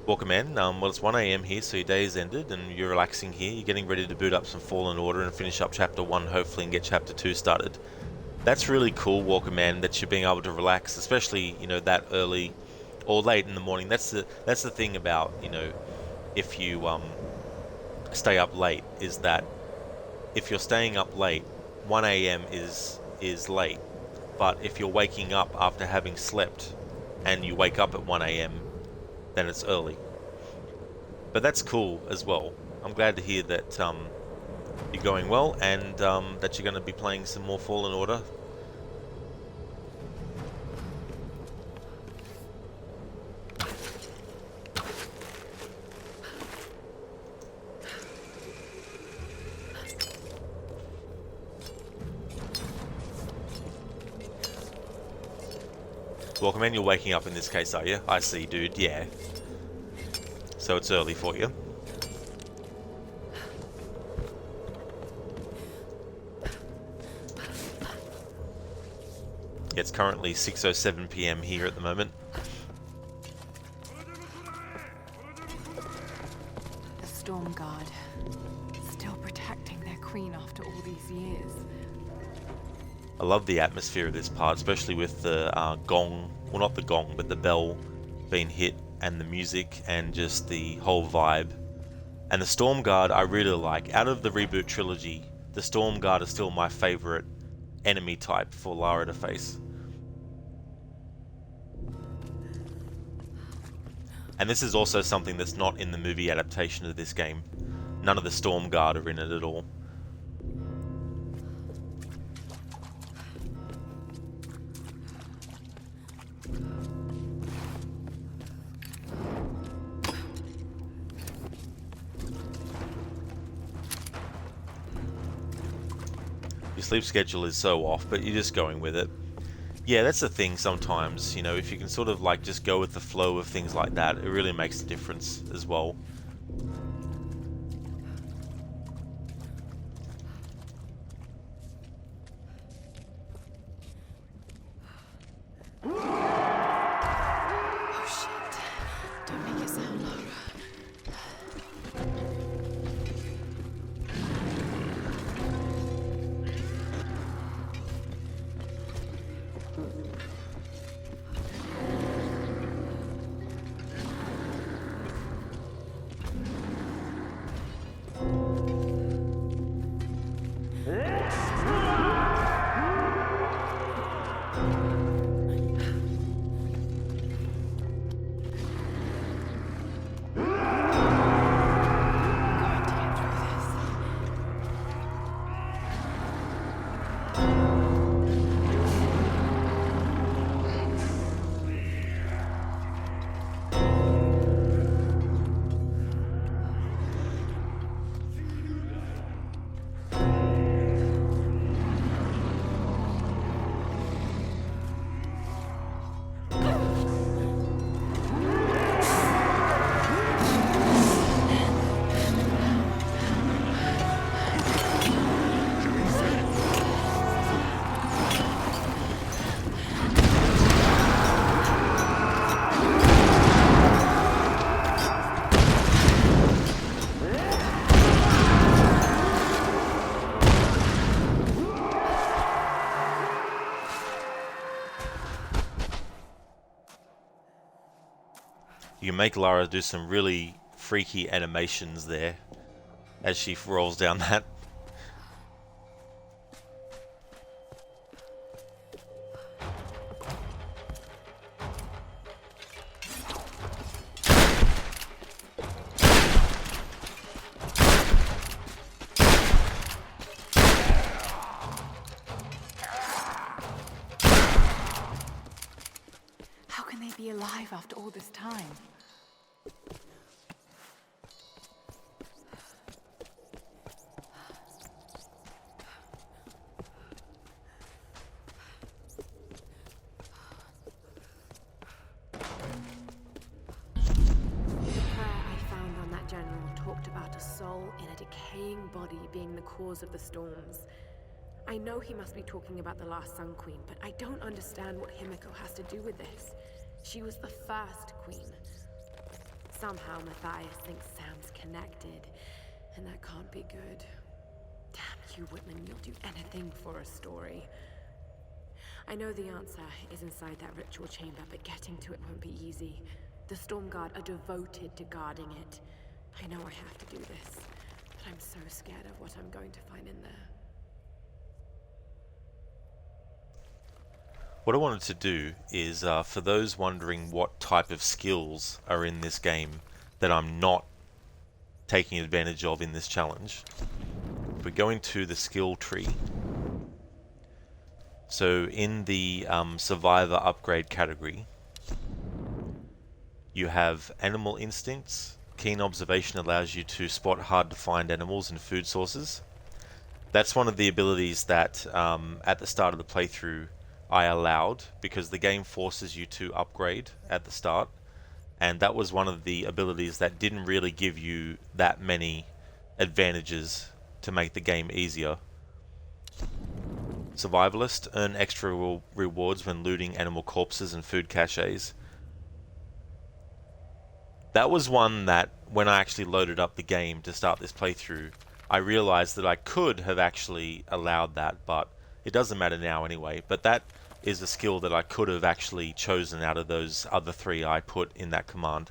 Welcome in. Well, it's 1 AM here, so your day is ended and you're relaxing here. You're getting ready to boot up some Fallen Order and finish up Chapter 1, hopefully, and get Chapter 2 started. That's really cool, Walker Man, that you're being able to relax, especially, you know, that early or late in the morning. That's the thing about, you know, if you stay up late, is that if you're staying up late, 1 AM is late. But if you're waking up after having slept and you wake up at 1 AM, then it's early. But that's cool as well. I'm glad to hear that you're going well, and that you're going to be playing some more Fallen Order. Welcome in, you're waking up in this case, are you? I see, dude, yeah. So it's early for you. It's currently 6:07 PM here at the moment. The Storm Guard, still protecting their queen after all these years. I love the atmosphere of this part, especially with the gong, well not the gong, but the bell being hit, and the music, and just the whole vibe. And the Storm Guard I really like. Out of the reboot trilogy, the Storm Guard is still my favourite enemy type for Lara to face. And this is also something that's not in the movie adaptation of this game. None of the Storm Guard are in it at all. Your sleep schedule is so off, but you're just going with it. Yeah, that's the thing sometimes, you know, if you can sort of like just go with the flow of things like that, it really makes a difference as well. Oh shit. Don't make it sound, Lara. You make Lara do some really freaky animations there as she rolls down that. How can they be alive after all this time? In a decaying body being the cause of the storms. I know he must be talking about the last Sun Queen, but I don't understand what Himiko has to do with this. She was the first queen. Somehow Matthias thinks Sam's connected, and that can't be good. Damn you, Whitman, you'll do anything for a story. I know the answer is inside that ritual chamber, but getting to it won't be easy. The Storm Guard are devoted to guarding it. I know I have to do this, but I'm so scared of what I'm going to find in there. What I wanted to do is, for those wondering what type of skills are in this game that I'm not taking advantage of in this challenge, if we go into the skill tree, so in the Survivor upgrade category, you have Animal Instincts. Keen observation allows you to spot hard to find animals and food sources. That's one of the abilities that at the start of the playthrough I allowed, because the game forces you to upgrade at the start, and that was one of the abilities that didn't really give you that many advantages to make the game easier. Survivalist, earn extra rewards when looting animal corpses and food caches. That was one that, when I actually loaded up the game to start this playthrough, I realized that I could have actually allowed that, but it doesn't matter now anyway. But that is a skill that I could have actually chosen out of those other three I put in that command.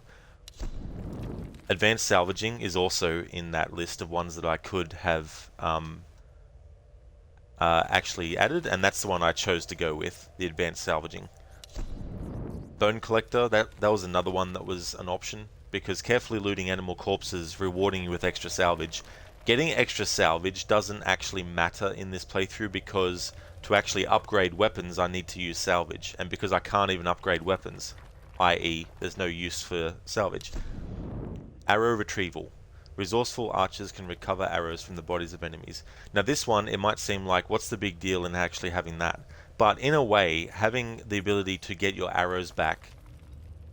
Advanced Salvaging is also in that list of ones that I could have actually added, and that's the one I chose to go with, the Advanced Salvaging. Bone Collector, that was another one that was an option, because carefully looting animal corpses rewarding you with extra salvage. Getting extra salvage doesn't actually matter in this playthrough, because to actually upgrade weapons I need to use salvage, and because I can't even upgrade weapons, i.e. there's no use for salvage. Arrow Retrieval. Resourceful archers can recover arrows from the bodies of enemies. Now this one, it might seem like, what's the big deal in actually having that? But in a way, having the ability to get your arrows back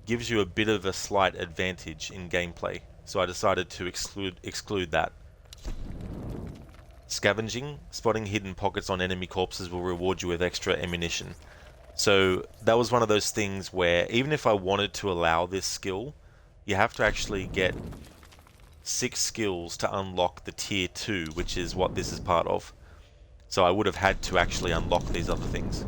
gives you a bit of a slight advantage in gameplay. So I decided to exclude that. Scavenging. Spotting hidden pockets on enemy corpses will reward you with extra ammunition. So that was one of those things where, even if I wanted to allow this skill, you have to actually get 6 skills to unlock the tier 2, which is what this is part of. So I would have had to actually unlock these other things.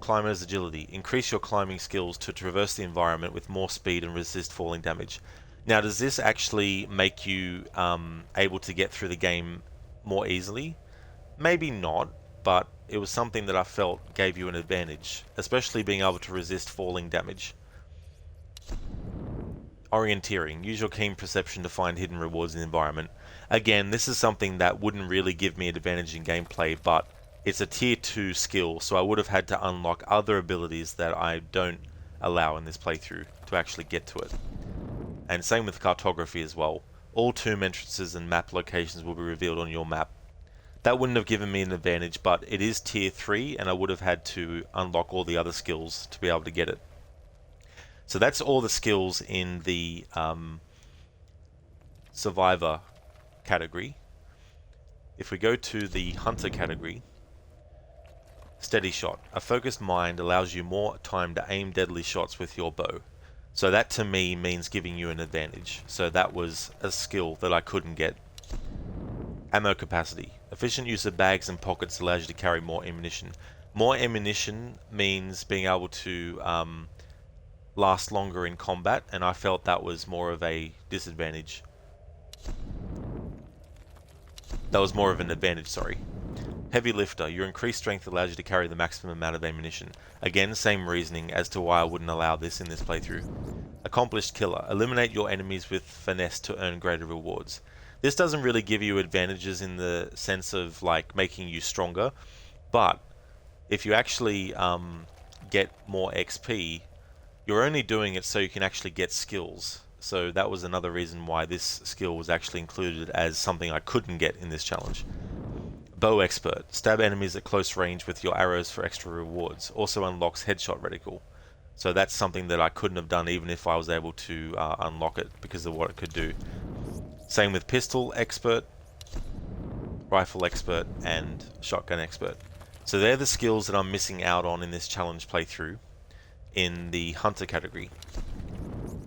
Climber's Agility. Increase your climbing skills to traverse the environment with more speed and resist falling damage. Now, does this actually make you able to get through the game more easily? Maybe not, but it was something that I felt gave you an advantage, especially being able to resist falling damage. Orienteering. Use your keen perception to find hidden rewards in the environment. Again, this is something that wouldn't really give me an advantage in gameplay, but it's a tier 2 skill, so I would have had to unlock other abilities that I don't allow in this playthrough to actually get to it. And same with cartography as well. All tomb entrances and map locations will be revealed on your map. That wouldn't have given me an advantage, but it is tier 3, and I would have had to unlock all the other skills to be able to get it. So that's all the skills in the Survivor category. If we go to the Hunter category, Steady Shot. A focused mind allows you more time to aim deadly shots with your bow. So that to me means giving you an advantage. So that was a skill that I couldn't get. Ammo capacity. Efficient use of bags and pockets allows you to carry more ammunition. More ammunition means being able to last longer in combat, and I felt that was more of a disadvantage. That was more of an advantage, sorry. Heavy lifter. Your increased strength allows you to carry the maximum amount of ammunition. Again, same reasoning as to why I wouldn't allow this in this playthrough. Accomplished killer. Eliminate your enemies with finesse to earn greater rewards. This doesn't really give you advantages in the sense of like making you stronger, but if you actually get more XP, you're only doing it so you can actually get skills. So that was another reason why this skill was actually included as something I couldn't get in this challenge. Bow expert. Stab enemies at close range with your arrows for extra rewards. Also unlocks headshot reticle. So that's something that I couldn't have done even if I was able to unlock it because of what it could do. Same with pistol expert, rifle expert, and shotgun expert. So they're the skills that I'm missing out on in this challenge playthrough in the hunter category.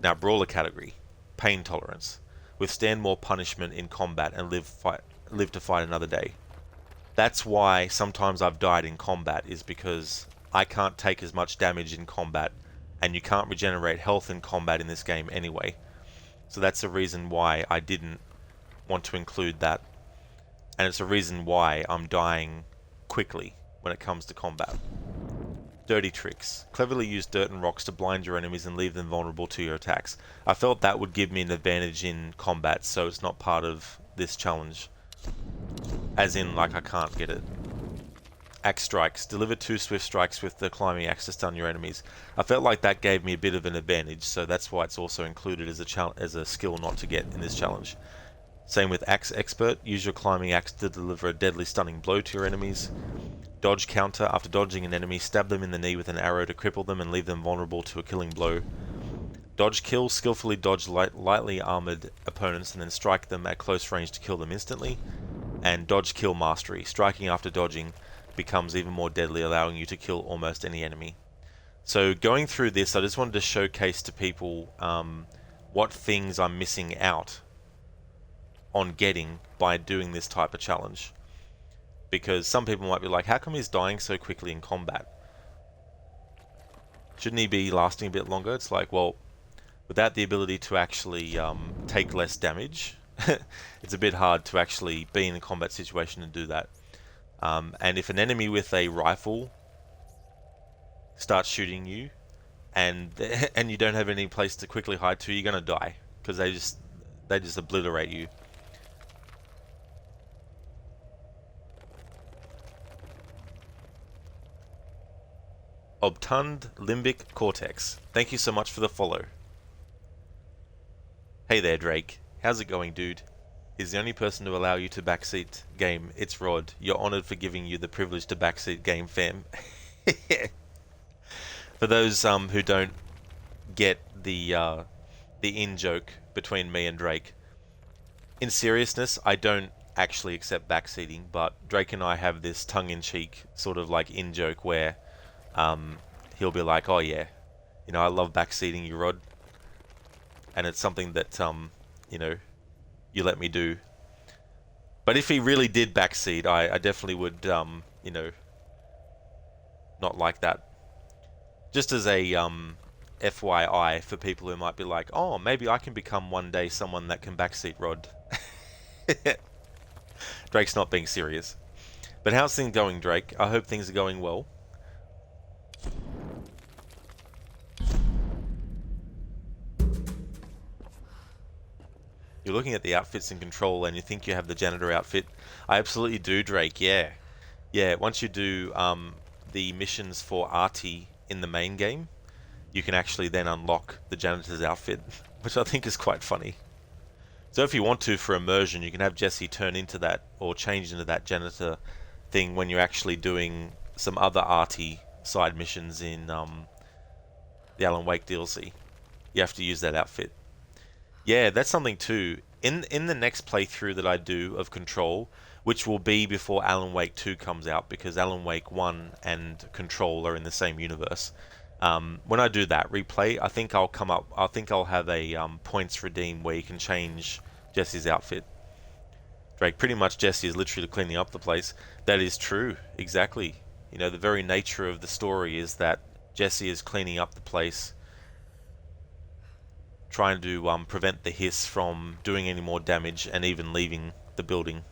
Now brawler category. Pain tolerance. Withstand more punishment in combat and live to fight another day. That's why sometimes I've died in combat, is because I can't take as much damage in combat, and you can't regenerate health in combat in this game anyway. So that's the reason why I didn't want to include that. And it's a reason why I'm dying quickly when it comes to combat. Dirty tricks. Cleverly use dirt and rocks to blind your enemies and leave them vulnerable to your attacks. I felt that would give me an advantage in combat, so it's not part of this challenge. As in, like, I can't get it. Axe strikes. Deliver 2 swift strikes with the climbing axe to stun your enemies. I felt like that gave me a bit of an advantage, so that's why it's also included as a skill not to get in this challenge. Same with axe expert. Use your climbing axe to deliver a deadly stunning blow to your enemies. Dodge counter. After dodging an enemy, stab them in the knee with an arrow to cripple them and leave them vulnerable to a killing blow. Dodge kill. Skillfully dodge lightly armored opponents and then strike them at close range to kill them instantly. And dodge kill mastery. Striking after dodging becomes even more deadly, allowing you to kill almost any enemy. So going through this, I just wanted to showcase to people what things I'm missing out on getting by doing this type of challenge. Because some people might be like, how come he's dying so quickly in combat? Shouldn't he be lasting a bit longer? It's like, well, without the ability to actually take less damage, it's a bit hard to actually be in a combat situation and do that. And if an enemy with a rifle starts shooting you, and you don't have any place to quickly hide to, you're gonna die because they just obliterate you. Obtund Limbic Cortex. Thank you so much for the follow. Hey there, Drake. How's it going, dude? Is the only person to allow you to backseat game. It's Rod. You're honored for giving you the privilege to backseat game, fam. For those who don't get the in-joke between me and Drake, in seriousness, I don't actually accept backseating, but Drake and I have this tongue-in-cheek sort of like in-joke where he'll be like, oh yeah, you know, I love backseating you, Rod. And it's something that, you know, you let me do. But if he really did backseat, I definitely would, you know, not like that. Just as a FYI for people who might be like, oh, maybe I can become one day someone that can backseat Rod. Drake's not being serious. But how's things going, Drake? I hope things are going well. You're looking at the outfits in Control and you think you have the janitor outfit. I absolutely do, Drake, yeah. Yeah, once you do the missions for Artie in the main game, you can actually then unlock the janitor's outfit, which I think is quite funny. So if you want to, for immersion, you can have Jesse turn into that, or change into that janitor thing when you're actually doing some other Artie side missions in the Alan Wake DLC. You have to use that outfit. Yeah, that's something too. In the next playthrough that I do of Control, which will be before Alan Wake 2 comes out, because Alan Wake 1 and Control are in the same universe. When I do that replay, I think I'll have a points redeem where you can change Jesse's outfit. Drake, pretty much Jesse is literally cleaning up the place. That is true, exactly. You know, the very nature of the story is that Jesse is cleaning up the place trying to prevent the hiss from doing any more damage and even leaving the building.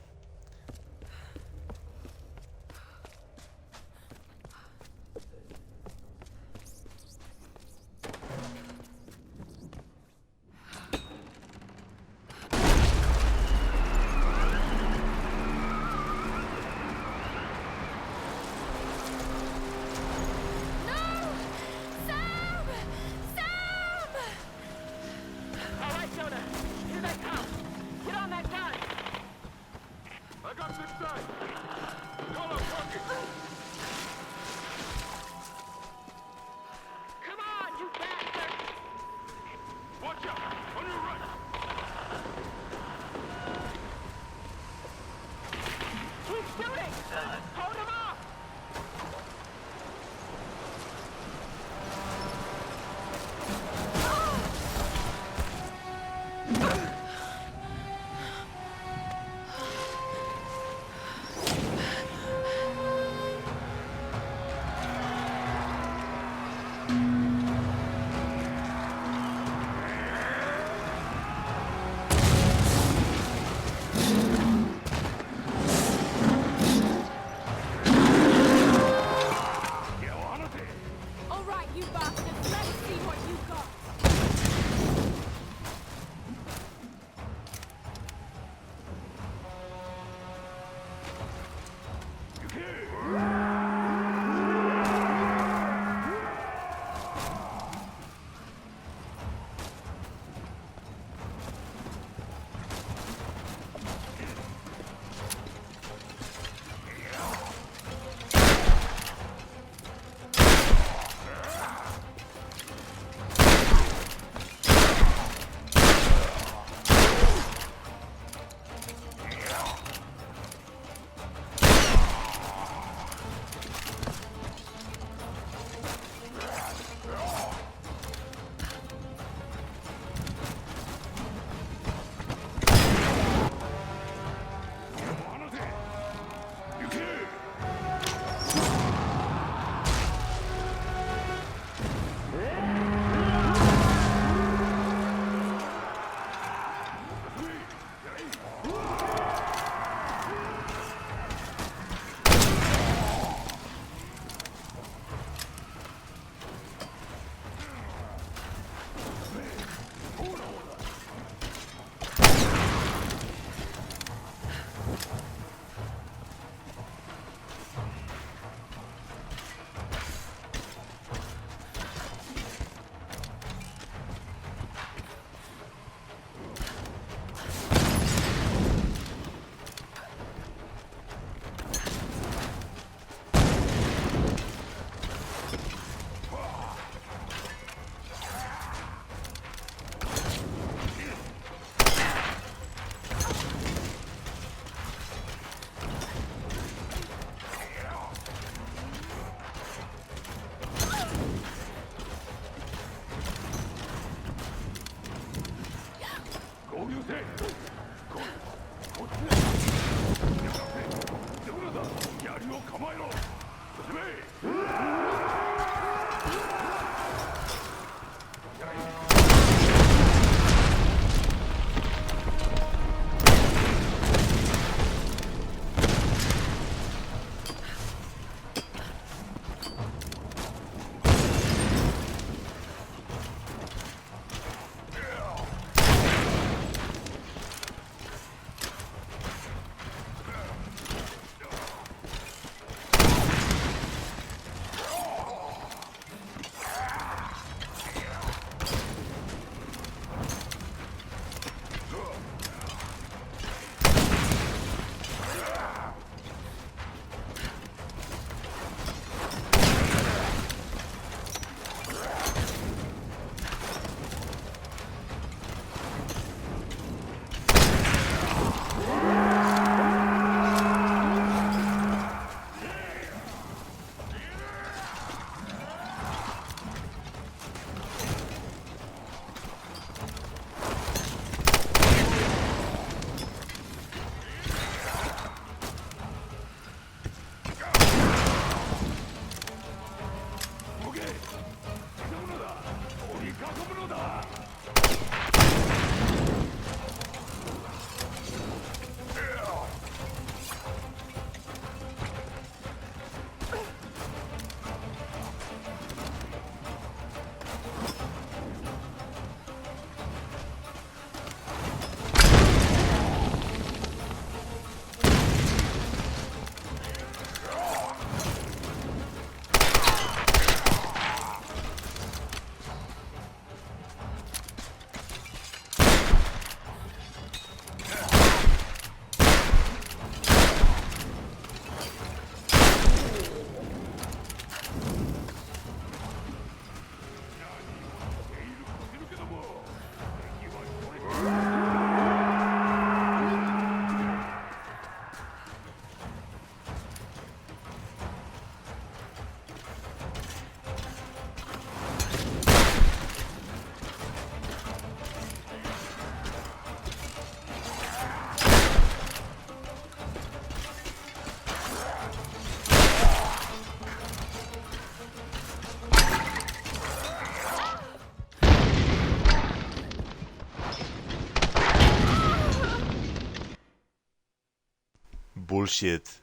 bullshit.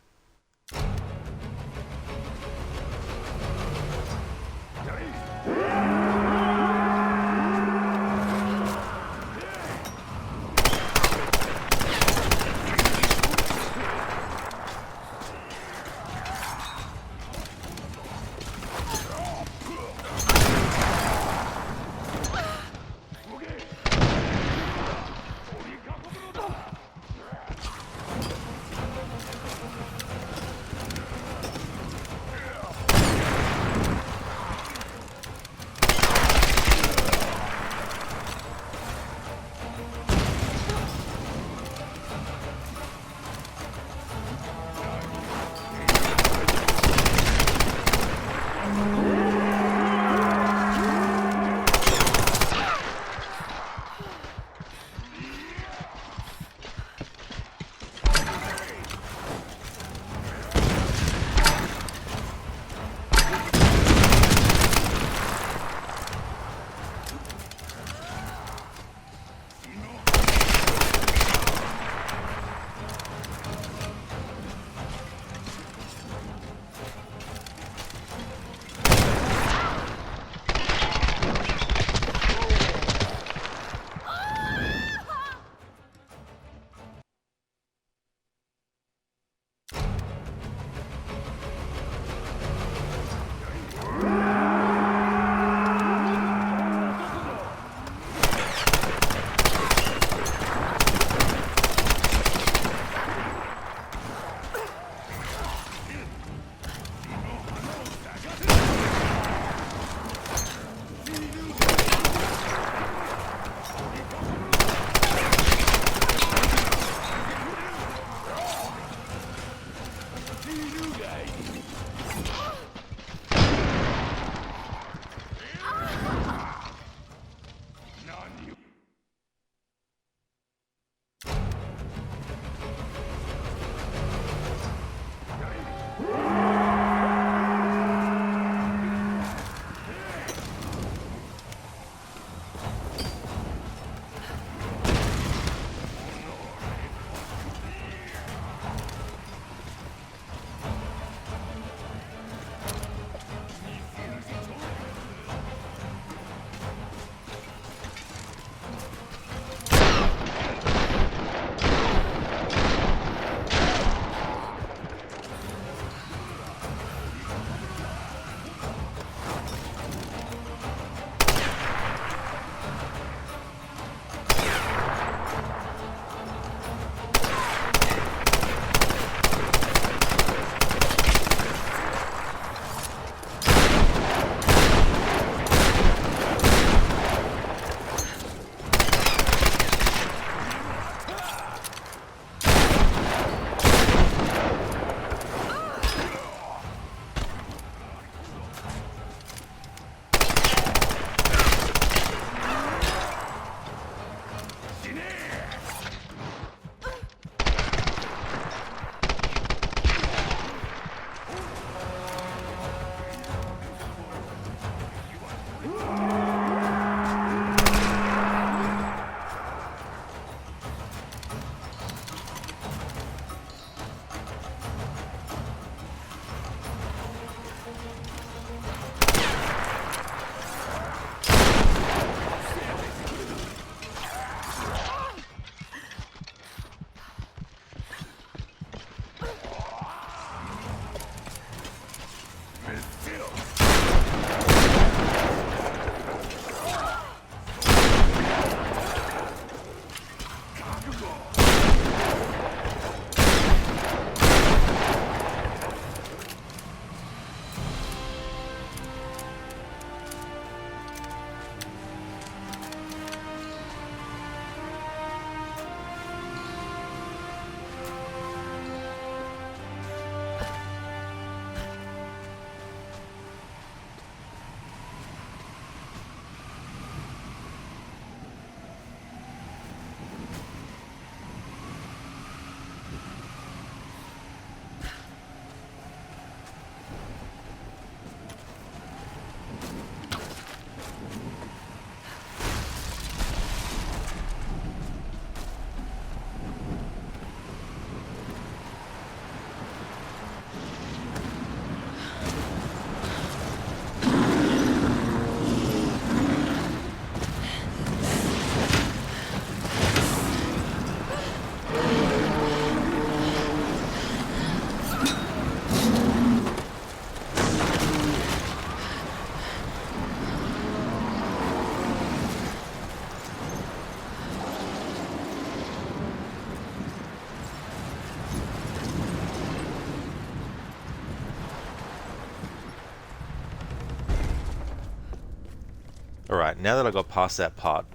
Alright, now that I got past that part,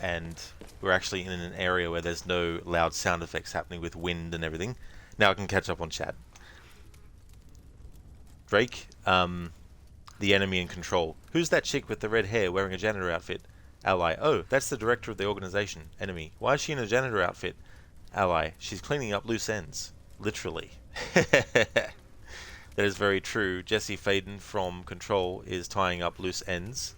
and we're actually in an area where there's no loud sound effects happening with wind and everything, now I can catch up on chat. Drake, the enemy in control. Who's that chick with the red hair wearing a janitor outfit? Ally, oh, that's the director of the organization. Enemy, why is she in a janitor outfit? Ally, she's cleaning up loose ends. Literally. That is very true. Jesse Faden from Control is tying up loose ends.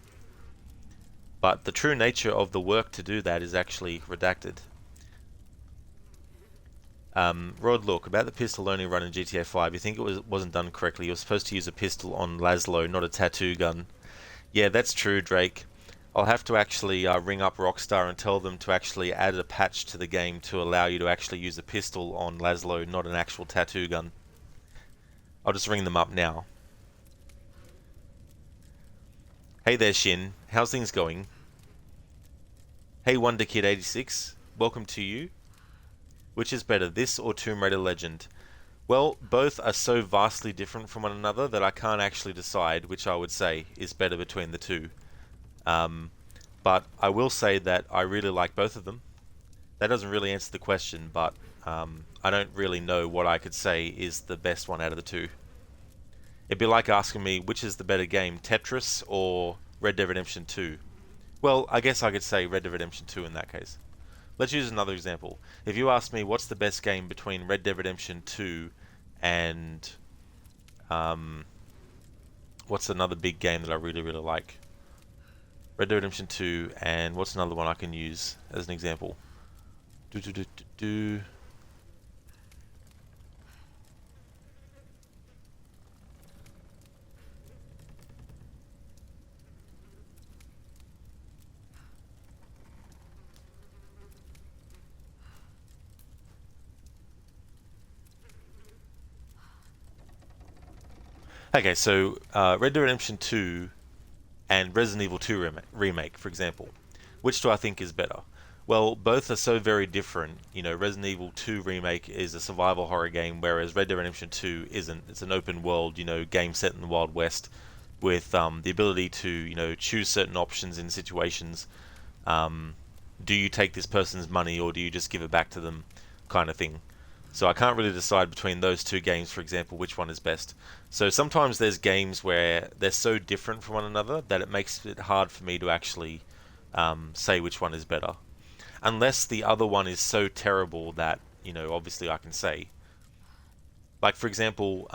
But the true nature of the work to do that is actually redacted. Rod, look, about the pistol only run in GTA 5, you think it wasn't done correctly. You're supposed to use a pistol on Laszlo, not a tattoo gun. Yeah, that's true, Drake. I'll have to actually ring up Rockstar and tell them to actually add a patch to the game to allow you to actually use a pistol on Laszlo, not an actual tattoo gun. I'll just ring them up now. Hey there, Shin. How's things going? Hey, WonderKid86. Welcome to you. Which is better, this or Tomb Raider Legend? Well, both are so vastly different from one another that I can't actually decide which I would say is better between the two. But I will say that I really like both of them. That doesn't really answer the question, but I don't really know what I could say is the best one out of the two. It'd be like asking me which is the better game, Tetris or Red Dead Redemption 2. Well, I guess I could say Red Dead Redemption 2 in that case. Let's use another example. If you ask me what's the best game between Red Dead Redemption 2 and what's another big game that I really like? Red Dead Redemption 2 and what's another one I can use as an example? Okay, so Red Dead Redemption 2 and Resident Evil 2 remake, for example. Which do I think is better? Well, both are so very different. You know, Resident Evil 2 remake is a survival horror game, whereas Red Dead Redemption 2 isn't. It's an open world, you know, game set in the Wild West with the ability to, you know, choose certain options in situations. Do you take this person's money or do you just give it back to them, kind of thing. So I can't really decide between those two games, for example, which one is best. So sometimes there's games where they're so different from one another that it makes it hard for me to actually say which one is better. Unless the other one is so terrible that, you know, obviously I can say. Like, for example,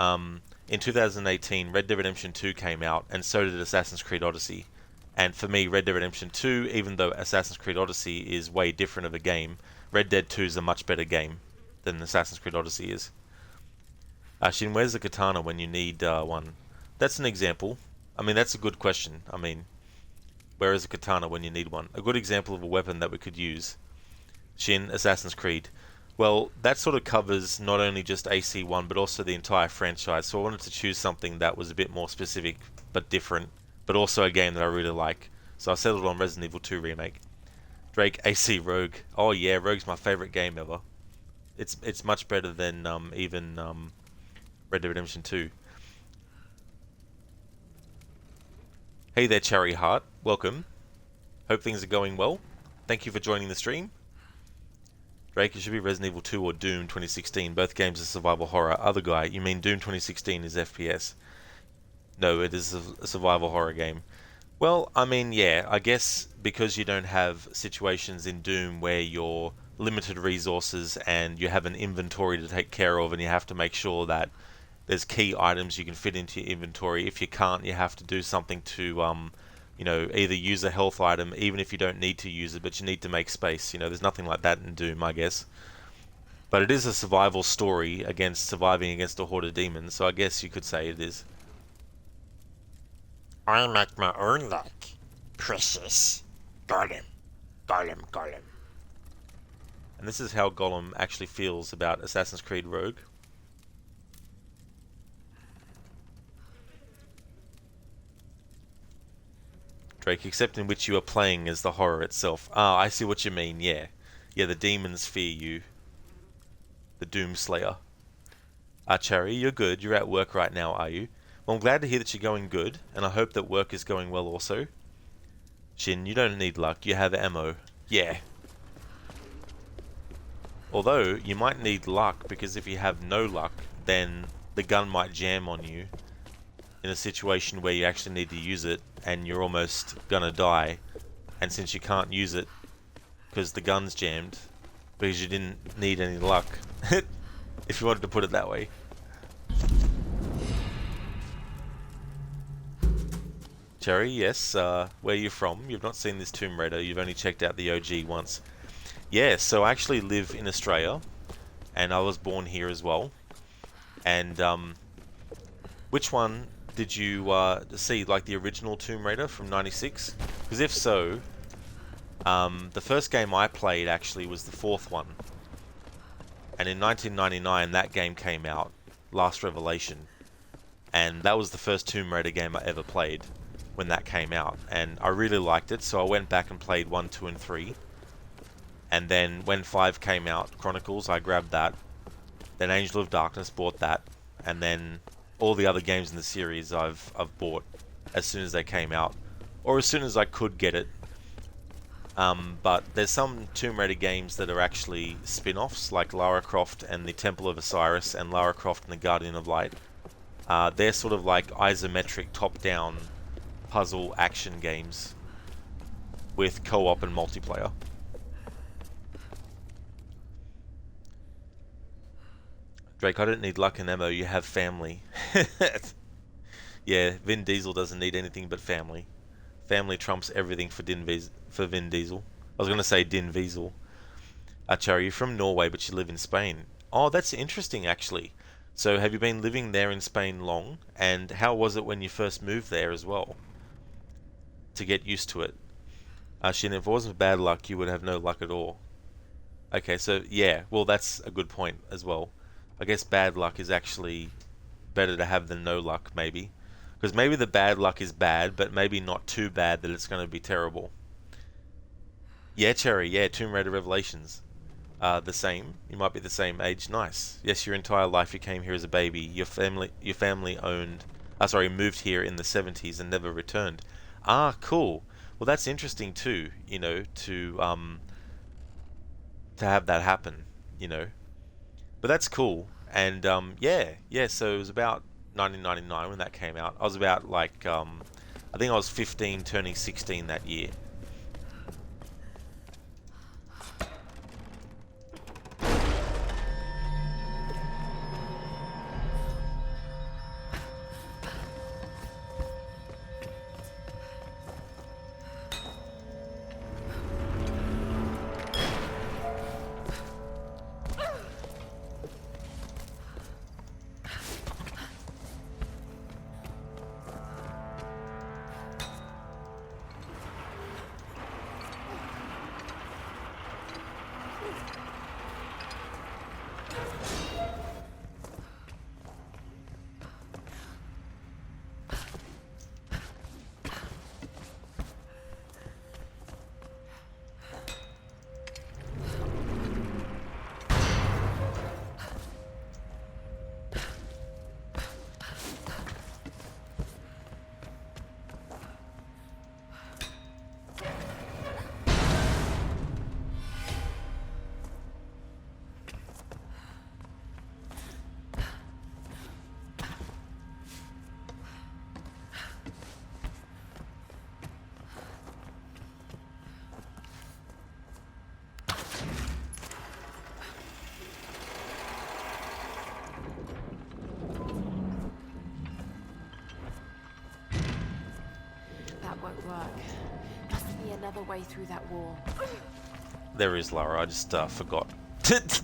in 2018, Red Dead Redemption 2 came out, and so did Assassin's Creed Odyssey. And for me, Red Dead Redemption 2, even though Assassin's Creed Odyssey is way different of a game, Red Dead 2 is a much better game than Assassin's Creed Odyssey is. Shin, where's the katana when you need one? That's an example. I mean, that's a good question. I mean, where is a katana when you need one? A good example of a weapon that we could use. Shin, Assassin's Creed. Well, that sort of covers not only just AC1, but also the entire franchise, so I wanted to choose something that was a bit more specific, but different, but also a game that I really like. So I settled on Resident Evil 2 Remake. Drake, AC Rogue. Oh yeah, Rogue's my favourite game ever. It's much better than even Red Dead Redemption 2. Hey there, Cherry Heart. Welcome. Hope things are going well. Thank you for joining the stream. Drake, it should be Resident Evil 2 or Doom 2016. Both games are survival horror. Other guy, you mean Doom 2016 is FPS? No, it is a survival horror game. Well, I mean, yeah, I guess because you don't have situations in Doom where you're limited resources and you have an inventory to take care of and you have to make sure that there's key items you can fit into your inventory. If you can't, you have to do something to, you know, either use a health item, even if you don't need to use it, but you need to make space. You know, there's nothing like that in Doom, I guess. But it is a survival story against surviving against a horde of demons, so I guess you could say it is. I make my own luck. Precious. Golem. Golem, golem. And this is how Gollum actually feels about Assassin's Creed Rogue. Drake, except in which you are playing as the horror itself. Ah, I see what you mean, yeah. Yeah, the demons fear you. The Doomslayer. Cherry, you're good. You're at work right now, are you? Well, I'm glad to hear that you're going good, and I hope that work is going well also. Shin, you don't need luck. You have ammo. Yeah. Although, you might need luck, because if you have no luck, then the gun might jam on you in a situation where you actually need to use it, and you're almost gonna die. And since you can't use it, because the gun's jammed, because you didn't need any luck, if you wanted to put it that way. Cherry, yes, where are you from? You've not seen this Tomb Raider, you've only checked out the OG once. Yeah, so I actually live in Australia, and I was born here as well. And which one did you see, like the original Tomb Raider from '96? Because if so, the first game I played actually was the fourth one. And in 1999 that game came out, Last Revelation. And that was the first Tomb Raider game I ever played when that came out. And I really liked it, so I went back and played 1, 2, and 3. And then when 5 came out, Chronicles, I grabbed that. Then Angel of Darkness, bought that. And then all the other games in the series I've bought as soon as they came out. Or as soon as I could get it. But there's some Tomb Raider games that are actually spin-offs, like Lara Croft and the Temple of Osiris and Lara Croft and the Guardian of Light. They're sort of like isometric top-down puzzle action games with co-op and multiplayer. Drake, I don't need luck and ammo, you have family. Yeah, Vin Diesel doesn't need anything but family. Family trumps everything for Vin Diesel. I was going to say Din Diesel. Achari, you're from Norway, but you live in Spain. Oh, that's interesting, actually. So, have you been living there in Spain long? And how was it when you first moved there as well? To get used to it. Shin, if it wasn't bad luck, you would have no luck at all. Okay, so, yeah. Well, that's a good point as well. I guess bad luck is actually better to have than no luck, maybe. Because maybe the bad luck is bad, but maybe not too bad that it's going to be terrible. Yeah, Cherry, yeah, Tomb Raider Revelations. The same. You might be the same age. Nice. Yes, your entire life you came here as a baby. Your family moved here in the 70s and never returned. Ah, cool. Well, that's interesting too, you know, to have that happen, you know. But that's cool. And yeah, so it was about 1999 when that came out. I was about like I think I was 15 turning 16 that year. Won't work. Must be another way through that wall. There is, Lara. I just forgot. The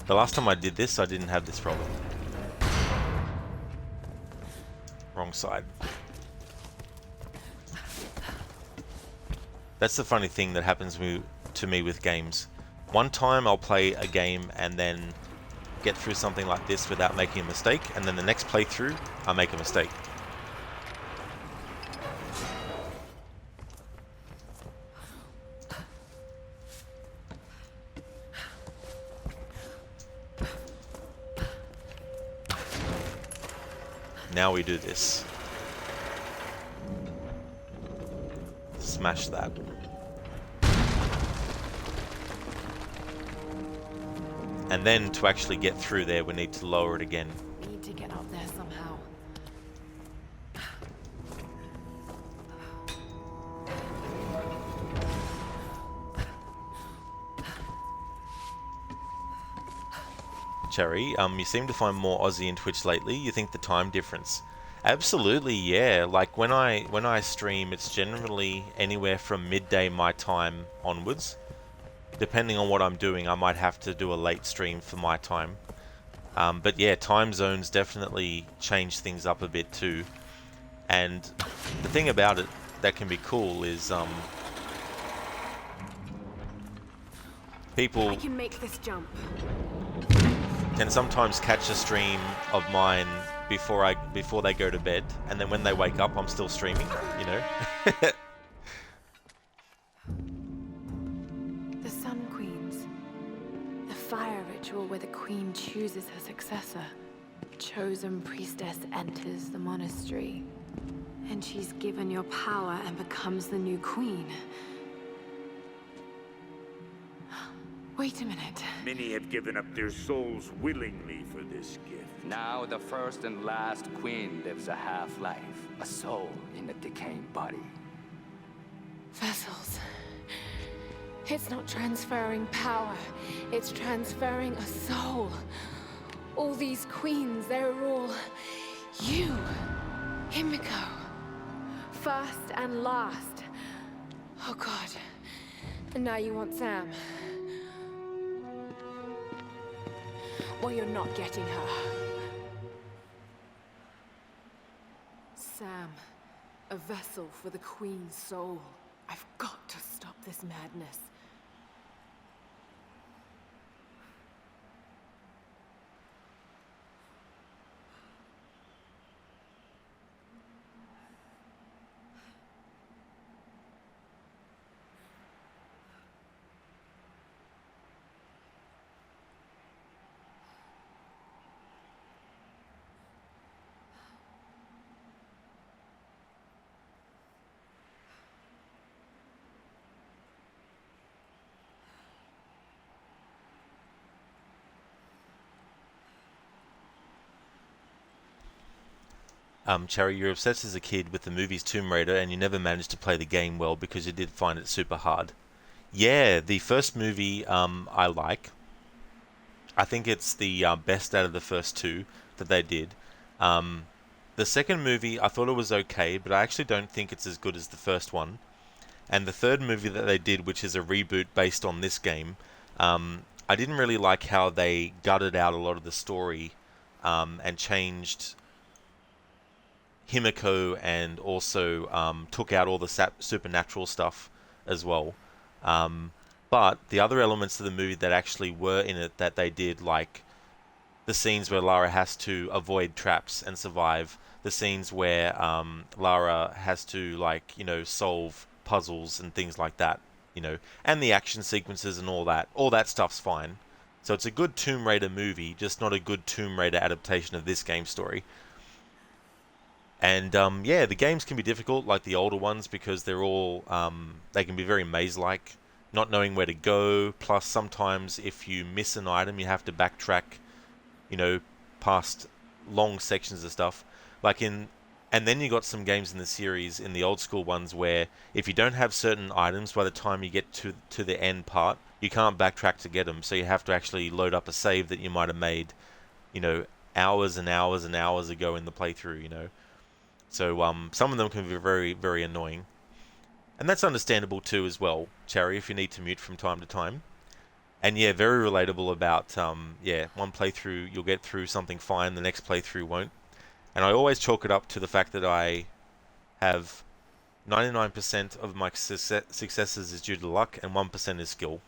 last time I did this, I didn't have this problem. Wrong side. That's the funny thing that happens to me with games. One time I'll play a game and then get through something like this without making a mistake, and then the next playthrough, I make a mistake. Now we do this. smash that. And then to actually get through there, we need to lower it again. Need to get up there somehow. Cherry, you seem to find more Aussie in Twitch lately. You think the time difference? Absolutely, yeah. Like when I stream, it's generally anywhere from midday my time onwards. Depending on what I'm doing, I might have to do a late stream for my time. But yeah, time zones definitely change things up a bit too. And the thing about it that can be cool is people I can make this jump. can sometimes catch a stream of mine before they go to bed, and then when they wake up, I'm still streaming, you know. The Sun Queens. The fire ritual where the queen chooses her successor. Chosen priestess enters the monastery. And she's given your power and becomes the new queen. Wait a minute. Many have given up their souls willingly for this gift. Now the first and last queen lives a half-life, a soul in a decaying body. Vessels. It's not transferring power. It's transferring a soul. All these queens, they're all you. Himiko. First and last. Oh God. And now you want Sam. Well, you're not getting her. Sam, a vessel for the Queen's soul. I've got to stop this madness. Cherry, you're obsessed as a kid with the movies Tomb Raider, and you never managed to play the game well because you did find it super hard. Yeah, the first movie I like. I think it's the best out of the first two that they did. The second movie, I thought it was okay, but I actually don't think it's as good as the first one. And the third movie that they did, which is a reboot based on this game, I didn't really like how they gutted out a lot of the story and changed Himiko, and also took out all the supernatural stuff as well. But the other elements of the movie that actually were in it that they did, like the scenes where Lara has to avoid traps and survive, the scenes where Lara has to, like, you know, solve puzzles and things like that, you know, and the action sequences and all that stuff's fine. So it's a good Tomb Raider movie, just not a good Tomb Raider adaptation of this game story. And yeah, the games can be difficult, like the older ones, because they're all they can be very maze-like, not knowing where to go. Plus, sometimes if you miss an item, you have to backtrack, you know, past long sections of stuff. And then you got some games in the series, in the old school ones, where if you don't have certain items by the time you get to the end part, you can't backtrack to get them. So you have to actually load up a save that you might have made, you know, hours and hours and hours ago in the playthrough, you know. So some of them can be very, very annoying. And that's understandable too as well, Cherry, if you need to mute from time to time. And yeah, very relatable about, yeah, one playthrough you'll get through something fine, the next playthrough won't. And I always chalk it up to the fact that I have 99% of my successes is due to luck and 1% is skill.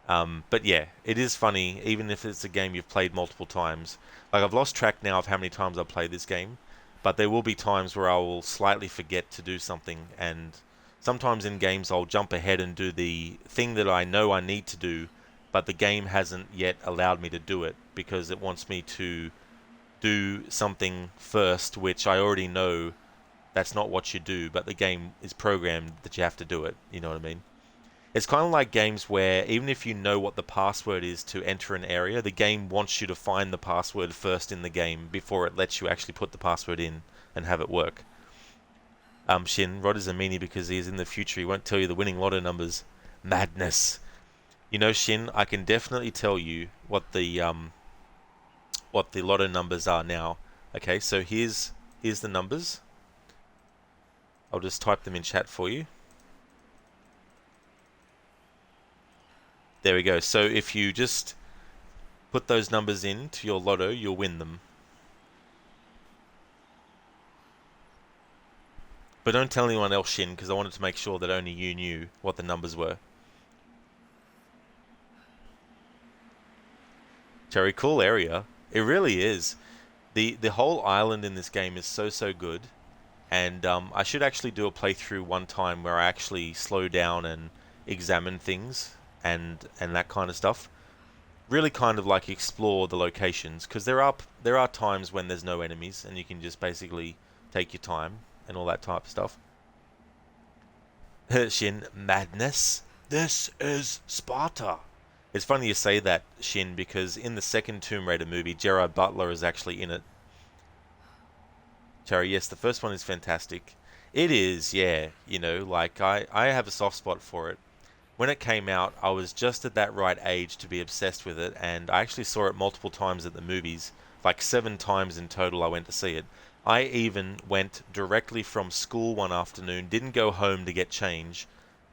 But yeah, it is funny, even if it's a game you've played multiple times. Like, I've lost track now of how many times I've played this game. But there will be times where I will slightly forget to do something, and sometimes in games I'll jump ahead and do the thing that I know I need to do, but the game hasn't yet allowed me to do it because it wants me to do something first, which I already know that's not what you do, but the game is programmed that you have to do it. You know what I mean? It's kind of like games where even if you know what the password is to enter an area, the game wants you to find the password first in the game before it lets you actually put the password in and have it work. Shin, Rod is a meanie because he is in the future. He won't tell you the winning lotto numbers. Madness. You know, Shin, I can definitely tell you what the lotto numbers are now. Okay, so here's the numbers. I'll just type them in chat for you. There we go. So if you just put those numbers into your lotto, you'll win them. But don't tell anyone else, Shin, because I wanted to make sure that only you knew what the numbers were. Very cool area. It really is. The whole island in this game is so good. And I should actually do a playthrough one time where I actually slow down and examine things and that kind of stuff. Really kind of like explore the locations, because there are times when there's no enemies and you can just basically take your time and all that type of stuff. Shin, madness. This is Sparta. It's funny you say that, Shin, because in the second Tomb Raider movie, Gerard Butler is actually in it. Cherry, yes, the first one is fantastic. It is, yeah. You know, like I have a soft spot for it. When it came out, I was just at that right age to be obsessed with it, and I actually saw it multiple times at the movies. Like 7 times in total I went to see it. I even went directly from school one afternoon, didn't go home to get change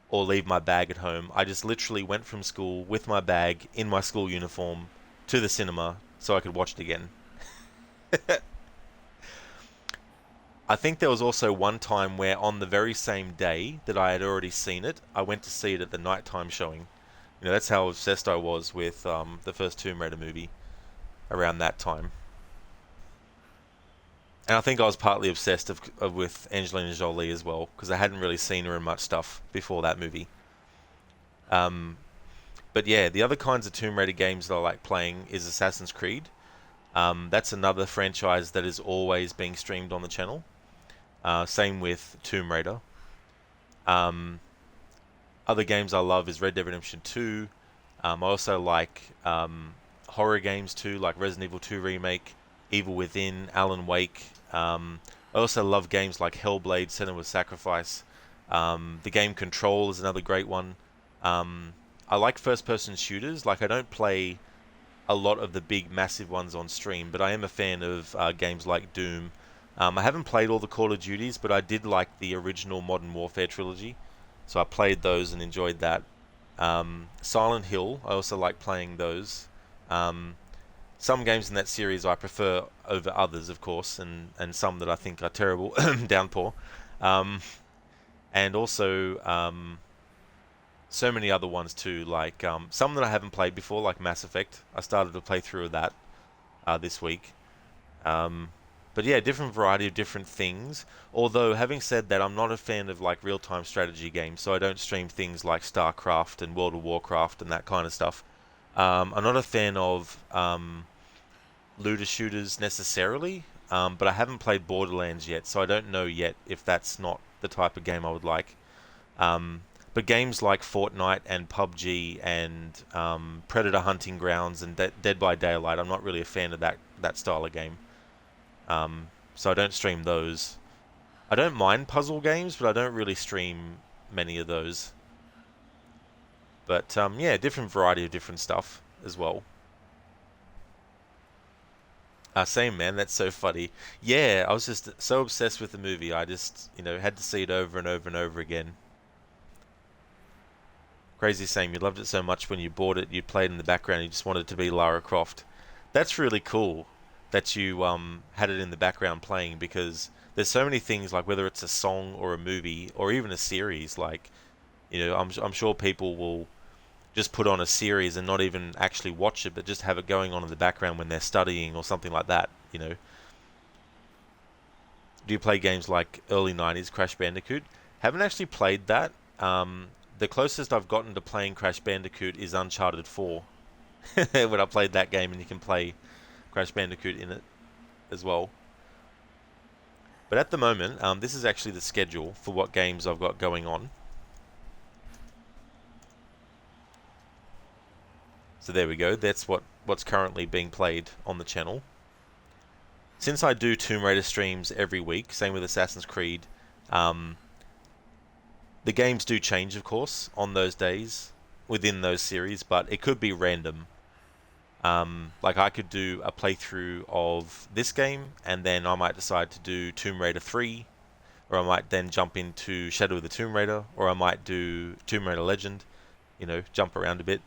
or leave my bag at home. I just literally went from school with my bag in my school uniform to the cinema so I could watch it again. I think there was also one time where on the very same day that I had already seen it, I went to see it at the nighttime showing. You know, that's how obsessed I was with the first Tomb Raider movie around that time. And I think I was partly obsessed with Angelina Jolie as well, because I hadn't really seen her in much stuff before that movie. But yeah, the other kinds of Tomb Raider games that I like playing is Assassin's Creed. That's another franchise that is always being streamed on the channel. Same with Tomb Raider. Other games I love is Red Dead Redemption 2. I also like horror games too, like Resident Evil 2 Remake, Evil Within, Alan Wake. I also love games like Hellblade, Senua's Sacrifice. The game Control is another great one. I like first-person shooters. Like, I don't play a lot of the big, massive ones on stream, but I am a fan of games like Doom. I haven't played all the Call of Duties, but I did like the original Modern Warfare trilogy, so I played those and enjoyed that. Silent Hill, I also like playing those. Some games in that series I prefer over others, of course, and some that I think are terrible. Downpour. And also so many other ones too, like some that I haven't played before, like Mass Effect. I started to play through that this week. But yeah, different variety of different things. Although, having said that, I'm not a fan of like real-time strategy games, so I don't stream things like StarCraft and World of Warcraft and that kind of stuff. I'm not a fan of looter shooters necessarily, but I haven't played Borderlands yet, so I don't know yet if that's not the type of game I would like. But games like Fortnite and PUBG and Predator Hunting Grounds and Dead by Daylight, I'm not really a fan of that style of game. So I don't stream those. I don't mind puzzle games, but I don't really stream many of those. But yeah, different variety of different stuff as well. Same, man, that's so funny. Yeah, I was just so obsessed with the movie, I just, had to see it over and over and over again. Crazy Same, you loved it so much when you bought it, you played in the background, you just wanted it to be Lara Croft. That's really cool that you had it in the background playing, because there's so many things, like whether it's a song or a movie or even a series, like, I'm sure people will just put on a series and not even actually watch it, but just have it going on in the background when they're studying or something like that, Do you play games like early 90s Crash Bandicoot? Haven't actually played that. The closest I've gotten to playing Crash Bandicoot is Uncharted 4. When I played that game, and you can play Crash Bandicoot in it as well. But at the moment, this is actually the schedule for what games I've got going on. So there we go, that's what's currently being played on the channel. Since I do Tomb Raider streams every week, same with Assassin's Creed, the games do change, of course, on those days within those series, but it could be random. Like I could do a playthrough of this game, and then I might decide to do Tomb Raider 3, or I might then jump into Shadow of the Tomb Raider, or I might do Tomb Raider Legend, you know, jump around a bit.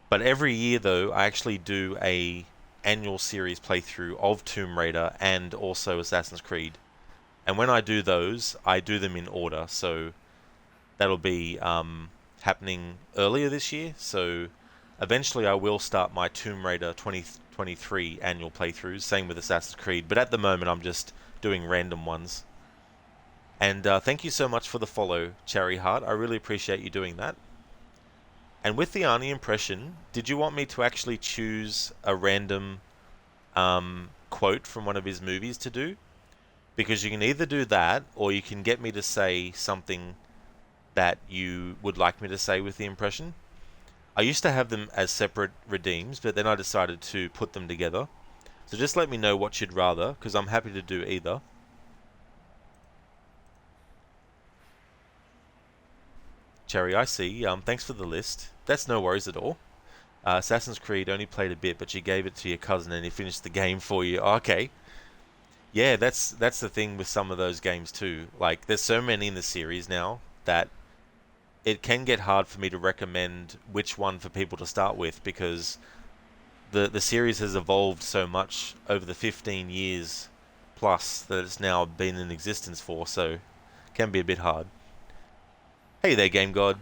But every year, though, I actually do a annual series playthrough of Tomb Raider and also Assassin's Creed. And when I do those, I do them in order. So that'll be happening earlier this year. So eventually I will start my Tomb Raider 2023 annual playthroughs. Same with Assassin's Creed. But at the moment, I'm just doing random ones. And thank you so much for the follow, Cherry Heart. I really appreciate you doing that. And with the Arnie impression, did you want me to actually choose a random quote from one of his movies to do? Because you can either do that, or you can get me to say something that you would like me to say with the impression. I used to have them as separate redeems, but then I decided to put them together. So just let me know what you'd rather, because I'm happy to do either. Cherry, I see. Thanks for the list. That's no worries at all. Assassin's Creed only played a bit, but you gave it to your cousin and he finished the game for you. Okay. Yeah, that's the thing with some of those games too. Like, there's so many in the series now that it can get hard for me to recommend which one for people to start with, because the series has evolved so much over the 15 years plus that it's now been in existence for, so it can be a bit hard. Hey there, Game God.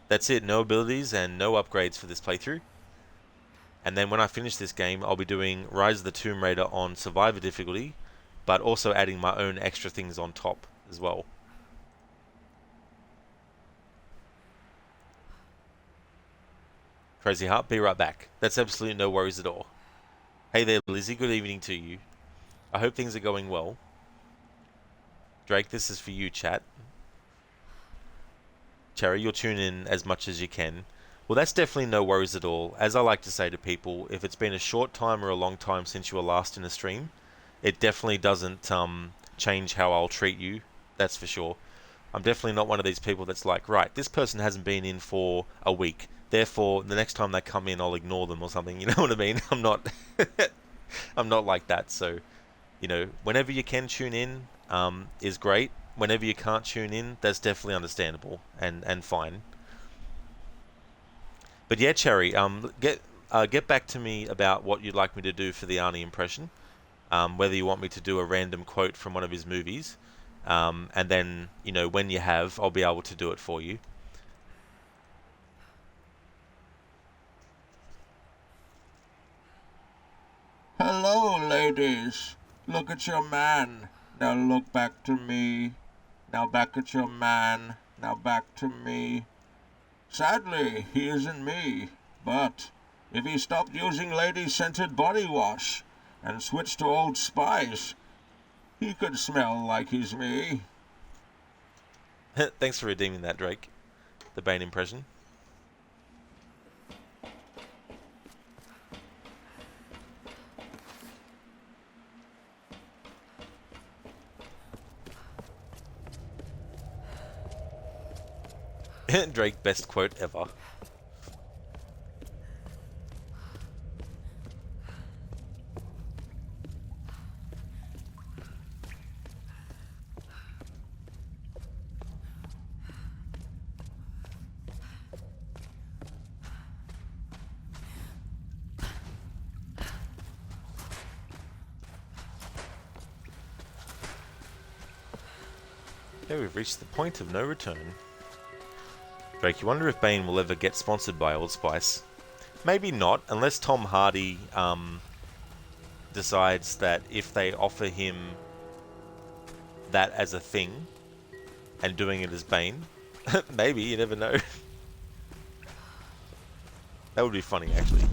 That's it, no abilities and no upgrades for this playthrough. And then when I finish this game, I'll be doing Rise of the Tomb Raider on Survivor difficulty, but also adding my own extra things on top as well. Crazy Heart, be right back. That's absolutely no worries at all. Hey there, Lizzie, good evening to you. I hope things are going well. Drake, this is for you, chat. Cherry, you'll tune in as much as you can. Well, that's definitely no worries at all. As I like to say to people, if it's been a short time or a long time since you were last in a stream, it definitely doesn't change how I'll treat you, that's for sure. I'm definitely not one of these people that's like, right, this person hasn't been in for a week, therefore the next time they come in I'll ignore them or something, you know what I mean? I'm not I'm not like that. So, you know, whenever you can tune in is great. Whenever you can't tune in, that's definitely understandable and fine. But yeah, Cherry, get back to me about what you'd like me to do for the Arnie impression. Whether you want me to do a random quote from one of his movies, and then, you know, when you have, I'll be able to do it for you. Hello, ladies. Look at your man. Now look back to me. Now back at your man. Now back to me. Sadly, he isn't me. But if he stopped using lady-scented body wash and switched to Old Spice, he could smell like he's me. Thanks for redeeming that, Drake. The Bane impression. Drake, best quote ever. Okay, we've reached the point of no return. Drake, you wonder if Bane will ever get sponsored by Old Spice? Maybe not, unless Tom Hardy decides that if they offer him that as a thing and doing it as Bane, maybe, you never know. That would be funny, actually.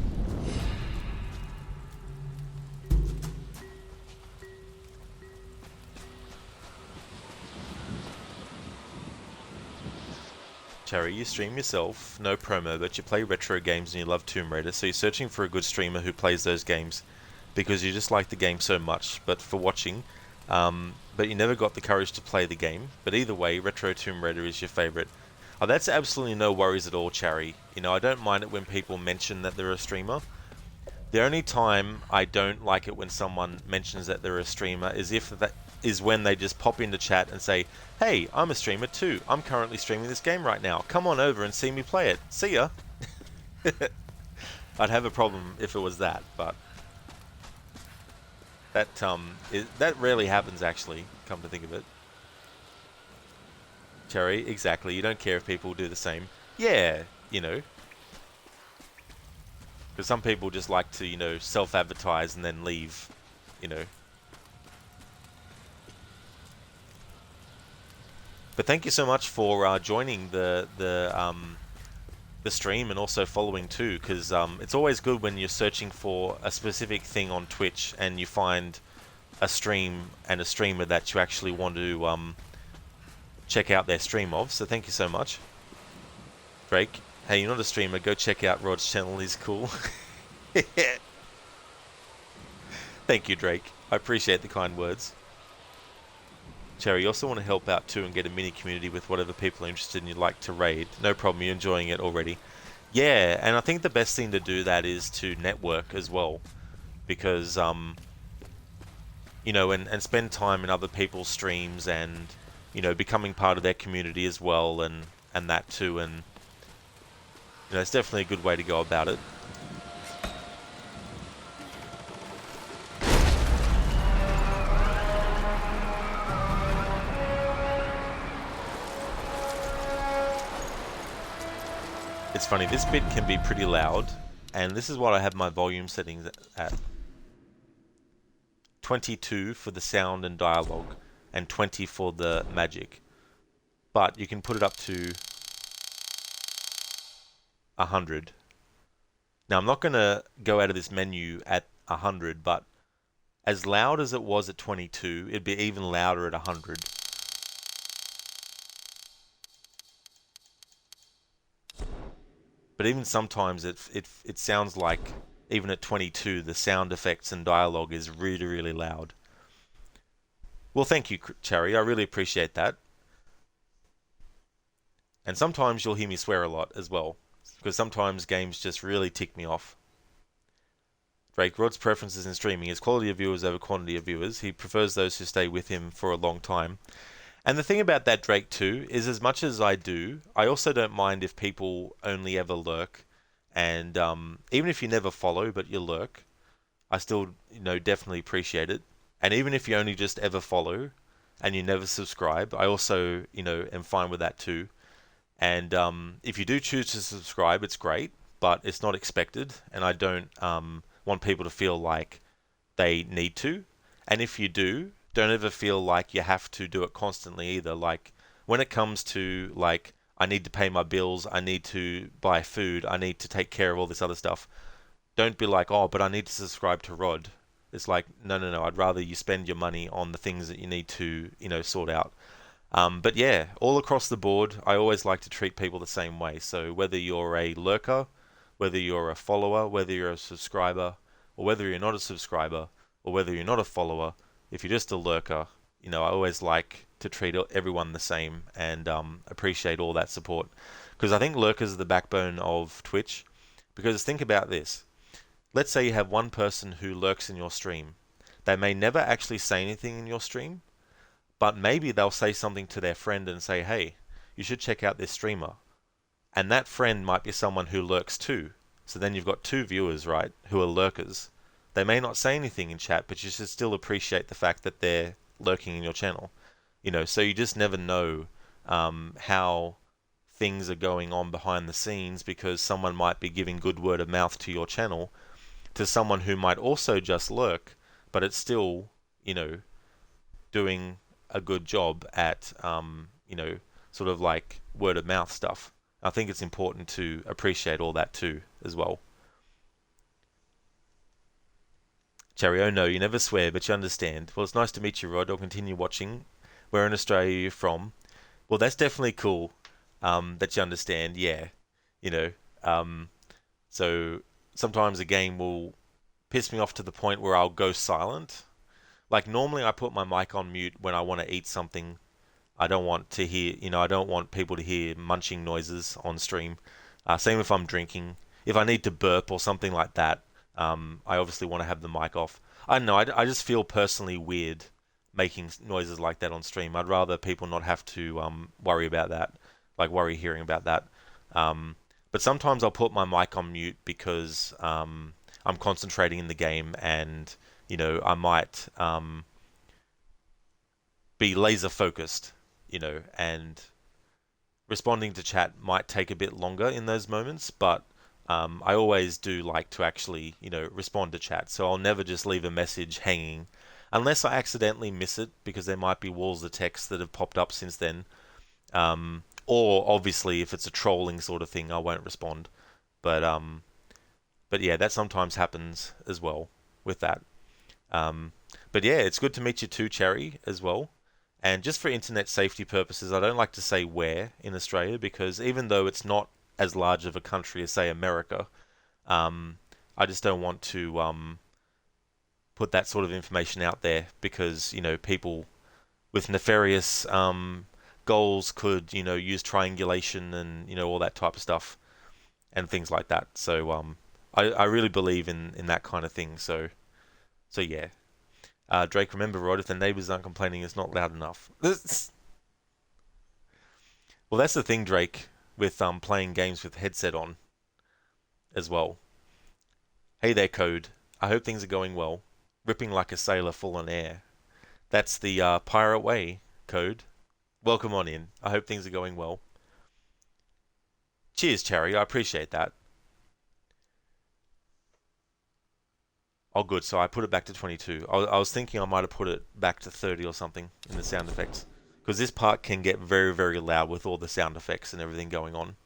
Cherry, you stream yourself, no promo, but you play retro games and you love Tomb Raider, so you're searching for a good streamer who plays those games because you just like the game so much, but for watching, but you never got the courage to play the game. But either way, Retro Tomb Raider is your favorite. Oh, that's absolutely no worries at all, Cherry. You know, I don't mind it when people mention that they're a streamer. The only time I don't like it when someone mentions that they're a streamer is when they just pop into chat and say, "Hey, I'm a streamer too. I'm currently streaming this game right now. Come on over and see me play it. See ya." I'd have a problem if it was that, but that rarely happens actually, come to think of it. Cherry, exactly. You don't care if people do the same. Yeah, you know. Because some people just like to, you know, self-advertise and then leave, you know. But thank you so much for joining the stream and also following too, because it's always good when you're searching for a specific thing on Twitch and you find a stream and a streamer that you actually want to check out their stream of. So thank you so much, Drake. Hey, you're not a streamer, go check out Rod's channel, he's cool. Thank you, Drake. I appreciate the kind words. Cherry, you also want to help out too and get a mini community with whatever people are interested in you'd like to raid. No problem, you're enjoying it already. Yeah, and I think the best thing to do that is to network as well. Because, you know, and spend time in other people's streams and, you know, becoming part of their community as well and that too. And you know, it's definitely a good way to go about it. It's funny, this bit can be pretty loud, and this is what I have my volume settings at. 22 for the sound and dialogue, and 20 for the magic. But you can put it up to 100. Now I'm not going to go out of this menu at 100, but as loud as it was at 22, it'd be even louder at 100. But even sometimes it sounds like, even at 22, the sound effects and dialogue is really, really loud. Well, thank you, Cherry. I really appreciate that. And sometimes you'll hear me swear a lot as well, because sometimes games just really tick me off. Drake, Rod's preferences in streaming is quality of viewers over quantity of viewers. He prefers those who stay with him for a long time. And the thing about that, Drake, too, is as much as I do, I also don't mind if people only ever lurk. And even if you never follow, but you lurk, I still, you know, definitely appreciate it. And even if you only just ever follow and you never subscribe, I also, you know, am fine with that too. And if you do choose to subscribe, it's great, but it's not expected. And I don't want people to feel like they need to. And if you do, don't ever feel like you have to do it constantly either. Like when it comes to like, I need to pay my bills, I need to buy food, I need to take care of all this other stuff. Don't be like, oh, but I need to subscribe to Rod. It's like, no, I'd rather you spend your money on the things that you need to, you know, sort out. But yeah, all across the board, I always like to treat people the same way. So whether you're a lurker, whether you're a follower, whether you're a subscriber, or whether you're not a subscriber, or whether you're not a follower, if you're just a lurker, you know, I always like to treat everyone the same and appreciate all that support. Because I think lurkers are the backbone of Twitch. Because think about this. Let's say you have one person who lurks in your stream. They may never actually say anything in your stream, but maybe they'll say something to their friend and say, hey, you should check out this streamer. And that friend might be someone who lurks too. So then you've got two viewers, right, who are lurkers. They may not say anything in chat, but you should still appreciate the fact that they're lurking in your channel. You know, so you just never know how things are going on behind the scenes, because someone might be giving good word of mouth to your channel to someone who might also just lurk, but it's still, you know, doing a good job at, you know, sort of like word of mouth stuff. I think it's important to appreciate all that too, as well. Cherry, oh no, you never swear, but you understand. Well, it's nice to meet you, Rod. I'll continue watching. Where in Australia are you from? Well, that's definitely cool. that you understand. Yeah, you know. So sometimes a game will piss me off to the point where I'll go silent. Like normally I put my mic on mute when I want to eat something. I don't want to hear, I don't want people to hear munching noises on stream. Same if I'm drinking. If I need to burp or something like that, I obviously want to have the mic off. I don't know, I just feel personally weird making noises like that on stream. I'd rather people not have to worry about that, like worry hearing about that. But sometimes I'll put my mic on mute because I'm concentrating in the game and, I might be laser focused, and responding to chat might take a bit longer in those moments, but I always do like to actually, respond to chat. So I'll never just leave a message hanging unless I accidentally miss it because there might be walls of text that have popped up since then. Or obviously if it's a trolling sort of thing, I won't respond. But yeah, that sometimes happens as well with that. But yeah, it's good to meet you too, Cherry, as well. And just for internet safety purposes, I don't like to say where in Australia because even though it's not as large of a country as, say, America, I just don't want to put that sort of information out there because, people with nefarious goals could, use triangulation and, all that type of stuff and things like that. So I really believe in that kind of thing. So yeah. Drake, remember, Rod, if the neighbors aren't complaining, it's not loud enough. Well, that's the thing, Drake, with playing games with headset on as well. Hey there, Code. I hope things are going well. Ripping like a sailor full on air. That's the pirate way, Code. Welcome on in. I hope things are going well. Cheers, Cherry. I appreciate that. Oh, good. So I put it back to 22. I was thinking I might have put it back to 30 or something in the sound effects. Because this part can get very, very loud with all the sound effects and everything going on.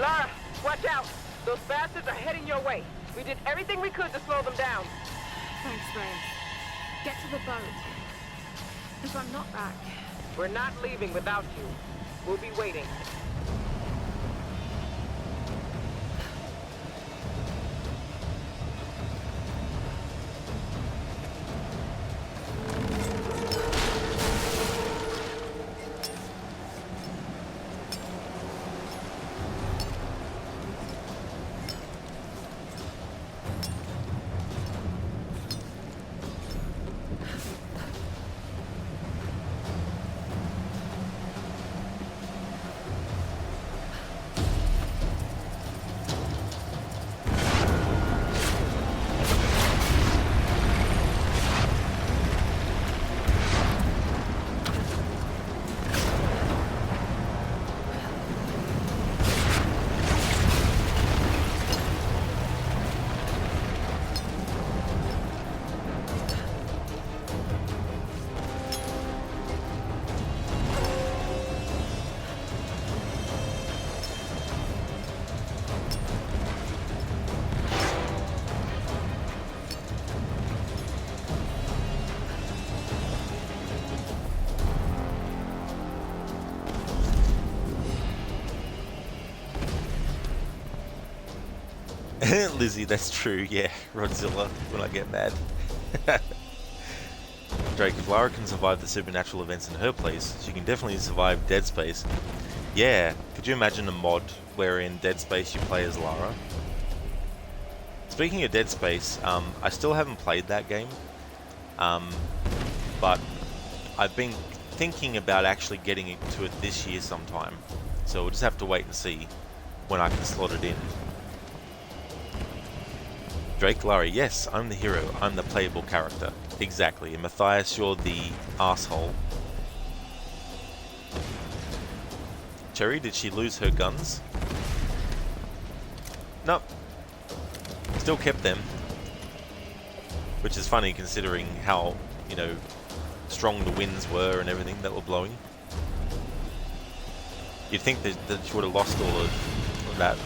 Lara, watch out. Those bastards are heading your way. We did everything we could to slow them down. Thanks, Reyes. Get to the boat. If I'm not back... We're not leaving without you. We'll be waiting. Lizzie, that's true, yeah. Rodzilla, when I get mad. Drake, if Lara can survive the supernatural events in her place, she can definitely survive Dead Space. Yeah, could you imagine a mod where in Dead Space you play as Lara? Speaking of Dead Space, I still haven't played that game. But I've been thinking about actually getting into it this year sometime. So we'll just have to wait and see when I can slot it in. Drake, Lara, yes, I'm the hero. I'm the playable character. Exactly. And Matthias, you're the asshole. Cherry, did she lose her guns? Nope. Still kept them. Which is funny considering how, you know, strong the winds were and everything that were blowing. You'd think that she would have lost all of that.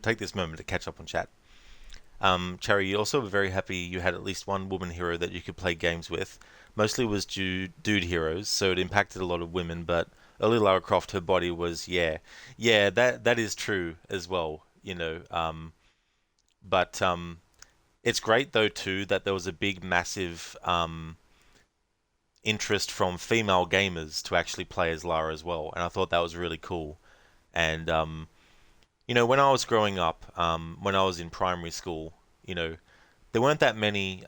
take this moment to catch up on chat. Cherry, you also were very happy you had at least one woman hero that you could play games with. Mostly was dude heroes, so it impacted a lot of women, but early Lara Croft, her body was, yeah, that is true as well, you know. But it's great, though, too, that there was a big, massive interest from female gamers to actually play as Lara as well, and I thought that was really cool. And you know, when I was growing up, when I was in primary school, you know, there weren't that many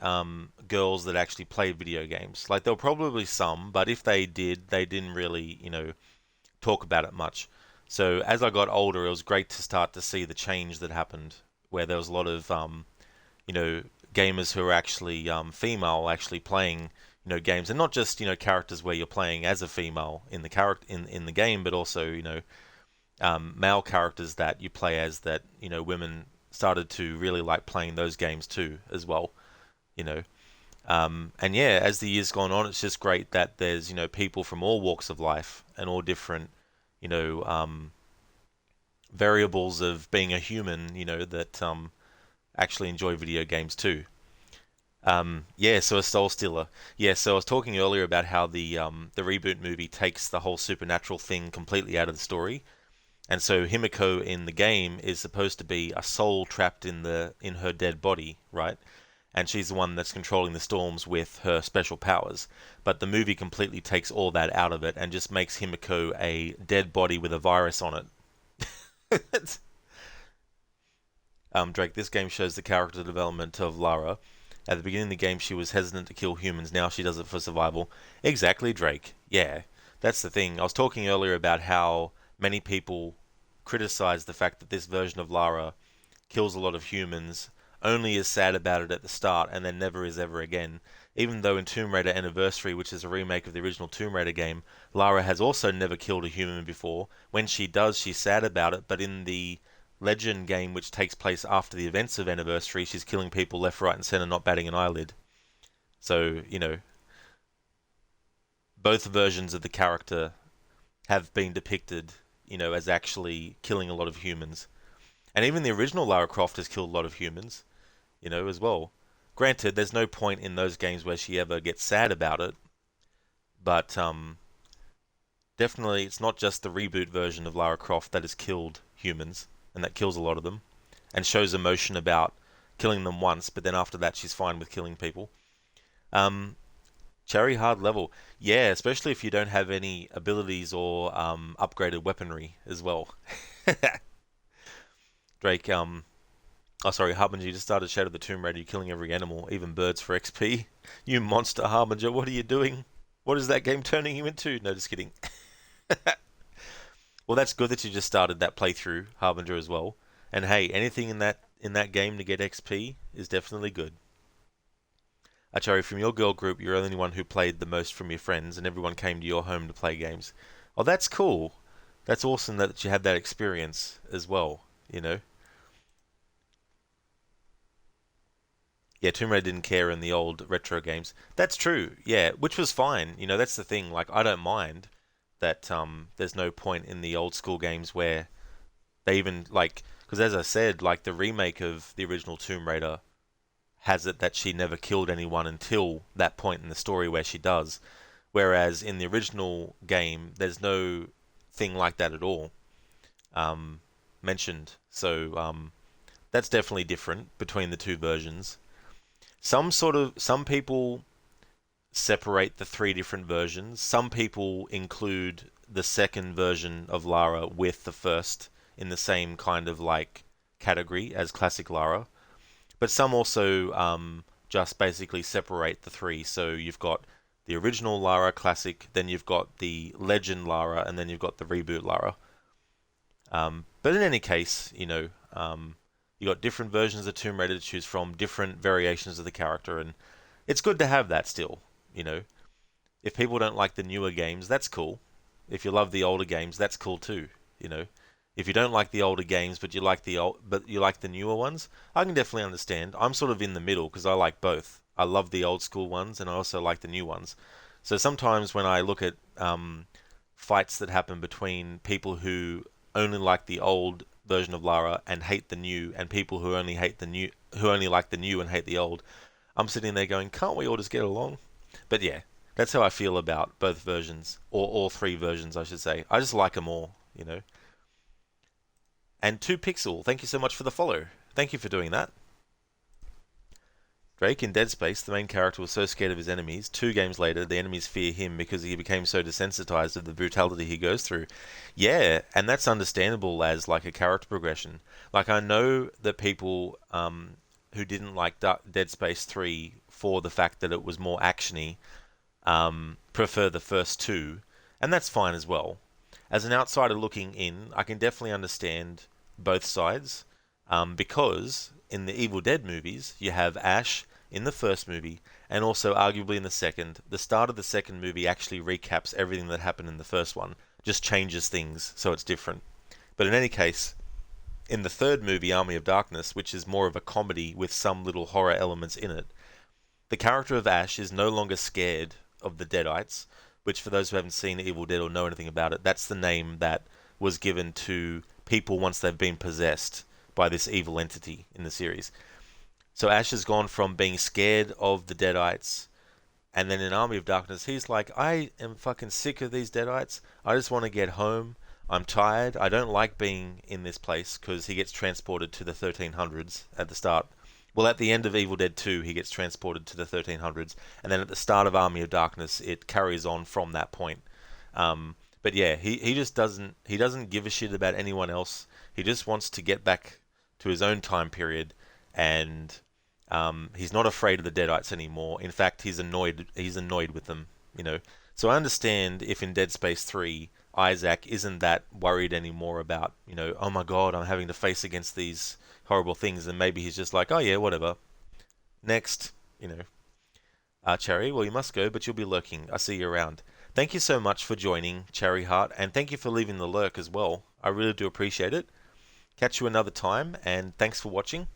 girls that actually played video games. Like, there were probably some, but if they did, they didn't really, you know, talk about it much. So as I got older, it was great to start to see the change that happened, where there was a lot of, you know, gamers who are actually female, actually playing, you know, games, and not just, you know, characters where you're playing as a female in the in the game, but also, you know, male characters that you play as that, you know, women started to really like playing those games too as well, you know. And yeah, as the years gone on, it's just great that there's, you know, people from all walks of life and all different, you know, variables of being a human, you know, that actually enjoy video games too. Yeah, so a Soul Stealer. Yeah, so I was talking earlier about how the reboot movie takes the whole supernatural thing completely out of the story. And so Himiko in the game is supposed to be a soul trapped in her dead body, right? And she's the one that's controlling the storms with her special powers. But the movie completely takes all that out of it and just makes Himiko a dead body with a virus on it. Drake, this game shows the character development of Lara. At the beginning of the game, she was hesitant to kill humans. Now she does it for survival. Exactly, Drake. Yeah, that's the thing. I was talking earlier about how many people criticize the fact that this version of Lara kills a lot of humans, only is sad about it at the start, and then never is ever again. Even though in Tomb Raider Anniversary, which is a remake of the original Tomb Raider game, Lara has also never killed a human before. When she does, she's sad about it, but in the Legend game, which takes place after the events of Anniversary, she's killing people left, right, and center, not batting an eyelid. So, you know, both versions of the character have been depicted, you know, as actually killing a lot of humans. And even the original Lara Croft has killed a lot of humans, you know, as well. Granted, there's no point in those games where she ever gets sad about it, but definitely it's not just the reboot version of Lara Croft that has killed humans, and that kills a lot of them, and shows emotion about killing them once, but then after that she's fine with killing people. Cherry hard level. Yeah, especially if you don't have any abilities or upgraded weaponry as well. Drake, oh sorry, Harbinger, you just started Shadow of the Tomb Raider, you're killing every animal, even birds for XP. You monster, Harbinger, what are you doing? What is that game turning you into? No, just kidding. Well, that's good that you just started that playthrough, Harbinger, as well. And hey, anything in that game to get XP is definitely good. Achari, from your girl group, you're the only one who played the most from your friends, and everyone came to your home to play games. Oh, that's cool. That's awesome that you had that experience as well, you know. Yeah, Tomb Raider didn't care in the old retro games. That's true, yeah, which was fine. You know, that's the thing. Like, I don't mind that there's no point in the old school games where they even, like, because as I said, like, the remake of the original Tomb Raider has it that she never killed anyone until that point in the story where she does. Whereas in the original game, there's no thing like that at all mentioned. So that's definitely different between the two versions. Some people separate the three different versions. Some people include the second version of Lara with the first in the same kind of like category as classic Lara. But some also just basically separate the three. So you've got the original Lara classic, then you've got the Legend Lara, and then you've got the reboot Lara. But in any case, you know, you got different versions of Tomb Raider to choose from, different variations of the character, and it's good to have that still, you know. If people don't like the newer games, that's cool. If you love the older games, that's cool too, you know. If you don't like the older games, but you like the newer ones, I can definitely understand. I'm sort of in the middle because I like both. I love the old school ones, and I also like the new ones. So sometimes when I look at version of Lara and hate the new, and people who only hate the new, who only like the new and hate the old, I'm sitting there going, can't we all just get along? But yeah, that's how I feel about both versions, or all three versions, I should say. I just like them all, you know. And 2Pixel, thank you so much for the follow. Thank you for doing that. Drake in Dead Space, the main character was so scared of his enemies. 2 games later, the enemies fear him because he became so desensitized of the brutality he goes through. Yeah, and that's understandable as like a character progression. Like I know that people who didn't like Dead Space 3 for the fact that it was more actiony prefer the first 2, and that's fine as well. As an outsider looking in, I can definitely understand both sides because in the Evil Dead movies, you have Ash in the first movie, and also arguably in the second. The start of the second movie actually recaps everything that happened in the first one, just changes things so it's different. But in any case, in the third movie, Army of Darkness, which is more of a comedy with some little horror elements in it, the character of Ash is no longer scared of the Deadites, which for those who haven't seen Evil Dead or know anything about it, that's the name that was given to people once they've been possessed by this evil entity in the series. So Ash has gone from being scared of the Deadites, and then in Army of Darkness, he's like, I am fucking sick of these Deadites. I just want to get home. I'm tired. I don't like being in this place, because he gets transported to the 1300s at the start. Well, at the end of Evil Dead 2, he gets transported to the 1300s, and then at the start of Army of Darkness, it carries on from that point. But yeah, he just doesn't give a shit about anyone else. He just wants to get back to his own time period, and he's not afraid of the Deadites anymore. In fact, he's annoyed with them, you know. So I understand if in Dead Space 3, Isaac isn't that worried anymore about, you know, oh my god, I'm having to face against these horrible things, and maybe he's just like, oh yeah, whatever. Next, you know. Cherry, well, you must go, but you'll be lurking. I see you around. Thank you so much for joining, Cherry Heart, and thank you for leaving the lurk as well. I really do appreciate it. Catch you another time, and thanks for watching.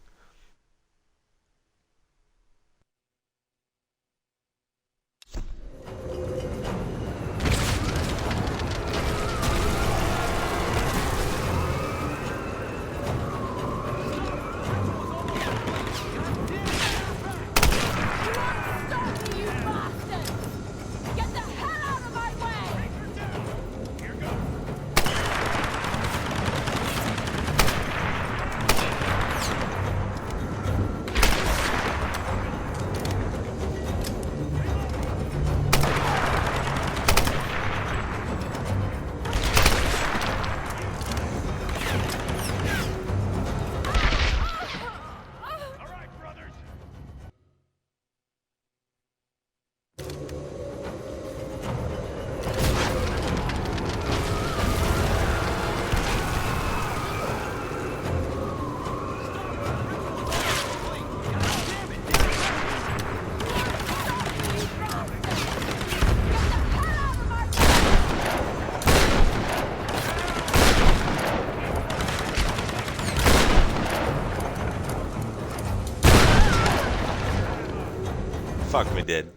Fuck me dead.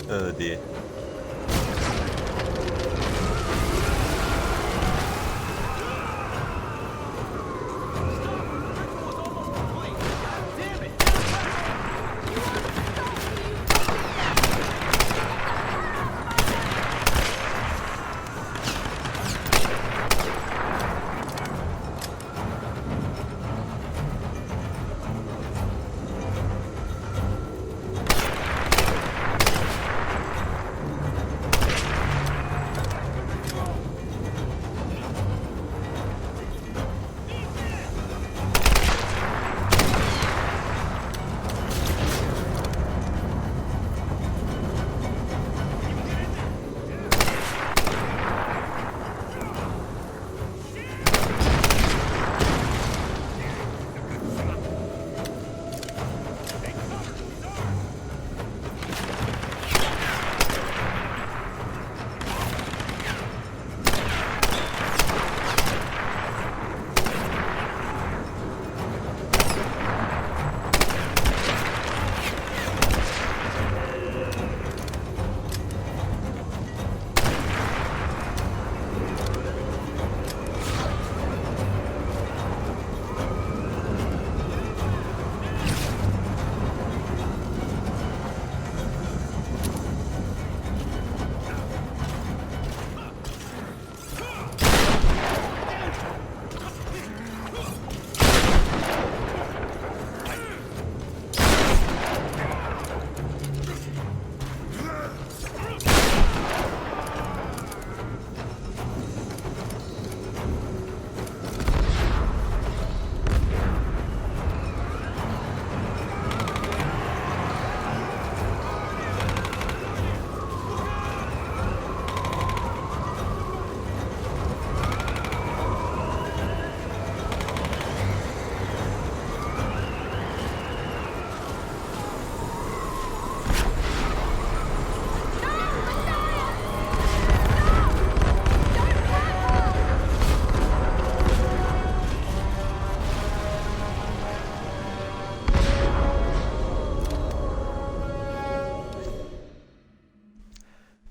Oh dear.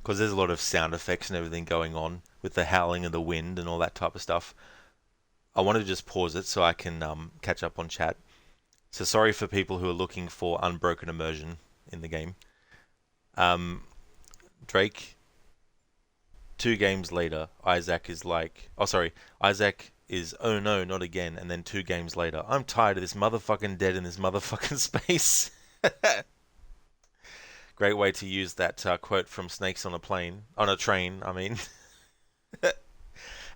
because there's a lot of sound effects and everything going on with the howling of the wind and all that type of stuff. I wanted to just pause it so I can catch up on chat. So sorry for people who are looking for unbroken immersion in the game. Drake, 2 games later, Isaac is like, Isaac is, oh no, not again, and then 2 games later, I'm tired of this motherfucking dead in this motherfucking space. Great way to use that quote from Snakes on a Train, I mean.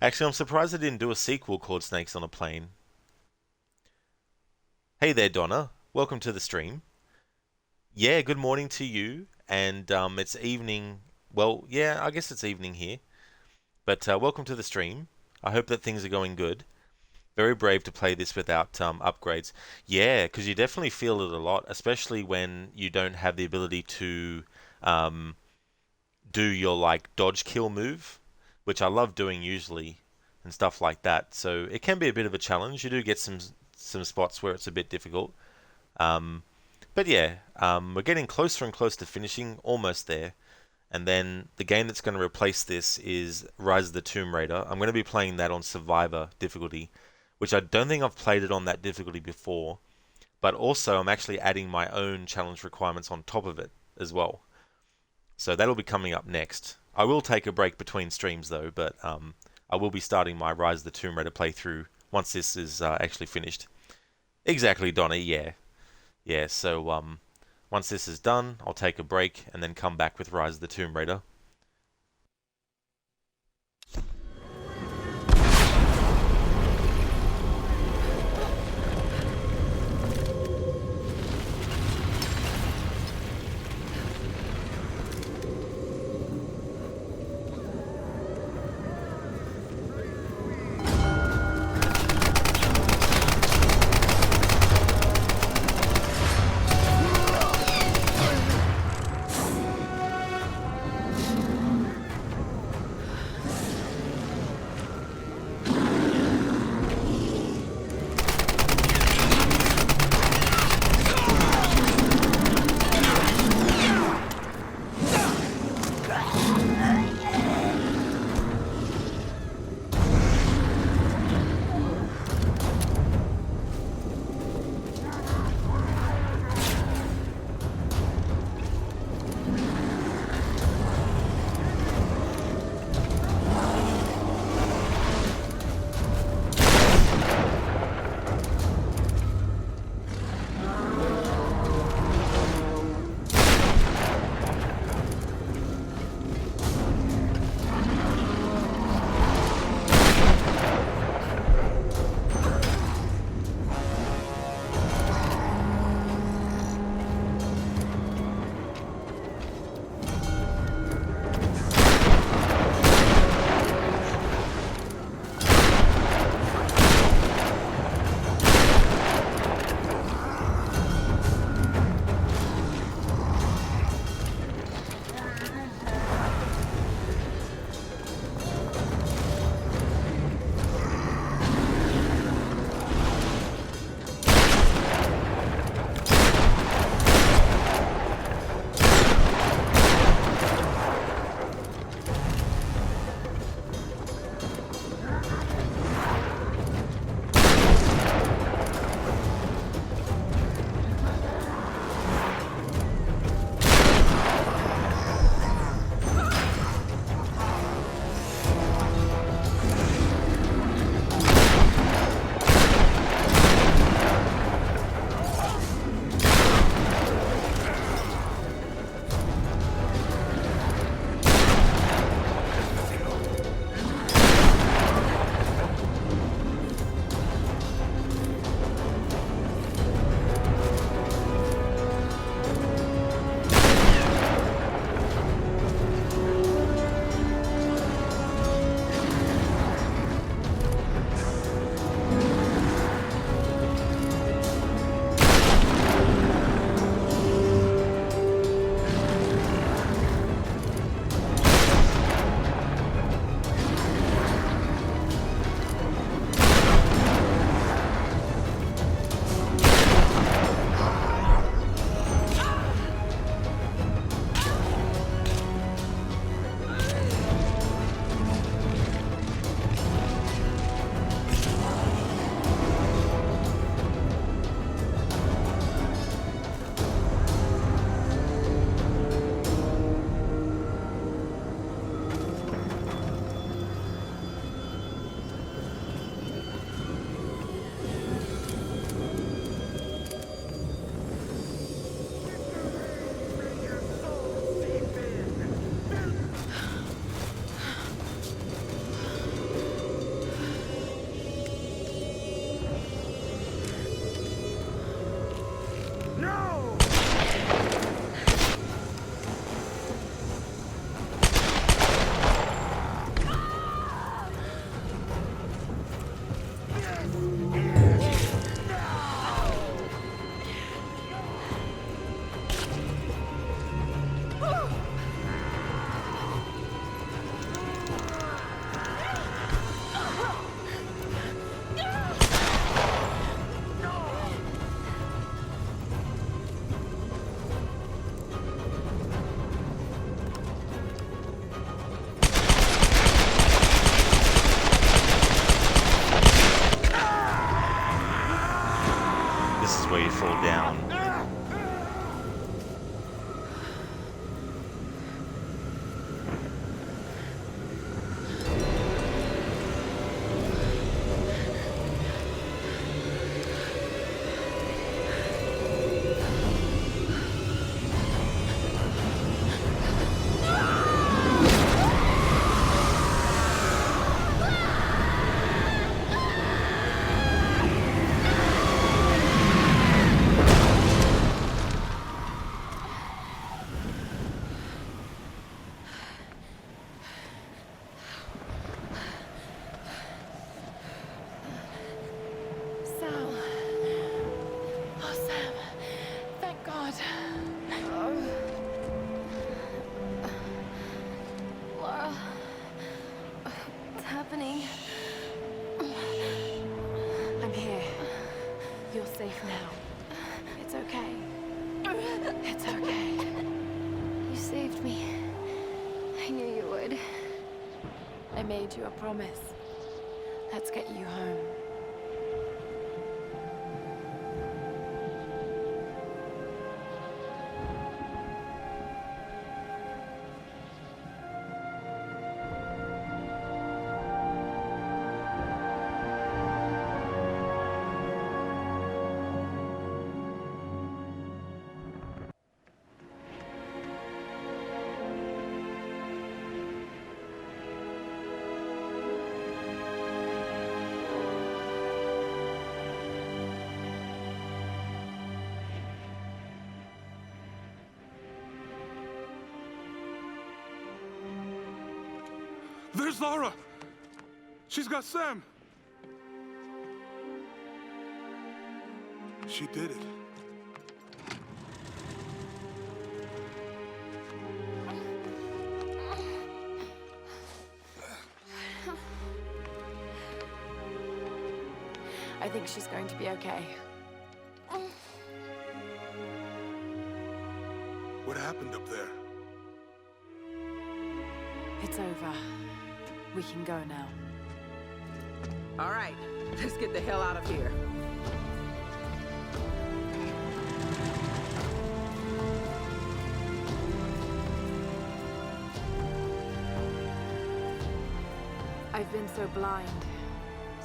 Actually, I'm surprised they didn't do a sequel called Snakes on a Plane. Hey there, Donna. Welcome to the stream. Yeah, good morning to you. And it's evening. Well, yeah, I guess it's evening here. But welcome to the stream. I hope that things are going good. Very brave to play this without upgrades. Yeah, because you definitely feel it a lot, especially when you don't have the ability to do your like dodge kill move, which I love doing usually, and stuff like that. So it can be a bit of a challenge. You do get some spots where it's a bit difficult. But yeah, we're getting closer and closer to finishing, almost there. And then the game that's going to replace this is Rise of the Tomb Raider. I'm going to be playing that on Survivor difficulty, which I don't think I've played it on that difficulty before. But also, I'm actually adding my own challenge requirements on top of it as well. So that'll be coming up next. I will take a break between streams though, but I will be starting my Rise of the Tomb Raider playthrough once this is actually finished. Exactly, Donnie, yeah. Yeah, so once this is done, I'll take a break and then come back with Rise of the Tomb Raider. This is where you fall down. Sam. Oh, Sam. Thank God. Laura. What's happening? I'm here. You're safe now. It's okay. It's okay. You saved me. I knew you would. I made you a promise. Let's get you home. There's Laura! She's got Sam! She did it. I think she's going to be okay. What happened up there? It's over. We can go now. All right, let's get the hell out of here. I've been so blind,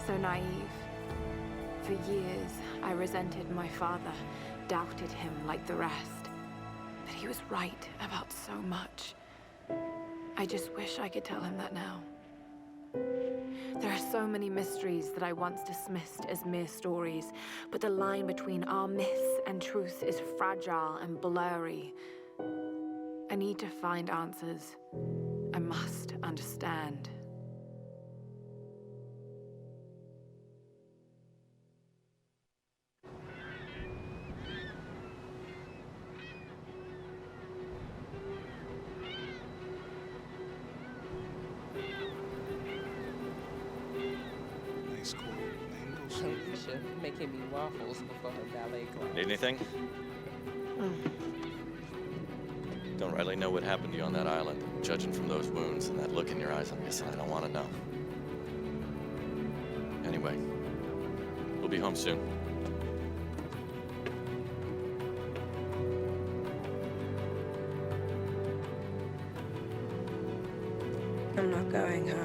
so naive. For years, I resented my father, doubted him like the rest. But he was right about so much. I just wish I could tell him that now. There are so many mysteries that I once dismissed as mere stories, but the line between our myths and truth is fragile and blurry. I need to find answers. I must understand. Alicia making me waffles before her ballet class. Need anything? Don't really know what happened to you on that island. Judging from those wounds and that look in your eyes, I'm guessing I don't want to know. Anyway, we'll be home soon. I'm not going home.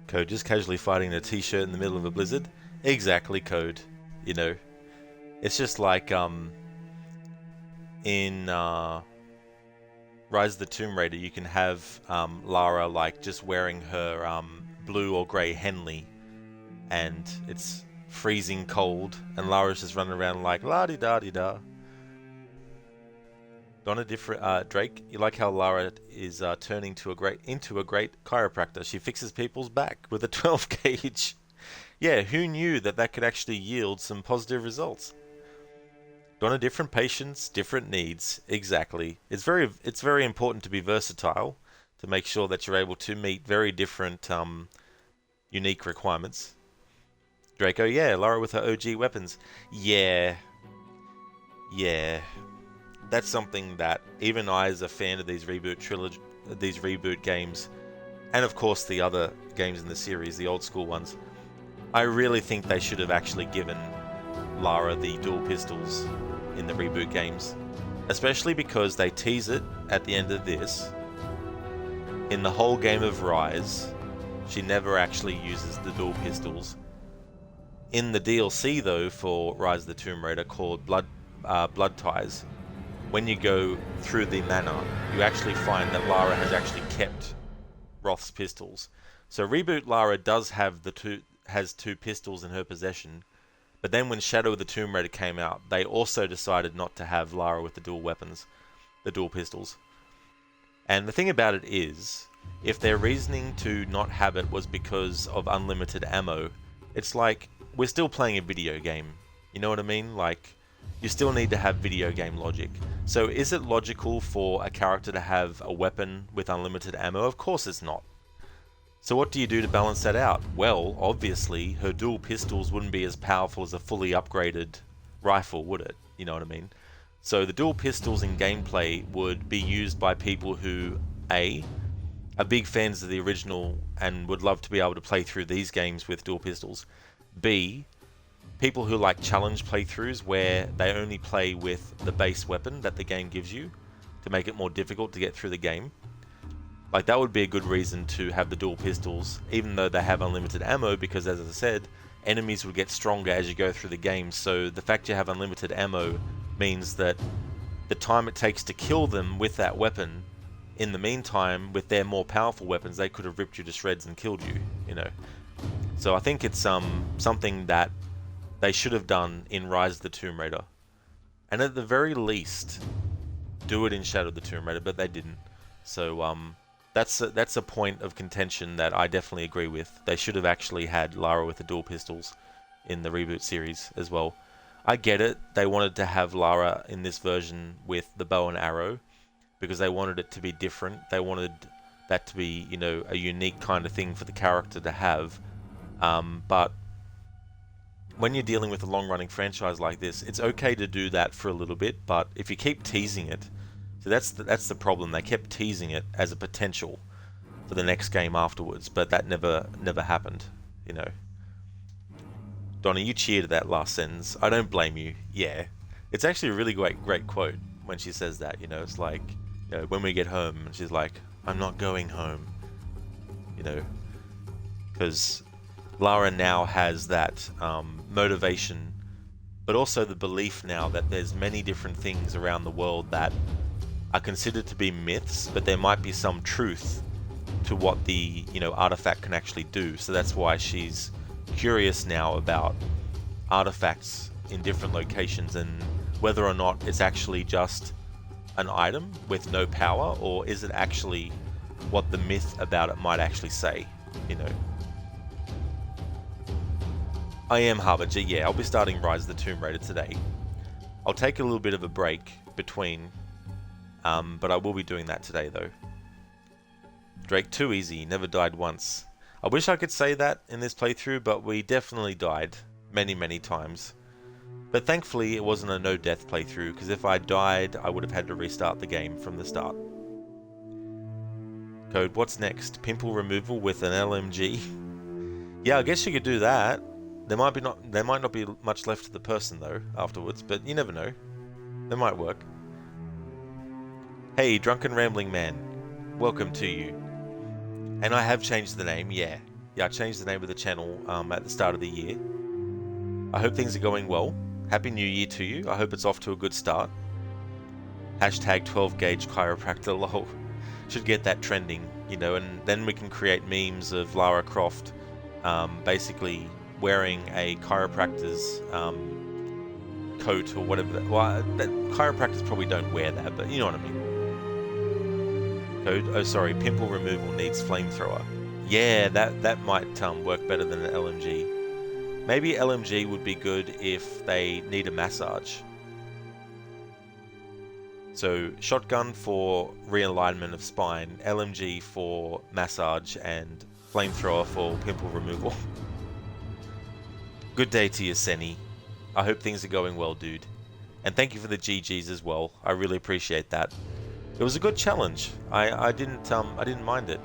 Code just casually fighting in a t-shirt in the middle of a blizzard. Exactly, Code. You know, it's just like in Rise of the Tomb Raider, you can have Lara like just wearing her blue or grey Henley, and it's freezing cold, and Lara's just running around like la-di-da-di-da. Donna Drake, you like how Lara is turning into a great chiropractor. She fixes people's back with a 12 gauge. Yeah, who knew that could actually yield some positive results? Donna, different patients, different needs. Exactly. It's very important to be versatile, to make sure that you're able to meet very different unique requirements. Draco, yeah, Lara with her OG weapons. Yeah. That's something that even I, as a fan of these reboot games, and of course the other games in the series, the old school ones, I really think they should have actually given Lara the dual pistols in the reboot games. Especially because they tease it at the end of this. In the whole game of Rise, she never actually uses the dual pistols. In the DLC though for Rise of the Tomb Raider called Blood Ties, when you go through the manor, you actually find that Lara has actually kept Roth's pistols. So reboot Lara does have has two pistols in her possession, but then when Shadow of the Tomb Raider came out, they also decided not to have Lara with the dual weapons, the dual pistols. And the thing about it is, if their reasoning to not have it was because of unlimited ammo, it's like, we're still playing a video game. You know what I mean? Like, you still need to have video game logic. So is it logical for a character to have a weapon with unlimited ammo? Of course it's not. So what do you do to balance that out? Well, obviously, her dual pistols wouldn't be as powerful as a fully upgraded rifle, would it? You know what I mean? So the dual pistols in gameplay would be used by people who, A, are big fans of the original and would love to be able to play through these games with dual pistols. B, people who like challenge playthroughs where they only play with the base weapon that the game gives you to make it more difficult to get through the game. Like, that would be a good reason to have the dual pistols, even though they have unlimited ammo, because as I said, enemies would get stronger as you go through the game. So the fact you have unlimited ammo means that the time it takes to kill them with that weapon, in the meantime, with their more powerful weapons, they could have ripped you to shreds and killed you, you know. So I think it's something that they should have done in Rise of the Tomb Raider. And at the very least, do it in Shadow of the Tomb Raider, but they didn't. So that's a point of contention that I definitely agree with. They should have actually had Lara with the dual pistols in the reboot series as well. I get it, they wanted to have Lara in this version with the bow and arrow, because they wanted it to be different. They wanted that to be, you know, a unique kind of thing for the character to have. But when you're dealing with a long-running franchise like this, it's okay to do that for a little bit, but if you keep teasing it, so that's the problem. They kept teasing it as a potential for the next game afterwards, but that never happened, you know. Donnie, you cheered that last sentence. I don't blame you. Yeah, it's actually a really great quote when she says that. You know, it's like, you know, when we get home, and she's like, "I'm not going home," you know, because Lara now has that motivation, but also the belief now that there's many different things around the world that are considered to be myths, but there might be some truth to what the, you know, artifact can actually do. So that's why she's curious now about artifacts in different locations and whether or not it's actually just an item with no power, or is it actually what the myth about it might actually say, you know. I am Harbinger, yeah, I'll be starting Rise of the Tomb Raider today. I'll take a little bit of a break between, but I will be doing that today though. Drake, too easy, never died once. I wish I could say that in this playthrough, but we definitely died many times. But thankfully it wasn't a no-death playthrough, because if I died, I would have had to restart the game from the start. Code, what's next? Pimple removal with an LMG? Yeah, I guess you could do that. There might not be much left of the person though afterwards, but you never know. That might work. Hey, Drunken Rambling Man. Welcome to you. And I have changed the name, yeah. Yeah, I changed the name of the channel at the start of the year. I hope things are going well. Happy New Year to you. I hope it's off to a good start. Hashtag 12 gauge chiropractor lol. Should get that trending, you know, and then we can create memes of Lara Croft basically wearing a chiropractor's coat or whatever. Well, chiropractors probably don't wear that, but you know what I mean. Code, oh sorry, pimple removal needs flamethrower. Yeah, that might work better than an LMG. Maybe LMG would be good if they need a massage. So shotgun for realignment of spine, LMG for massage, and flamethrower for pimple removal. Good day to you, Senny. I hope things are going well, dude. And thank you for the GGs as well. I really appreciate that. It was a good challenge. I didn't mind it.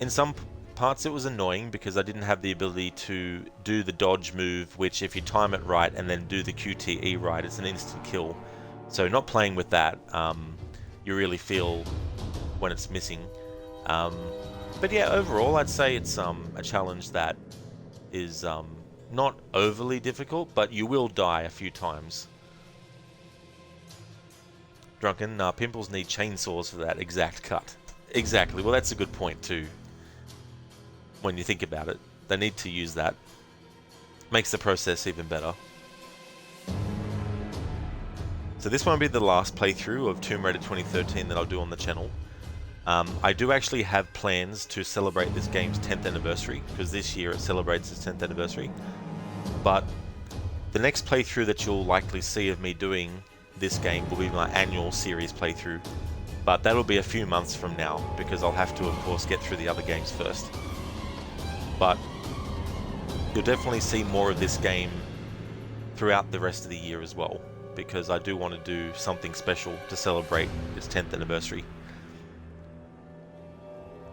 In some parts it was annoying because I didn't have the ability to do the dodge move, which if you time it right and then do the QTE right, it's an instant kill. So not playing with that, you really feel when it's missing. But yeah, overall I'd say it's a challenge that is not overly difficult, but you will die a few times. Drunken, pimples need chainsaws for that exact cut. Exactly, well that's a good point too. When you think about it, they need to use that. Makes the process even better. So this won't be the last playthrough of Tomb Raider 2013 that I'll do on the channel. I do actually have plans to celebrate this game's 10th anniversary, because this year it celebrates its 10th anniversary. But the next playthrough that you'll likely see of me doing this game will be my annual series playthrough. But that'll be a few months from now, because I'll have to, of course, get through the other games first. But you'll definitely see more of this game throughout the rest of the year as well, because I do want to do something special to celebrate its 10th anniversary.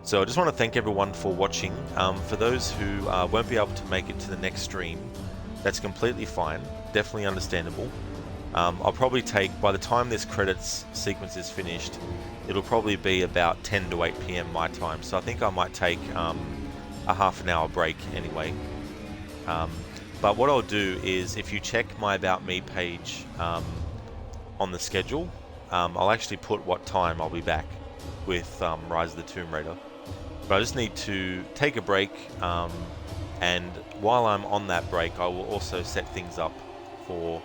So I just want to thank everyone for watching. For those who won't be able to make it to the next stream, that's completely fine, definitely understandable. I'll probably take, by the time this credits sequence is finished, it'll probably be about 10 to 8 PM my time, so I think I might take a half an hour break anyway. But what I'll do is, if you check my About Me page on the schedule, I'll actually put what time I'll be back with Rise of the Tomb Raider. But I just need to take a break, and while I'm on that break I will also set things up for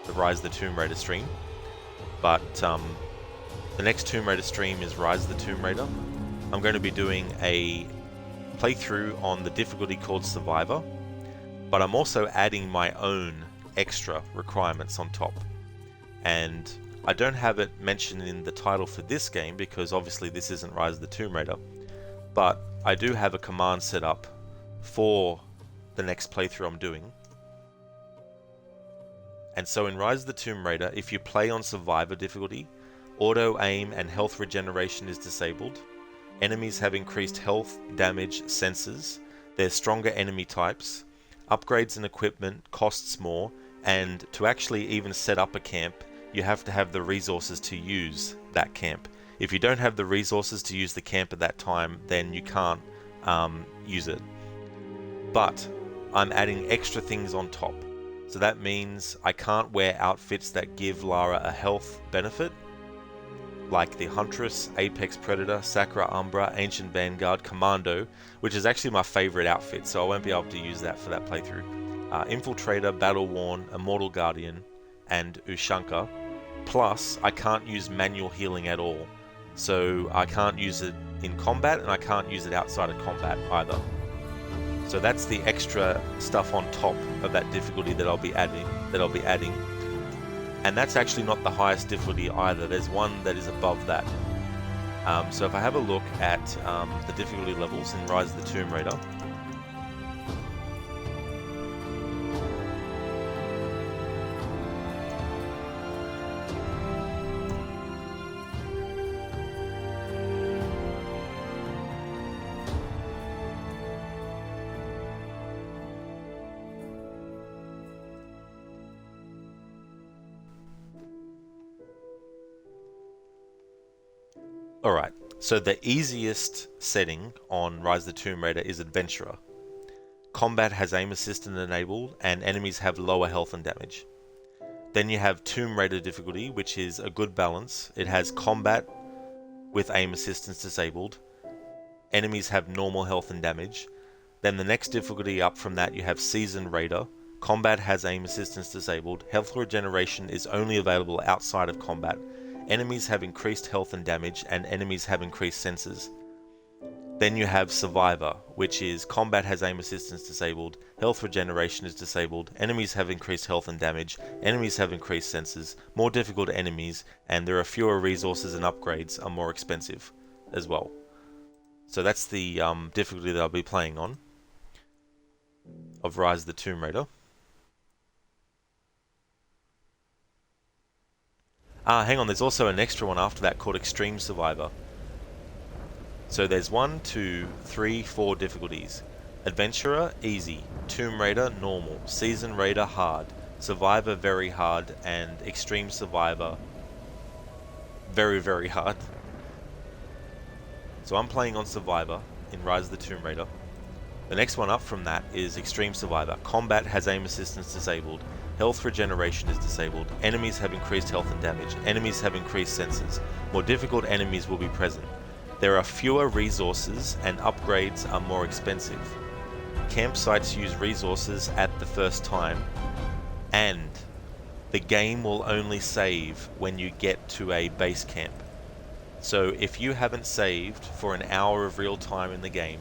the Rise of the Tomb Raider stream. But the next Tomb Raider stream is Rise of the Tomb Raider. I'm going to be doing a playthrough on the difficulty called Survivor, but I'm also adding my own extra requirements on top. And I don't have it mentioned in the title for this game because obviously this isn't Rise of the Tomb Raider, but I do have a command set up for the next playthrough I'm doing. And so in Rise of the Tomb Raider, if you play on Survivor difficulty, auto aim and health regeneration is disabled. Enemies have increased health, damage, senses. There's stronger enemy types. Upgrades and equipment costs more, and to actually even set up a camp, you have to have the resources to use that camp. If you don't have the resources to use the camp at that time, then you can't use it. But I'm adding extra things on top. So that means I can't wear outfits that give Lara a health benefit, like the Huntress, Apex Predator, Sakura Umbra, Ancient Vanguard, Commando, which is actually my favorite outfit, so I won't be able to use that for that playthrough. Infiltrator, Battle Worn, Immortal Guardian, and Ushanka. Plus, I can't use manual healing at all. So I can't use it in combat, and I can't use it outside of combat either. So that's the extra stuff on top of that difficulty that I'll be adding. And that's actually not the highest difficulty either. There's one that is above that. So if I have a look at the difficulty levels in Rise of the Tomb Raider, alright, so the easiest setting on Rise of the Tomb Raider is Adventurer. Combat has aim assistant enabled, and enemies have lower health and damage. Then you have Tomb Raider difficulty, which is a good balance. It has combat with aim assistance disabled. Enemies have normal health and damage. Then the next difficulty up from that you have Seasoned Raider. Combat has aim assistance disabled. Health regeneration is only available outside of combat. Enemies have increased health and damage, and enemies have increased senses. Then you have Survivor, which is combat has aim assistance disabled, health regeneration is disabled, enemies have increased health and damage, enemies have increased senses, more difficult enemies, and there are fewer resources and upgrades are more expensive as well. So that's the difficulty that I'll be playing on of Rise of the Tomb Raider. Hang on, there's also an extra one after that called Extreme Survivor. So there's 1, 2, 3, 4 difficulties. Adventurer, easy. Tomb Raider, normal. Season Raider, hard. Survivor, very hard. And Extreme Survivor, very, very hard. So I'm playing on Survivor in Rise of the Tomb Raider. The next one up from that is Extreme Survivor. Combat has aim assistance disabled. Health regeneration is disabled. Enemies have increased health and damage. Enemies have increased senses. More difficult enemies will be present. There are fewer resources and upgrades are more expensive. Campsites use resources at the first time, and the game will only save when you get to a base camp. So if you haven't saved for an hour of real time in the game,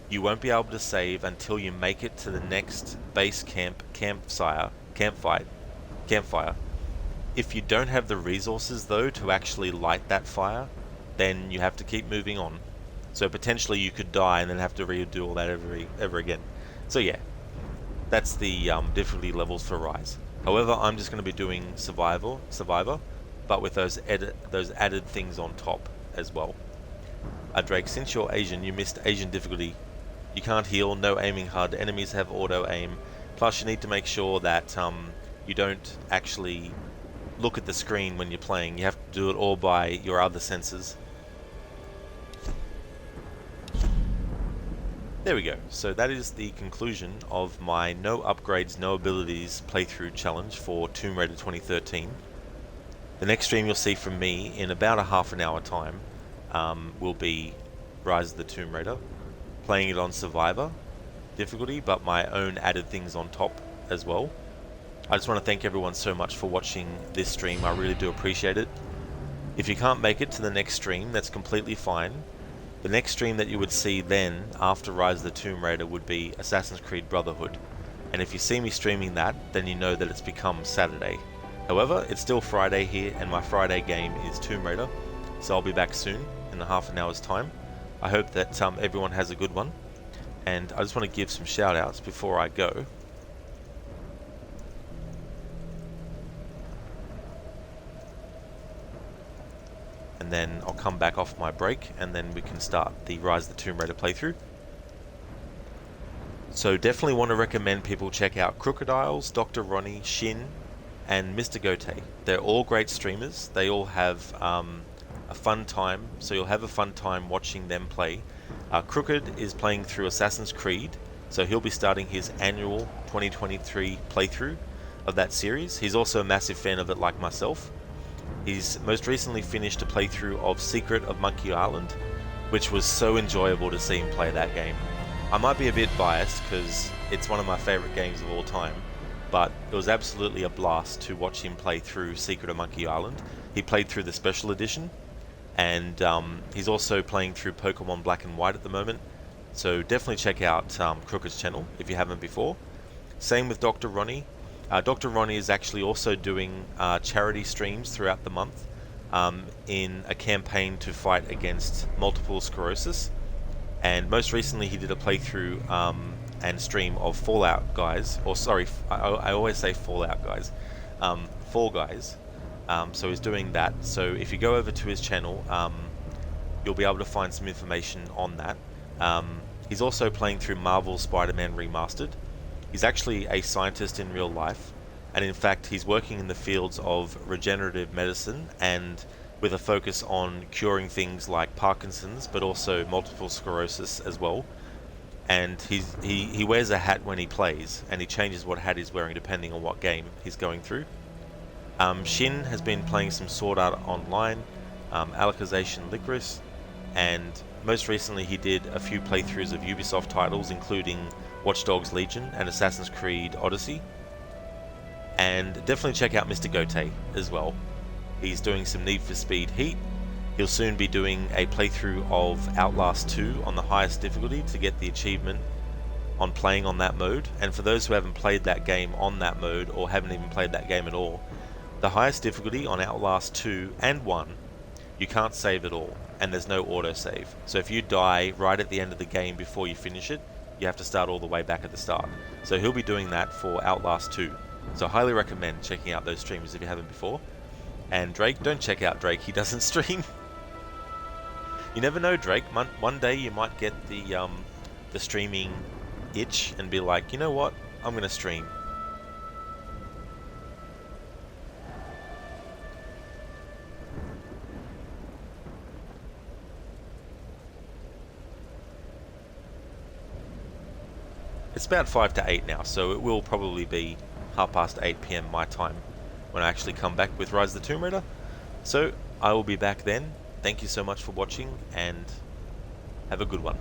you won't be able to save until you make it to the next base campfire. If you don't have the resources though to actually light that fire, then you have to keep moving on. So potentially you could die and then have to redo all that ever again. So yeah, that's the difficulty levels for Rise. However, I'm just going to be doing Survivor, but with those added things on top as well. Drake, since you're Asian, you missed Asian difficulty. You can't heal, no aiming HUD, enemies have auto aim. Plus you need to make sure that you don't actually look at the screen when you're playing. You have to do it all by your other senses. There we go. So that is the conclusion of my no upgrades, no abilities playthrough challenge for Tomb Raider 2013. The next stream you'll see from me in about a half an hour time will be Rise of the Tomb Raider, playing it on Survivor difficulty, but my own added things on top as well. I just want to thank everyone so much for watching this stream. I really do appreciate it. If you can't make it to the next stream, that's completely fine. The next stream that you would see then, after Rise of the Tomb Raider, would be Assassin's Creed Brotherhood. And if you see me streaming that, then you know that it's become Saturday. However, it's still Friday here, and my Friday game is Tomb Raider. So I'll be back soon, in a half an hour's time. I hope that everyone has a good one. And I just want to give some shout outs before I go. And then I'll come back off my break, and then we can start the Rise of the Tomb Raider playthrough. So definitely want to recommend people check out Crocodiles, Dr. Ronnie, Shin, and Mr. Gote. They're all great streamers. They all have a fun time, so you'll have a fun time watching them play. Crooked is playing through Assassin's Creed, so he'll be starting his annual 2023 playthrough of that series. He's also a massive fan of it like myself. He's most recently finished a playthrough of Secret of Monkey Island, which was so enjoyable to see him play that game. I might be a bit biased because it's one of my favourite games of all time, but it was absolutely a blast to watch him play through Secret of Monkey Island. He played through the special edition, and he's also playing through Pokemon Black and White at the moment, so definitely check out Crooked's channel if you haven't before. Same with Dr. Ronnie. Dr. Ronnie is actually also doing charity streams throughout the month in a campaign to fight against multiple sclerosis. And most recently he did a playthrough and stream of Fallout Guys, or sorry, I always say Fallout Guys, Fall Guys. So he's doing that. So if you go over to his channel, you'll be able to find some information on that. He's also playing through Marvel's Spider-Man Remastered. He's actually a scientist in real life, and in fact he's working in the fields of regenerative medicine and with a focus on curing things like Parkinson's, but also multiple sclerosis as well. And he wears a hat when he plays, and he changes what hat he's wearing depending on what game he's going through. Shin has been playing some Sword Art Online, Alicization Licorice, and most recently he did a few playthroughs of Ubisoft titles, including Watch Dogs Legion and Assassin's Creed Odyssey. And definitely check out Mr. Gote as well. He's doing some Need for Speed Heat, He'll soon be doing a playthrough of Outlast 2 on the highest difficulty to get the achievement on playing on that mode. And for those who haven't played that game on that mode, or haven't even played that game at all, the highest difficulty on Outlast 2 and 1, you can't save at all, and there's no autosave. So if you die right at the end of the game before you finish it, you have to start all the way back at the start. So he'll be doing that for Outlast 2. So I highly recommend checking out those streams if you haven't before. And Drake, don't check out Drake, he doesn't stream. You never know, Drake. One day you might get the streaming itch and be like, you know what, I'm gonna stream. It's about 5 to 8 now, so it will probably be 8:30 PM my time when I actually come back with Rise of the Tomb Raider. So I will be back then. Thank you so much for watching, and have a good one.